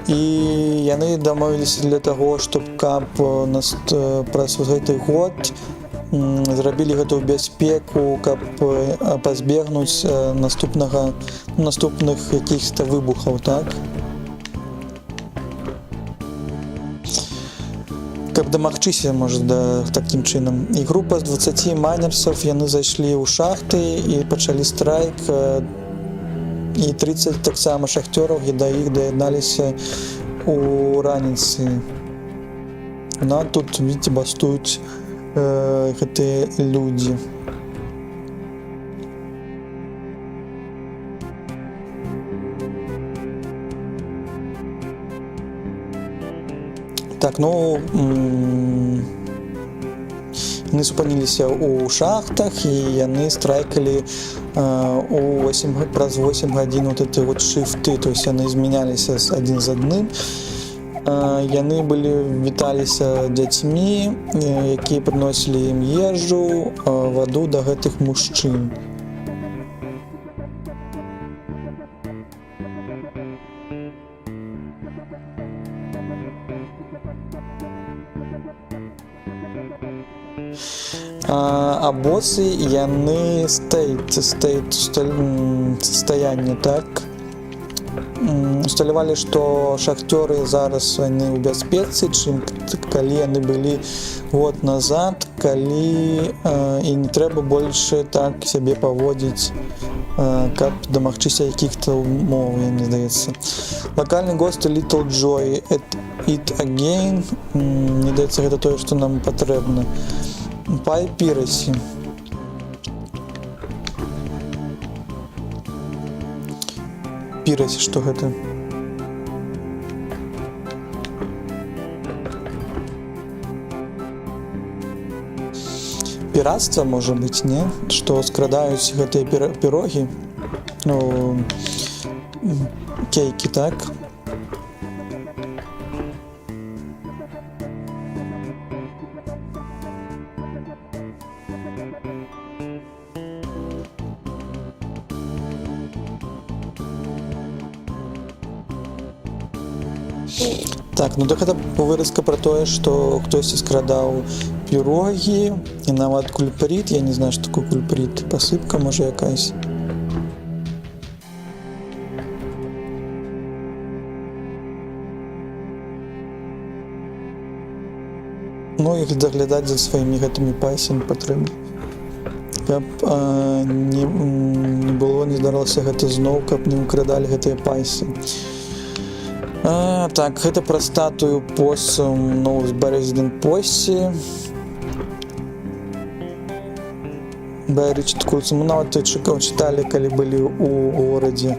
Speaker 1: І яны дамовіліся для таго, каб праз гэты год зрабілі гэтую бяспеку, каб пазбегнуць наступных якіхось выбухаў, так? Каб дамагчыся, можа, такім чынам. І група з 20 майнерсаў, яны зайшлі ў шахты і пачалі страйк, і 30 таксама шахтёраў да іх даядналіся у раніцы. Ну, а тут, видите, бастуюць гэтыя людзі. Так, ну, яны спыніліся ў шахтах, і яны страйкалі праз 8 гадзін шыфты, то есть яны змяняліся адзін з адным. Яны віталіся дзяцьмі, якія прыносілі ім ежу, ваду да гэтых мужчын. А босы, яны стаянне, так? Усталявалі, што шахтёры зараз яны ў бяспецы, чым калі яны былі год назад, калі і не трэба больше так сябе паводзіць, каб дамагчыся якіх-то умоў, мне здаецца. Лакальны гост Little Joy, It Again, мне здаецца, гэта тое, што нам патрэбна. Pie Piracy. Piracy, што гэта? Піратства, можа быць, не? Што скрадаюць гэтыя пірогі, ну, кейкі, так? Так, ну так гэта выразка пра тое, што хтосьці скрадаў пірогі, і нават кульприт, я не знаю, што такое кульприт, пасыпка, можа, якась. Ну, і заглядаць за сваімі гэтымі пайсамі патрэбна. Каб не было, не здаралася гэта зноў, каб не ўкрадалі гэтыя пайсы. Так, гэта пра статую посум Ноус-Березіден Посі. Бэрічт Кулцу, мы нават чыталі, калі былі ў горадзе.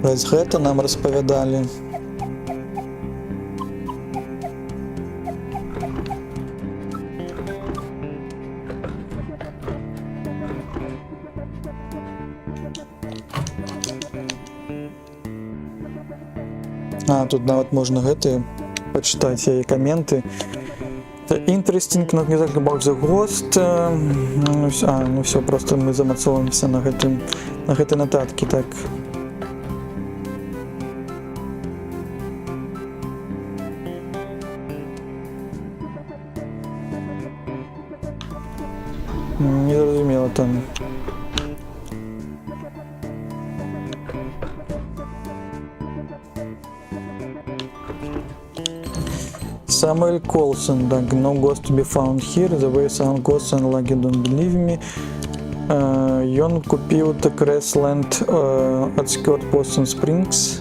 Speaker 1: Раз гэта нам распавядалі. Тут нават можна гэтыя пачытаць яе каменты. Interesting, not music about the ghost. Ну все, просто мы замацоўваемся на гэтай нататкі, так. Не зразумела там. Samuel Coulson, no ghost to be found here, the way some ghosts and lucky don't believe me. Ён купіў Crestland at Skirt Possum Springs.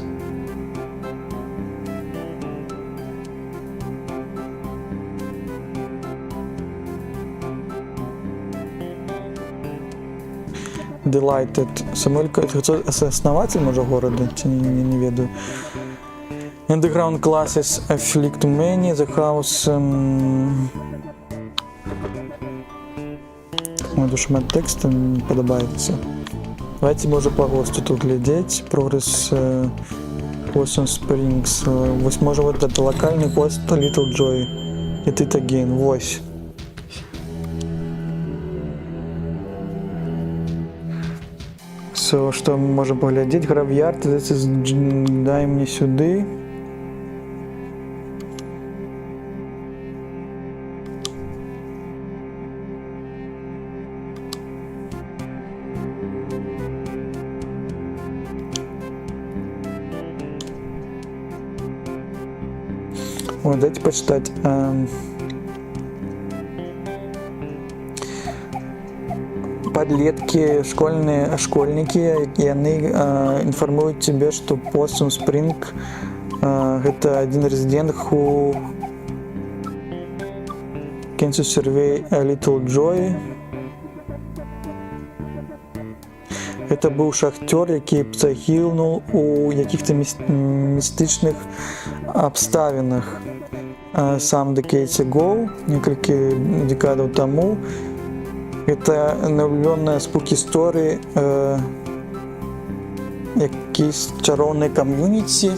Speaker 1: Delighted. Самуэль, це основатель, може, города, чи не ведаю. Underground classes afflict many, the house... Дуже шмат тексту, мені подобається. Давайте, може, по госту тут глядеть. Прогрес Possum Springs. Ось, може, вот это локальний гост Little Joy. It Again. Ось. што мы можам паглядзець. Грав'ярд, дай мне сюды. Вот, дайте почитать. Подлетки, школьники, яны информируют тебе, что Possum Spring это один резидент who can you survey a little joy. Это быў шахтёр, які загінуў у якіх-то містычных абставінах. Сам decades ago, некалькі декадаў таму. Это навлённая спук гісторыі якісь чароўнай кам'юніці.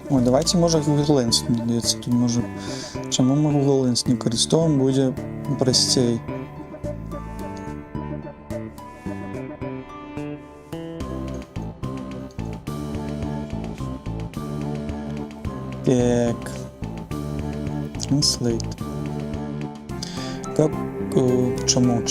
Speaker 1: Ой, давайте, можа, Google Lens, мне здаецца, тут можа... Чаму мы Google Lens не карыстовым, будзе прасцей. Так. Translate. Как... Чаму?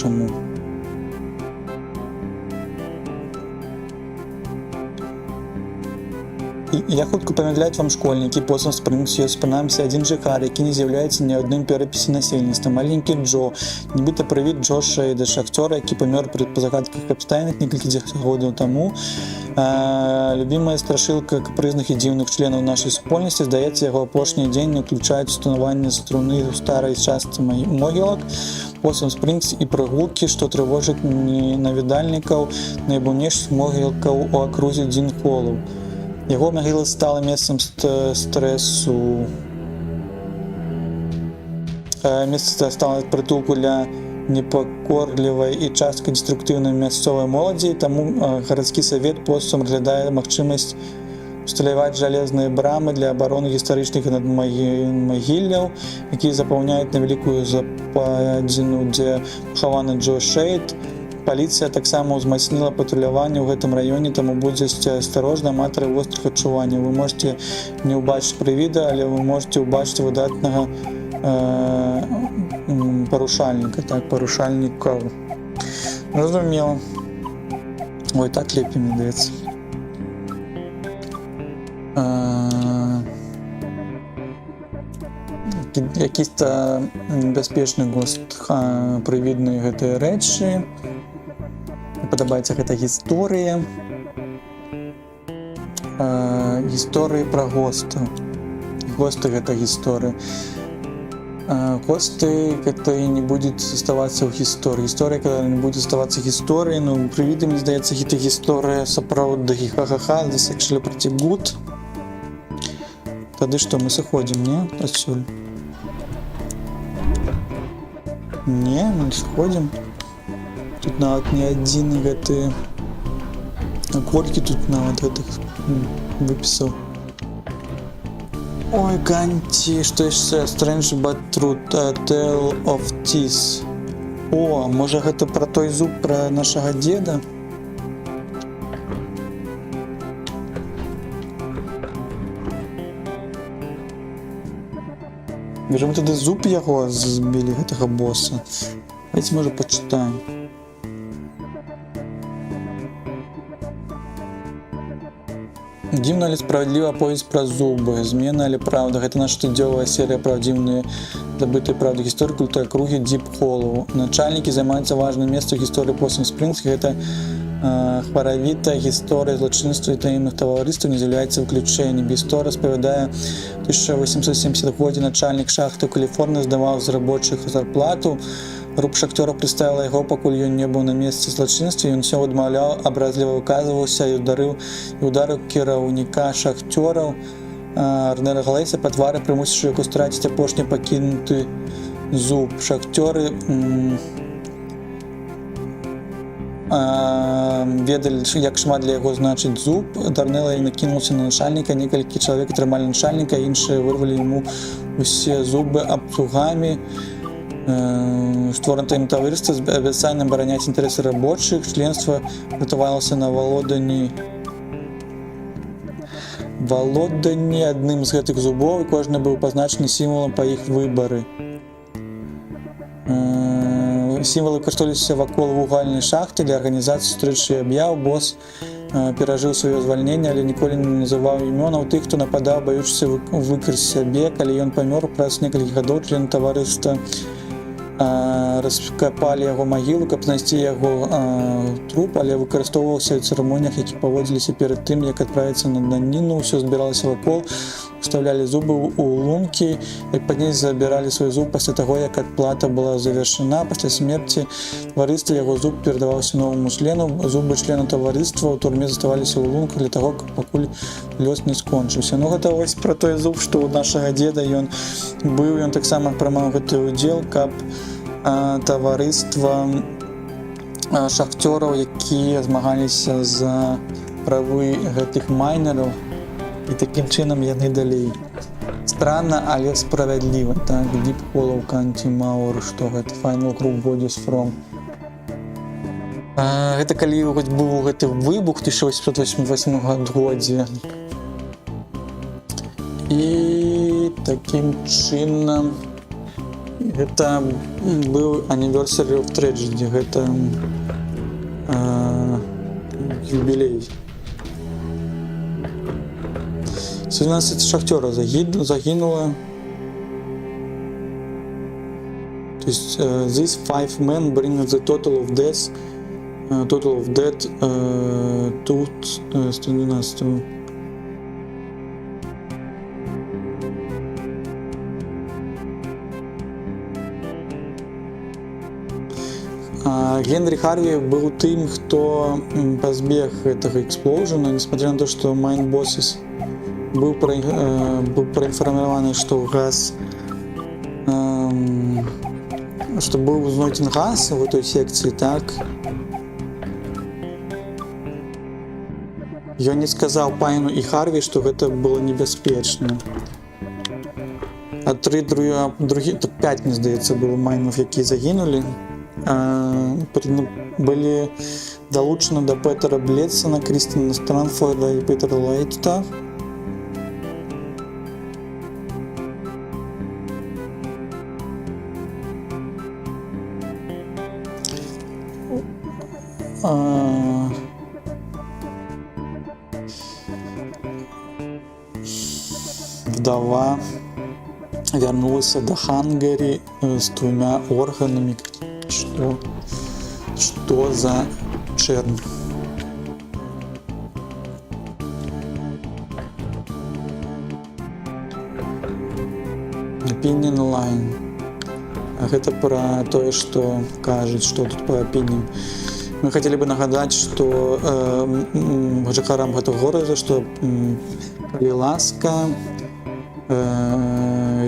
Speaker 1: Я хутка памятляць вам, школьнікі, Possum Springs ёсць прынамсі адзін жыхар, які не з'яўляецца ні адным перапісе насельніцтва. Маленькі Джо, нібыта прывід Джо Шейда, шахцёра, які памёр пры загадкавых абставінах некалькі дзесятгоддзяў таму. Любімая страшылка капрызных і дзіўных членаў нашай супольнасці, здаецца, яго апошнія дзеянні ўключаюць устанаванне струны ў старай частцы могілак, Possum Springs і прыгулкі, што трывожаць наведальнікаў найбуйнейшых могілкаў у акрузе Дзін-Холаў. Яго магіла стала месцам стрэсу. Месца стала прытулку для непакорлівай і частка деструктыўнай мясцовай моладзі, таму гарадскі савет Possum разглядае магчымасць усталяваць жалезныя брамы для абароны гістарычных надмагілляў, якія запаўняюць невялікую западзіну, дзе пахаваны Джо Шейд. Паліцыя таксама ўзмацніла патруляванне ў гэтым раёне, таму будзьце асцярожны, аматары вострых адчуванняў. Вы можете не ўбачыць прывіда, але вы можете ўбачыць выдатнага парушальніка, так, парушальнікаў. Разумела. Ой, так лепей, мне здаецца. Якісь-то бяспечны гост прывідныя гэтыя рэчы. Падабаецца гэта гісторыя. Гісторыі пра гостаў. Госты гэта гісторыя. Госты гэта і не будзе заставацца ў гісторыі. Гісторыя, когда не будзе заставацца гісторыяй, ну, прывіды, мне здаецца, гэта гісторыя сапраўды. Ха-ха-ха, this actually pretty good. Тады што, мы сыходзім, не? Адсюль. Не, мы не сыходзім. Тут нават не адзін гэты... Колькі тут нават гэтых выпісаў. Ой, ганьці, што яшчэ? Strange but true, Tale of Teeth. О, можа гэта пра той зуб, пра нашага дзеда? Віжу, мы тады зуб яго збілі, гэтага боса. Давайте, можа, пачытаем. Дзіўна, але справядліва аповесць пра зубы. Змена, але правда. Гэта наша штодзёвая серыя правдзіўныя забытыя правды гісторыі культуры акругі Дзіп-Холаў. Начальнікі займаюцца важным месцам гісторыі Possum Springs. Гэта хваравітая гісторыя злачынства і таемных таварыстваў не з'яўляецца выключэннем. Гісторыя распавядае, 1870 годзе начальнік шахты ў Каліфорніі здаваў з рабочых зарплату. Група шахтёраў прыставіла яго, пакуль ён не быў на месцы злачынства, ён усё адмаўляў, абразліва выказваўся і ударыў кіраўніка шахтёраў Арнера Глейса па твары, прымусіўшы яго страціць апошні пакінуты зуб. Шахтёры ведалі, як шмат для яго значыць зуб. Дарнела і накінулся на начальніка, некалькі чалавек атрымалі начальніка, іншыя вырвалі яму усе зубы абцугамі. Створане таім таварыства з абяцаннем абараняць інтарэсы рабочых. Членства рытавалася на валоданні адным з гэтых зубоў, і кожны быў пазначаны сімвалам па іх выбары. Сімвалы выкарыстоўваліся вакол вугальнай шахты для арганізацыі сустрэчы і аб'яў. Босс перажыў сваё звальненне, але ніколі не называў імёнаў тых, хто нападаў, баючыся выкрасці сябе. Калі ён памёр, праз некалькі гадоў члены таварыства раскапалі яго магілу, каб знайсці яго труп, але выкарыстоўваўся ў цырымоніях, які паводзіліся перад тым, як адправіцца на даніну. Усё збіралася вакол, уставлялі зубы ў лункі, як пазней забіралі свой зуб пасля таго, як адплата была завершана. Пасля смерці таварыства яго зуб перадаваўся новаму члену. Зубы члена таварыства ў турме заставаліся ў лунках для таго, пакуль лёс не скончыўся. Гэта вось пра той зуб, што ў нашага дзеда ён таксама прымаў гэты ўдзел, каб таварыства шахцёраў, якія змагаліся за правы гэтых майнераў, і такім чынам яны далей. Странна, але справядліва. Так, Deep Hollow County Mower, што гэта Final Group Bodies From. Гэта калі быў гэты выбух 1888 годзе. І такім чынам гэта быў Anniversary of Tragedy, гэта юбілей. 17 шахтёраў загінула. То есть these 5 men bring the total of death to 112. Генри Харві быў тым, хто пазбег гэтага эксплоужана, несмотря на то, што Mine Bosses быў праінфармаваны, што газ, што быў знойдзен газ у той секцыі, так. Ён не сказаў Пайну і Харві, што гэта было небяспечна. А 5, мне здаецца, было майнов, якія загінулі. Былі далучаны да Петера Блетсона, Крістіна Странфорда і Петера Лайтта. Вдова вярнулася да Хангарі з 2 органамі. Что за чернь? Opinion line. А гэта пра тое, што кажуць, што тут па opinion. Мы хацелі бы нагадаць, што жыхарам гэтага горада, што калі ласка,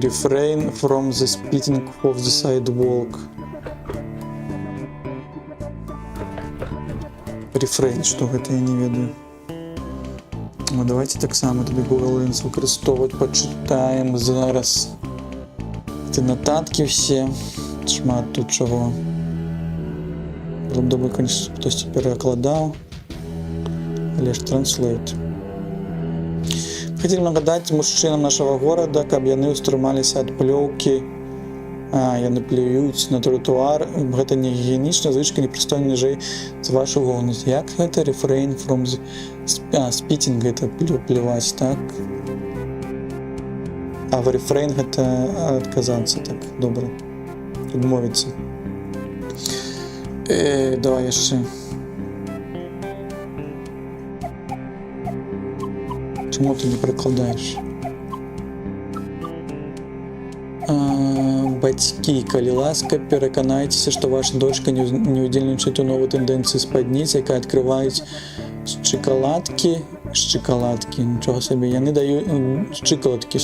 Speaker 1: refrain from the spitting of the sidewalk. Refrain, што гэта я не ведаю. Давайте таксама тады Google Lens выкарыстоўваць, пачытаем зараз. Ці нататкі ўсе, шмат тут чаго. Было б добра, конечно, хтосьці перакладаў, але ж translate. Хацелі нагадаць мужчынам нашага горада, каб яны ўстрымаліся ад плёўкі. Яны плююць на тротуар. Гэта не гігіенічна, звычка непрыстойна ніжэй з вашу голас. Як гэта refrain from spitting, гэта плюваць, так? А в refrain гэта адказацца, так, добра. Адмовіцца. Давай яшчэ. Чаму ты не прыкладаеш? Бацькі, калі ласка, пераканайцеся, што ваша дочка не ўдзельнічае у новай тэндэнцыі спадніц, якая адкрываюць шчыкаладкі, нічога сабе, яны даюць шчыкаладкі,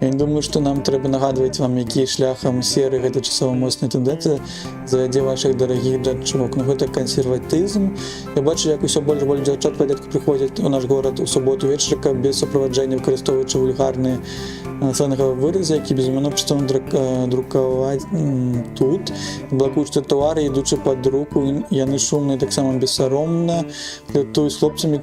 Speaker 1: Я не думаю, што нам трэба нагадваць вам, які шляхам серы гэта часова моцная тэндэнцыя завядзе вашых дарагіх дачок. Ну гэта кансерватызм. Я бачу, як усё больш дзяўчат палетку прыходзяць у наш горад у суботу вечара, каб без суправаджэння, выкарыстоўваючы вульгарныя сленгавыя выразы, які безумоўна пачатаюць друкаваць тут, блакуюць тратуары, ідучы пад руку, яны шумныя, таксама бессаромна, лятуюць з хлопцамі,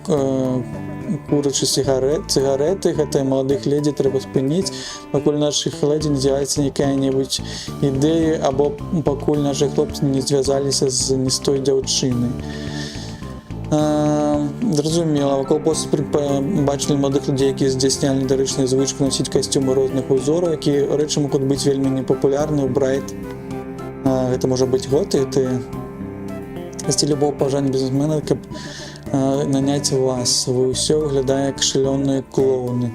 Speaker 1: курачы цыгареты, гэта маладых ледзі трэба спыніць, пакуль нашых ледзі не з'явіцца якая-небудзь ідэя, або пакуль нашы хлопцы не звязаліся з не з той дзяўчынай. Зразумела, вакол пост бачылі маладых людзей, якія здзяйснялі дарычную звычку насіць касцюмы розных узораў, якія рэчы могуць быць вельмі непапулярны ў брайт. Гэта можа быць готы, ты касці любого паважання бізнесмена, каб наняць вас. Вы ўсё выглядае як шалёныя клоуны.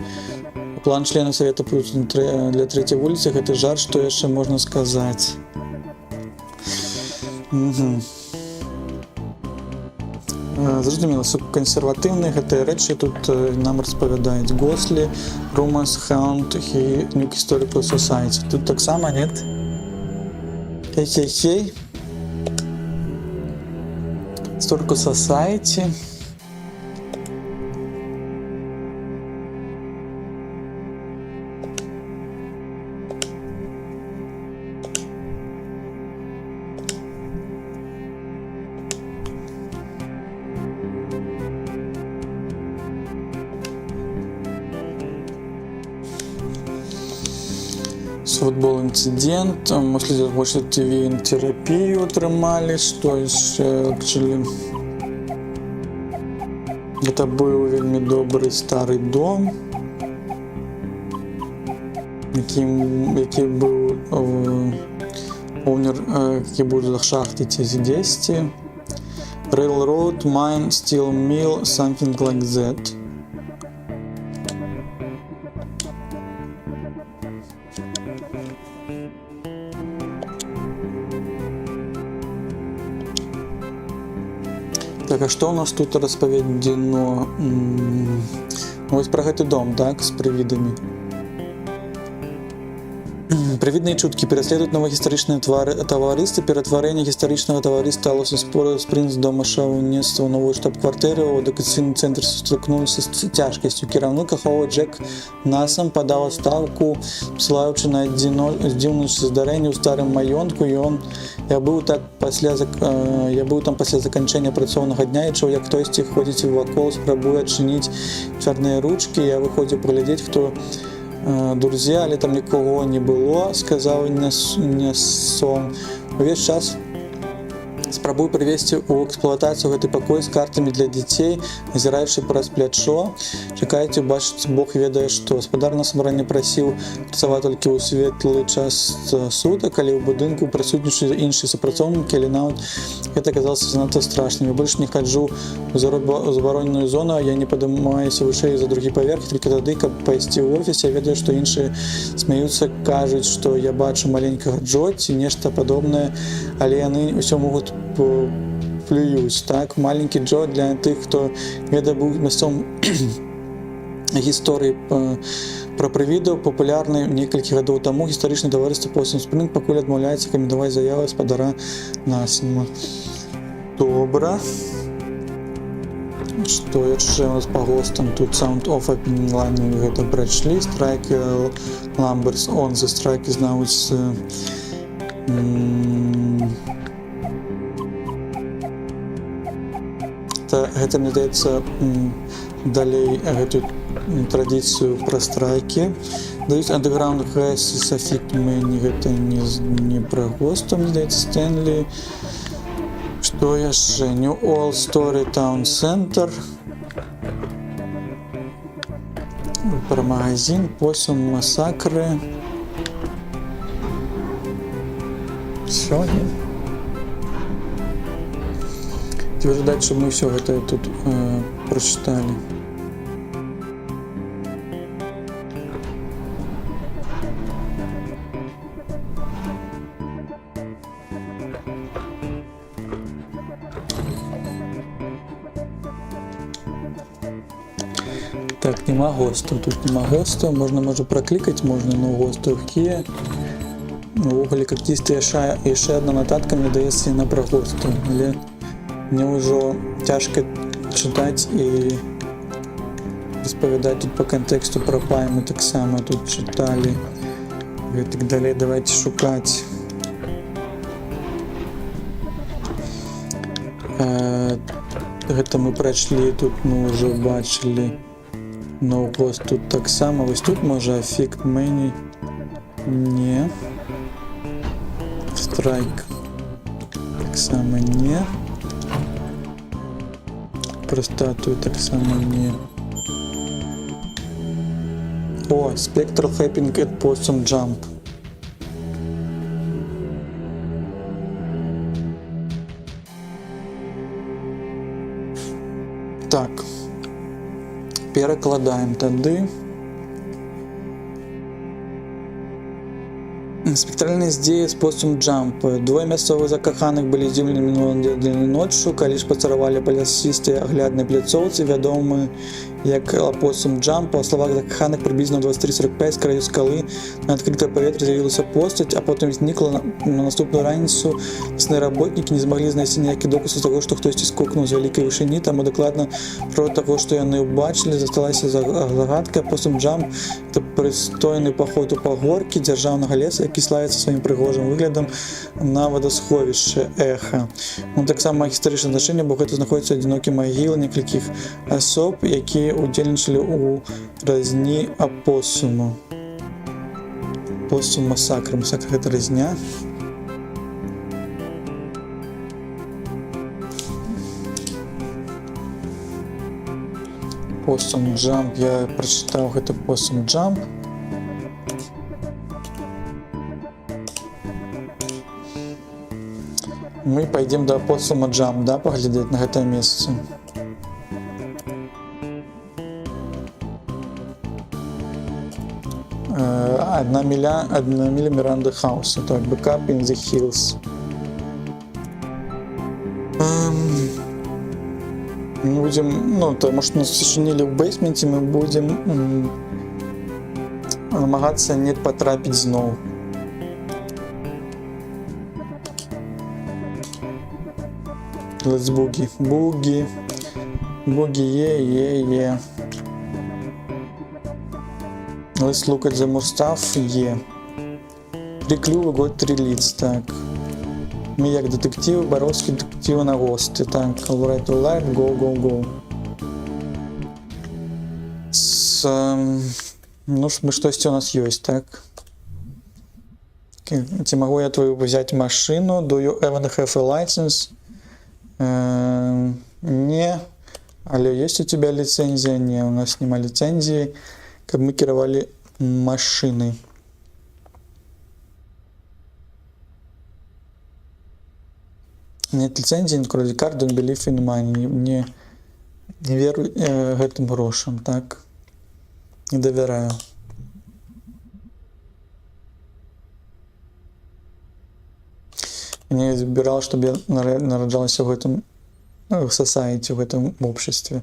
Speaker 1: План члена Совета Плюс для трэцяй вуліцы — гэта жарт, што яшчэ можна сказаць. Зразумела, кансерватыўныя гэтыя рэчы тут нам распавядаюць Гослі, Rumors, Hound і New Historical Society. Тут таксама нет? Хей-хей-хей. Historical Society. Футбол інцидент, можливо, больше ТВ терапію отримали, что еще, это был вельми добрый старый дом, який був який був в шахті ці 10. Railroad, mine, steel mill, something like that. Так, а што у нас тут распаведзено? Вось пра гэты дом, так, з прывідамі. Прывідныя чуткі пераследуюць новагістарычныя таварыствы. Ператварэнне гістарычнага таварыства Алоса Спрынгс дома шаўніцтва ў новую штаб-кватэру ў адукацыйны цэнтр сустракнуліся з цяжкасцю. Кіраўнік аховы Джек Насам падаў адстаўку, пасылаючы на дзіўнае здарэнне ў старым маёнтку, і я быў там пасля заканчэння працоўнага дня і чуў, як хтосьці ходзіць вакол, спрабуе адчыніць чарныя ручкі. Я выходзіў паглядзець, хто дурзе, але там нікого не было, сказаў Нясон. Увесь час спрабую прывесці ў эксплуатацыю гэты пакой з картамі для дзяцей, назіраючы праз плячо. Чакайце, бачыць, Бог ведае што. Гаспадар на сабранне прасіў працаваць толькі ў светлы час сутак, але ў будынку прысутнічаюць іншыя супрацоўнікі, але нават гэта аказалася занадта страшным. Я больш не хаджу ў забароненую зону, я не падымаюся вышэй за другі паверх, толькі тады, каб пайсці ў офіс. Я ведаю, што іншыя смяюцца, кажуць, што я бачу маленькага Джо ці нешта падобнае, але яны ўсё могуць плююць, так? Маленькі Джо для тых, хто ведае быў мясцом гісторыі пра прывідаў, папулярнай некалькі гадоў таму. Гістарычнае таварыства Possum Spring пакуль адмаўляецца каментаваць заяву гаспадара Насама. Добра. Што яшчэ у нас па гостам? Тут Sound of Opinion Line, гэта прайшлі. Strike Numbers on the Strike is now гэта, мне здаецца, далей гэту традыцыю пра страйкі. Даюць Underground Gas, Safik Many, гэта не пра госта, мне здаецца, Стэнлі. Што яшчэ? New Old Story Town Center. Пра магазин, Possum Massacre. Всё, не? Ці жадаць, щоб мы ўсё гэта тут прачыталі. Так, нема госту, тут нема госту, можна проклікати, можна, но госту є. Увогуле, как тісти ще одна нотатка мені дається на про госту, але мені вже тяжко читати і розповідати тут по контексту про пай, ми так само тут читали і так далі. Давайте шукати. Гэта мы пройшли, тут мы вже бачили. No Ghost тут так само. Ось тут може Affect Many. Ні. Strike. Так само ні. Про статую так само ні. О, Spectral Happing at Possum Jump. Так. Перекладаємо туди. Спектральные здзеі з Possum Jump. Двое мясцовых закаханых былі здзіўлены мінулай ноччу, калі ж пацаравалі па лясістай агляднай пляцоўцы, вядомы як Possum Jump. Па словах закаханых, прыблізна 23:45 з краю скалы на адкрытае паветра з'явілася постаць, а потым знікла. На наступную раніцу лясныя работнікі не змаглі знайсці ніякі доказы таго, што хтосьці скокнуў з вялікай вышыні, таму дакладна про таго, што яны ўбачылі, засталася загадка. Possum Jump – это прыстойны паход у пагоркі дзяржаўнага леса, які славіцца сваім прыгожым выглядам на вадасховішчы Эха. Таксама гістарычнае значэнне, бо гэта знаходзіцца адзінокі магіл некалькіх асоб, якія удзельнічалі ў разні апосуму. Possum Massacre. Massacre — гэта разня. Possum Jump. Я прачытаў гэта Possum Jump. Мы пойдем до Possum Jump, да, паглядзець на гэтае месца. Одна миля Miranda House. Так, Backup in the Hills. Мы будем, потому что нас сочинили в бейсменте, мы будем намагаться не потрапить зноў. Let's boogie. Boogie. Boogie, yeah. Let's look at the more stuff, yeah. 3 клюви, got 3 leads, так. Ми як детективи, Боровські детективи на гості, так. Alright, go. Мы штосьці у нас есть, так. Ці могу я твою взять машину? Do you even have a license? Не. Але есть у тебя лицензия? Не, у нас нема лицензии, каб мы кіравалі машиной. Нет лицензии, нет credit card, don't believe in money. Не веру гэтым грошам, так? Не доверяю. Мне избирал, чтобы я нараджался в этом society, в этом обществе.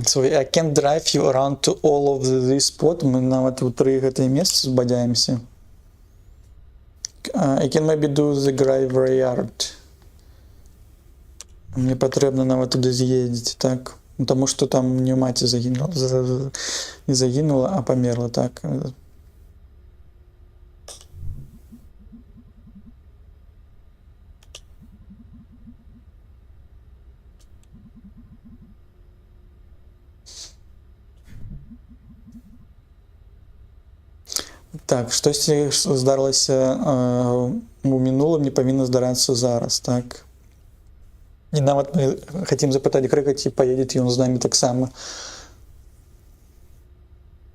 Speaker 1: So I can drive you around to all of this spot. Мы нават у 3 гэтыя месцы збадзяемся. I can maybe do the graveyard. Мне патрэбна нават туды з'ездзіць, так? Потому что там не маці загінула, не загінула, а памерла, так? Так, штосьці здарылася у мінулым, не павінна здарацца зараз, так? І нават мы хацім запытаць Грэга, ці паедзе ён з намі таксама.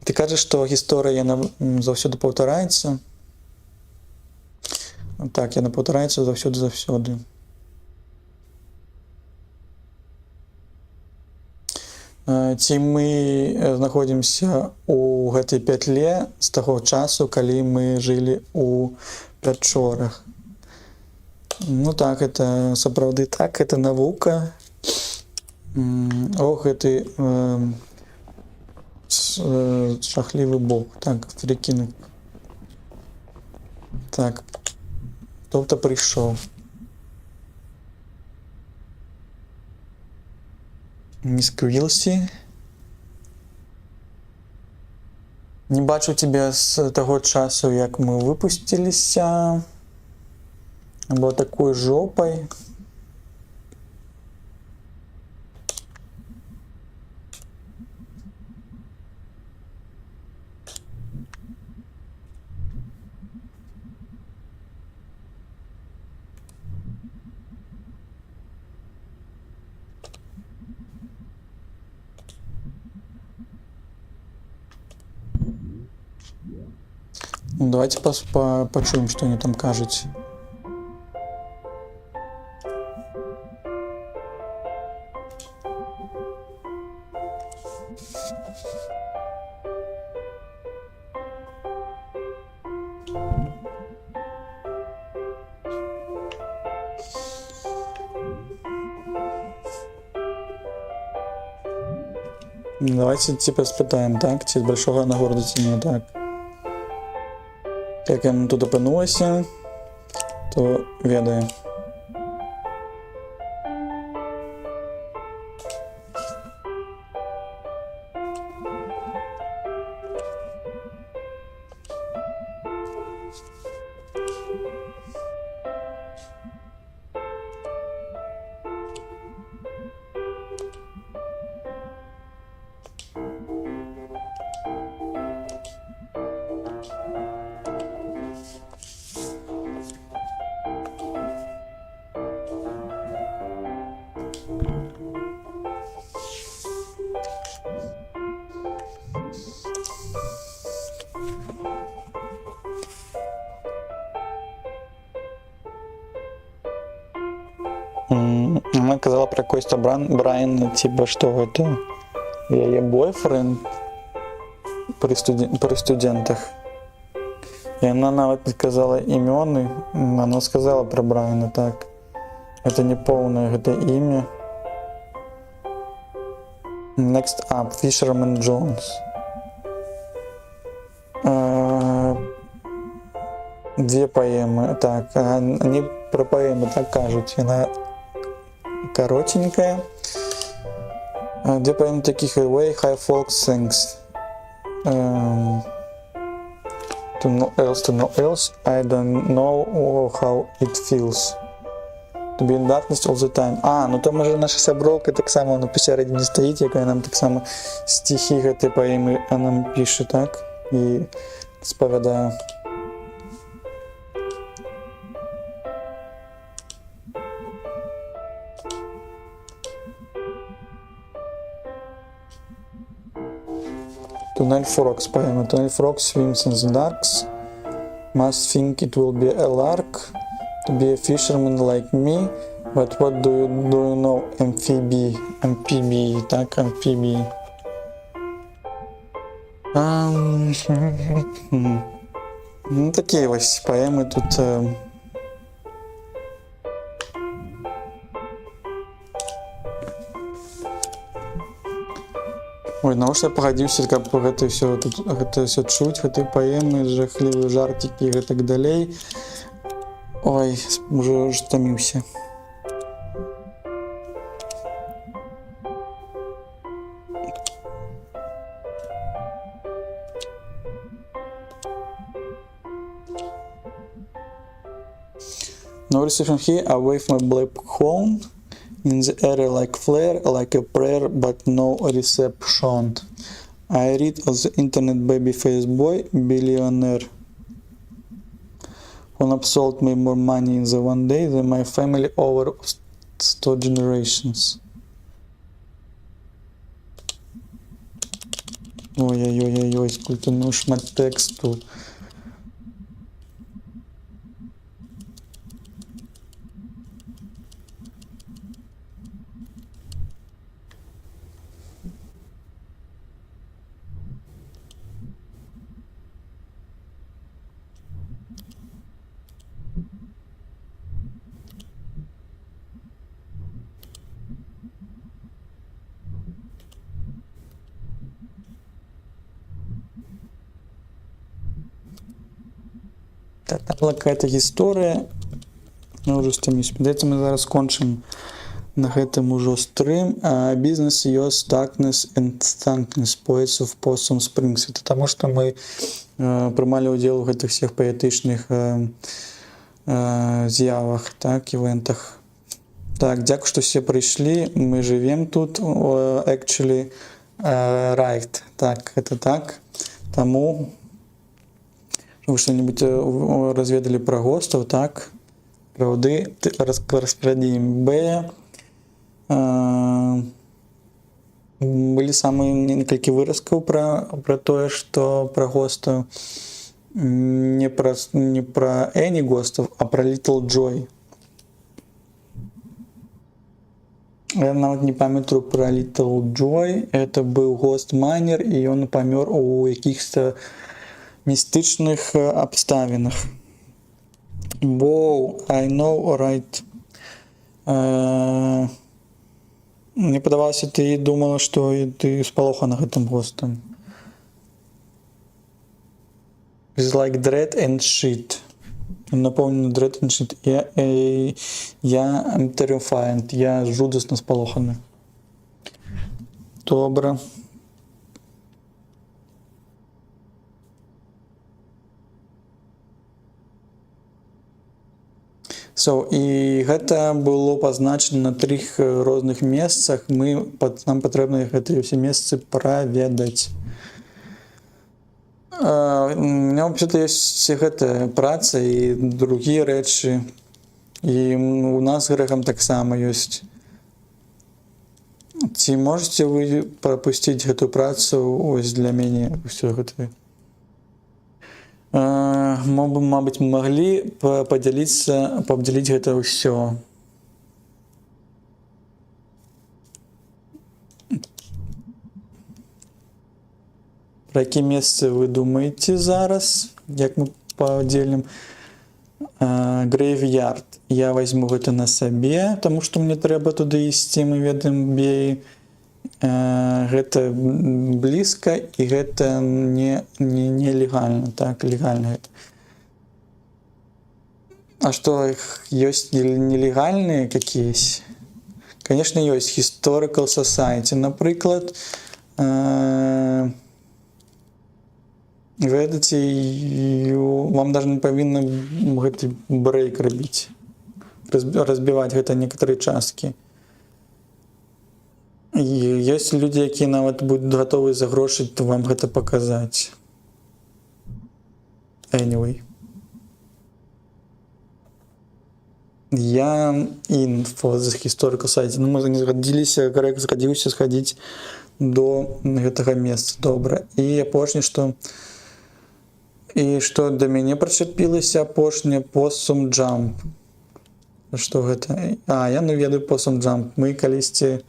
Speaker 1: Ты кажаш, што гісторыя яна заўсёды паўтараецца? Так, яна паўтараецца заўсёды. Ці мы знаходзімся у гэтай пятле з таго часу, калі мы жылі у пячорах. Ну так, это сапраўды так, это навука. Ох, гэты жахлівы бог. Так, прикину. Так, хто-то прийшов. Міс Квілсі. Не бачу тебе з того часу, як ми випустилися. Або такою жопой. Ну, давайте почуем, что они там кажут. Давайте типа спитаем, так? Ці з большого на городу ці не так. Як я тут опинулася, то ведаю. Она казала про Костя Брайана, типа, что это ее бойфренд при студентах. И она навіть не сказала имен, она сказала про Брайана, так. Это не полное это имя. Next up, Fisherman Jones. Две поэмы, так, они про поэмы так кажут, она коротенькая. Две поэмы таких Way High Folk Sings. To know else, I don't know how it feels. To be in darkness all the time. Ну то може наша сябровка так само на посередині стоїть, яка нам так само стихи гэтай поэми нам пише, так? І сповідає. Tunnel Frogs поэма. Tunnel Frogs swims in the darks. Must think it will be a lark. To be a fisherman like me. But what do you know? Amphibie, так, amphibie. Ну, такі ось поеми тут. Ой, навошта я пагадзіўся, каб гэта ўсё чуць, гэтай паэмы, жахлівыя жартікі і гэтак далей. Ой, уже стаміўся. No reception here, I wave my black horn. In the area like flare, like a prayer, but no reception. I read on the internet babyface boy, billionaire. Who upsold me more money in the one day than my family over 100 generations. Ой-ой-ой-ой, сколько ну шмат тексту. Там була какая-то історія. Ну, вже стамісь. Здається, ми зараз кончимо на гэтым ужо стрим. Business Yours Darkness and Thankness Poets of Possum Springs. Это тому, что мы прымалі ўдзел у гэтых всех паэтычных з'явах, так, івентах. Так, дзякую, што все прыйшлі. Мы живем тут, actually, right. Так, это так. Таму вы что-нибудь разведали про гостаў, так? Правды, распрадзім Б. Былі самыя некалькі выразкаў пра тое, што пра гостаў. Не пра Any гостаў, а пра Little Joy. Я нават не памятаю пра Little Joy. Это быў гост-майнер, і ён памёр у якіхся містычных абставінах. Wow, I know, right. Мне падавалася, ты думала, што ты спалохана гэтым гостам. It's like dread and shit. Напомню, dread and shit. Я am terrified. Я жудасна спалоханы. Добра. І гэта было пазначана на 3 розных месцах. Нам патрэбна гэтыя ўсе месцы праведаць. У меня вообще-то есть гэтая праца і другія рэчы. І у нас з Грэгам таксама ёсць. Ці можете вы прапусціць гэтую працу ось для мяне ўсё гэта? Мабыць, мы маглі падзяліць гэта ўсё. Пра якія месцы вы думаеце зараз, як мы падзелім? Graveyard. Я возьму гэта на сабе, таму што мне трэба туды ісці, мы ведаем бей. Гэта блізка і гэта нелегальна, так, легальна гэта. А што, ёсць нелегальныя какие-то? Конечно, ёсць Historical Society, напрыклад. Ведаеце, вам даже не павінна гэты брейк рабіць, разбіваць гэта некаторыя часткі. І ёсць людзі, якія нават будуць гатовы за грошы вам гэта паказаць. Anyway. Я in for the Historical Society. Ну, мы не згадзіліся, Грэг згадзіўся схадзіць до гэтага месца. Добра. І апошняе, што да мяне прычапілася апошняе Possum Jump. Што гэта? Я ведаю Possum Jump. Мы калісьці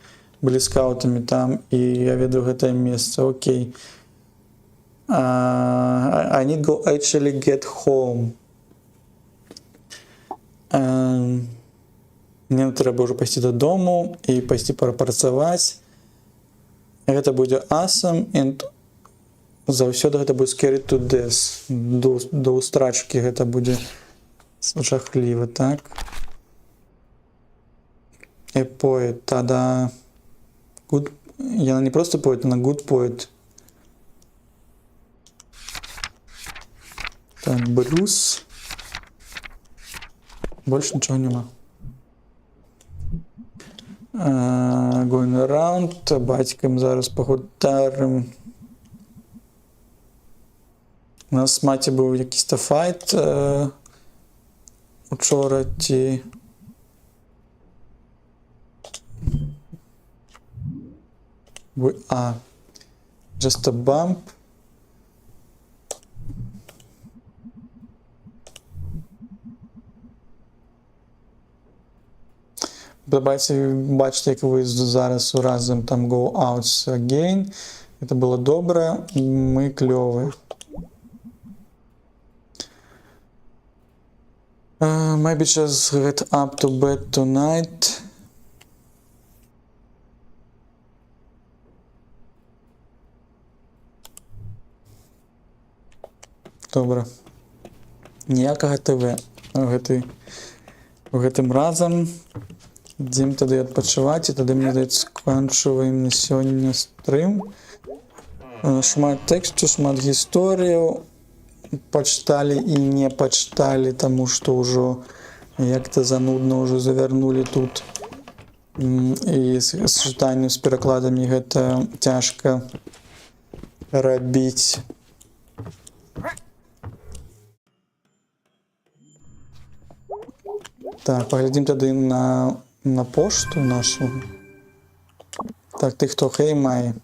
Speaker 1: былі скаутамі там, і я ведаю гэтае месца. Окей. I need to actually get home. Мне трэба ўжо пайсці дадому і пайсці працаваць. Гэта будзе awesome, and заўсёды гэта будзе scary to death. До устрачкі гэта будзе жахліва, так? A poet, тада... Good. Яна не просто поэт, она good poet. Так, блюз. Больше ничего нема. Going around. Батькам зараз пагутарым. У нас з маці быў якийсь-то файт учора ці... Just a bump. Бачите, як ви зараз разом там go out again. Це було добре, ми кльові. Maybe just get up to bed tonight. Добре. ніякага ТВ гэтым разам. Ідзем тады адпачываць, і тады, мне здаецца, сканчваем на сёння стрым. Шмат тэксту, шмат гісторыяў пачыталі і не пачыталі, таму што ўжо як-то занудна ўжо завярнулі тут. І з чытаннем, з перакладамі гэта цяжка рабіць. Так, паглядзім тады на пошту нашу. Так, ты хто? Хей, Май.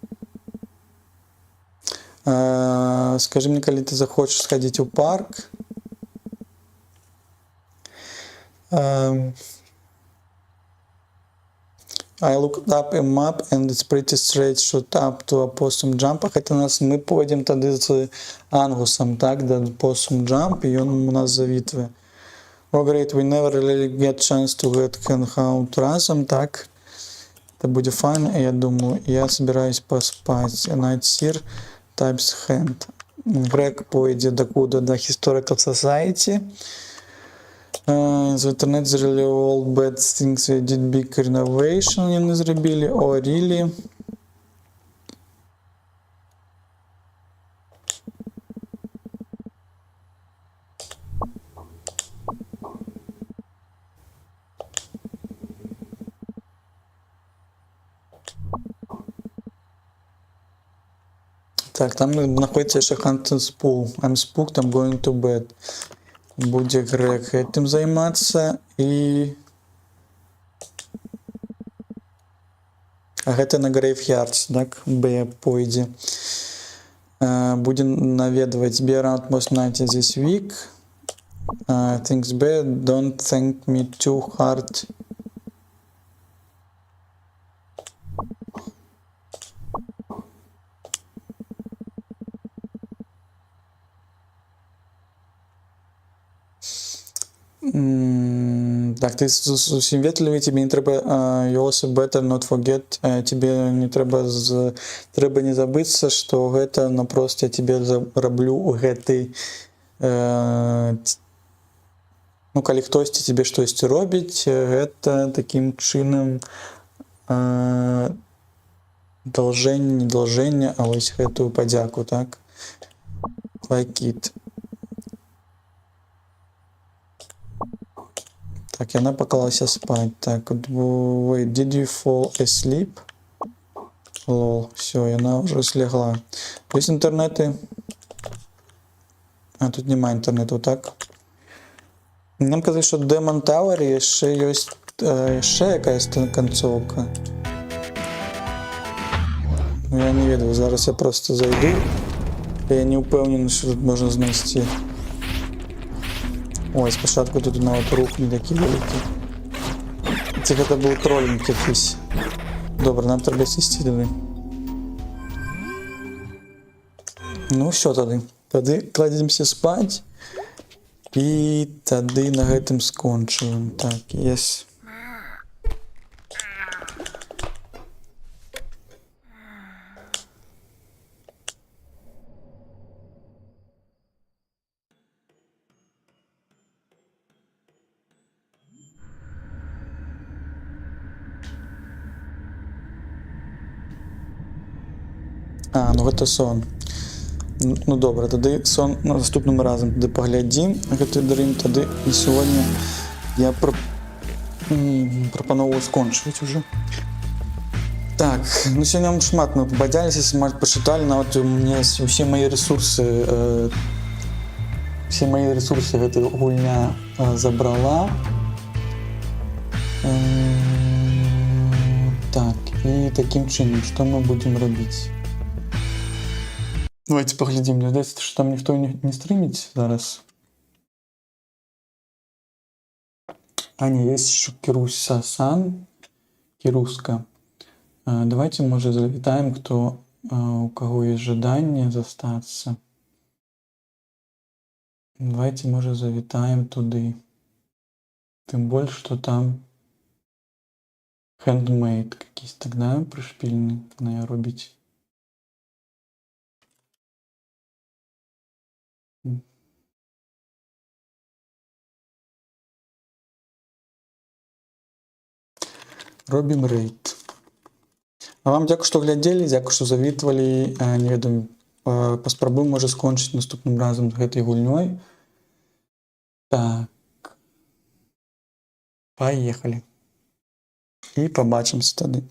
Speaker 1: Скажи мне, калі ты захочаш схадзіць у парк. I looked up a map and it's pretty straight shot up to Opossum Jump. Гэта мы пойдзем тады з Ангусам, так, да Opossum Jump, і ён у нас завітвае. Oh great, we never really get chance to get hangout разом, так. Это будзе файна, я думаю, я собираюсь поспать. A night seer types hand. Грег пойдзе дакуда да Historical Society. The internet is really all bad things. They did big renovation, яны зрабілі. Oh, really? Так, там знаходиться ще Haunted Pool. I'm spooked, I'm going to bed. Буде Грег этим займатися. І... А гэта на Graveyards, так? Б пойдзе. Буде наведваць Be around most night this week. Thanks B, don't thank me too hard. Так, ти зовсім ветливий, тобі не треба you also better not forget, тобі не треба не забыцца, што гэта напрост я тебе раблю гэты ну, калі хтосьці тебе штосьці робіць, гэта такім чынам должэнне, не должэнне, а вось гэтую падзяку, так? Like it. Так, яна паклалася спаць. Так, wait, did you fall asleep? Лол, все, яна ўжо слегла. Ёсць інтэрнэты? А, тут няма інтэрнэту, так? Нам казалі, што Demon Tower яшчэ ёсць яшчэ якаясь канцоўка. Я не ведаю, зараз я просто зайду. Я не ўпэўнены, што тут можна знайсці. Ой, спачатку тут нават рух не такі вялікі. Ці гэта быў тролінг якийсь. Добра, нам трэба сісці тады. Ну ўсё тады. Тады кладземся спаць. І тады на гэтым скончуем. Так, yes. А, ну гэта сон. Ну добра, тады сон наступным разам тады паглядзім гэты дрым, тады і сёння я прапановваю скончваць уже. Так, ну сёння шмат мы пабадзяліся, шмат пачыталі, нават у мяне усе мае ресурсы гэта гульня забрала. Так, і такім чынам, што мы будзем рабіць? Давайте поглядим. Мне здаецца, што там ніхто не стрыміць зараз. А не, есть еще Кируса-сан. Кируска. Давайте, может, завітаем, кто, у кого есть желание застаться. Давайте, может, завітаем туды. Тым больш, что там handmade какие-то тогда пришпильные на робить. Робім рэйд. А вам дзякую, што глядзелі, дзякую, што завітвалі. Не ведаю, паспрабуем, можа, скончыць наступным разам з гэтай гульнёй. Так. Паехалі. І пабачымся тады.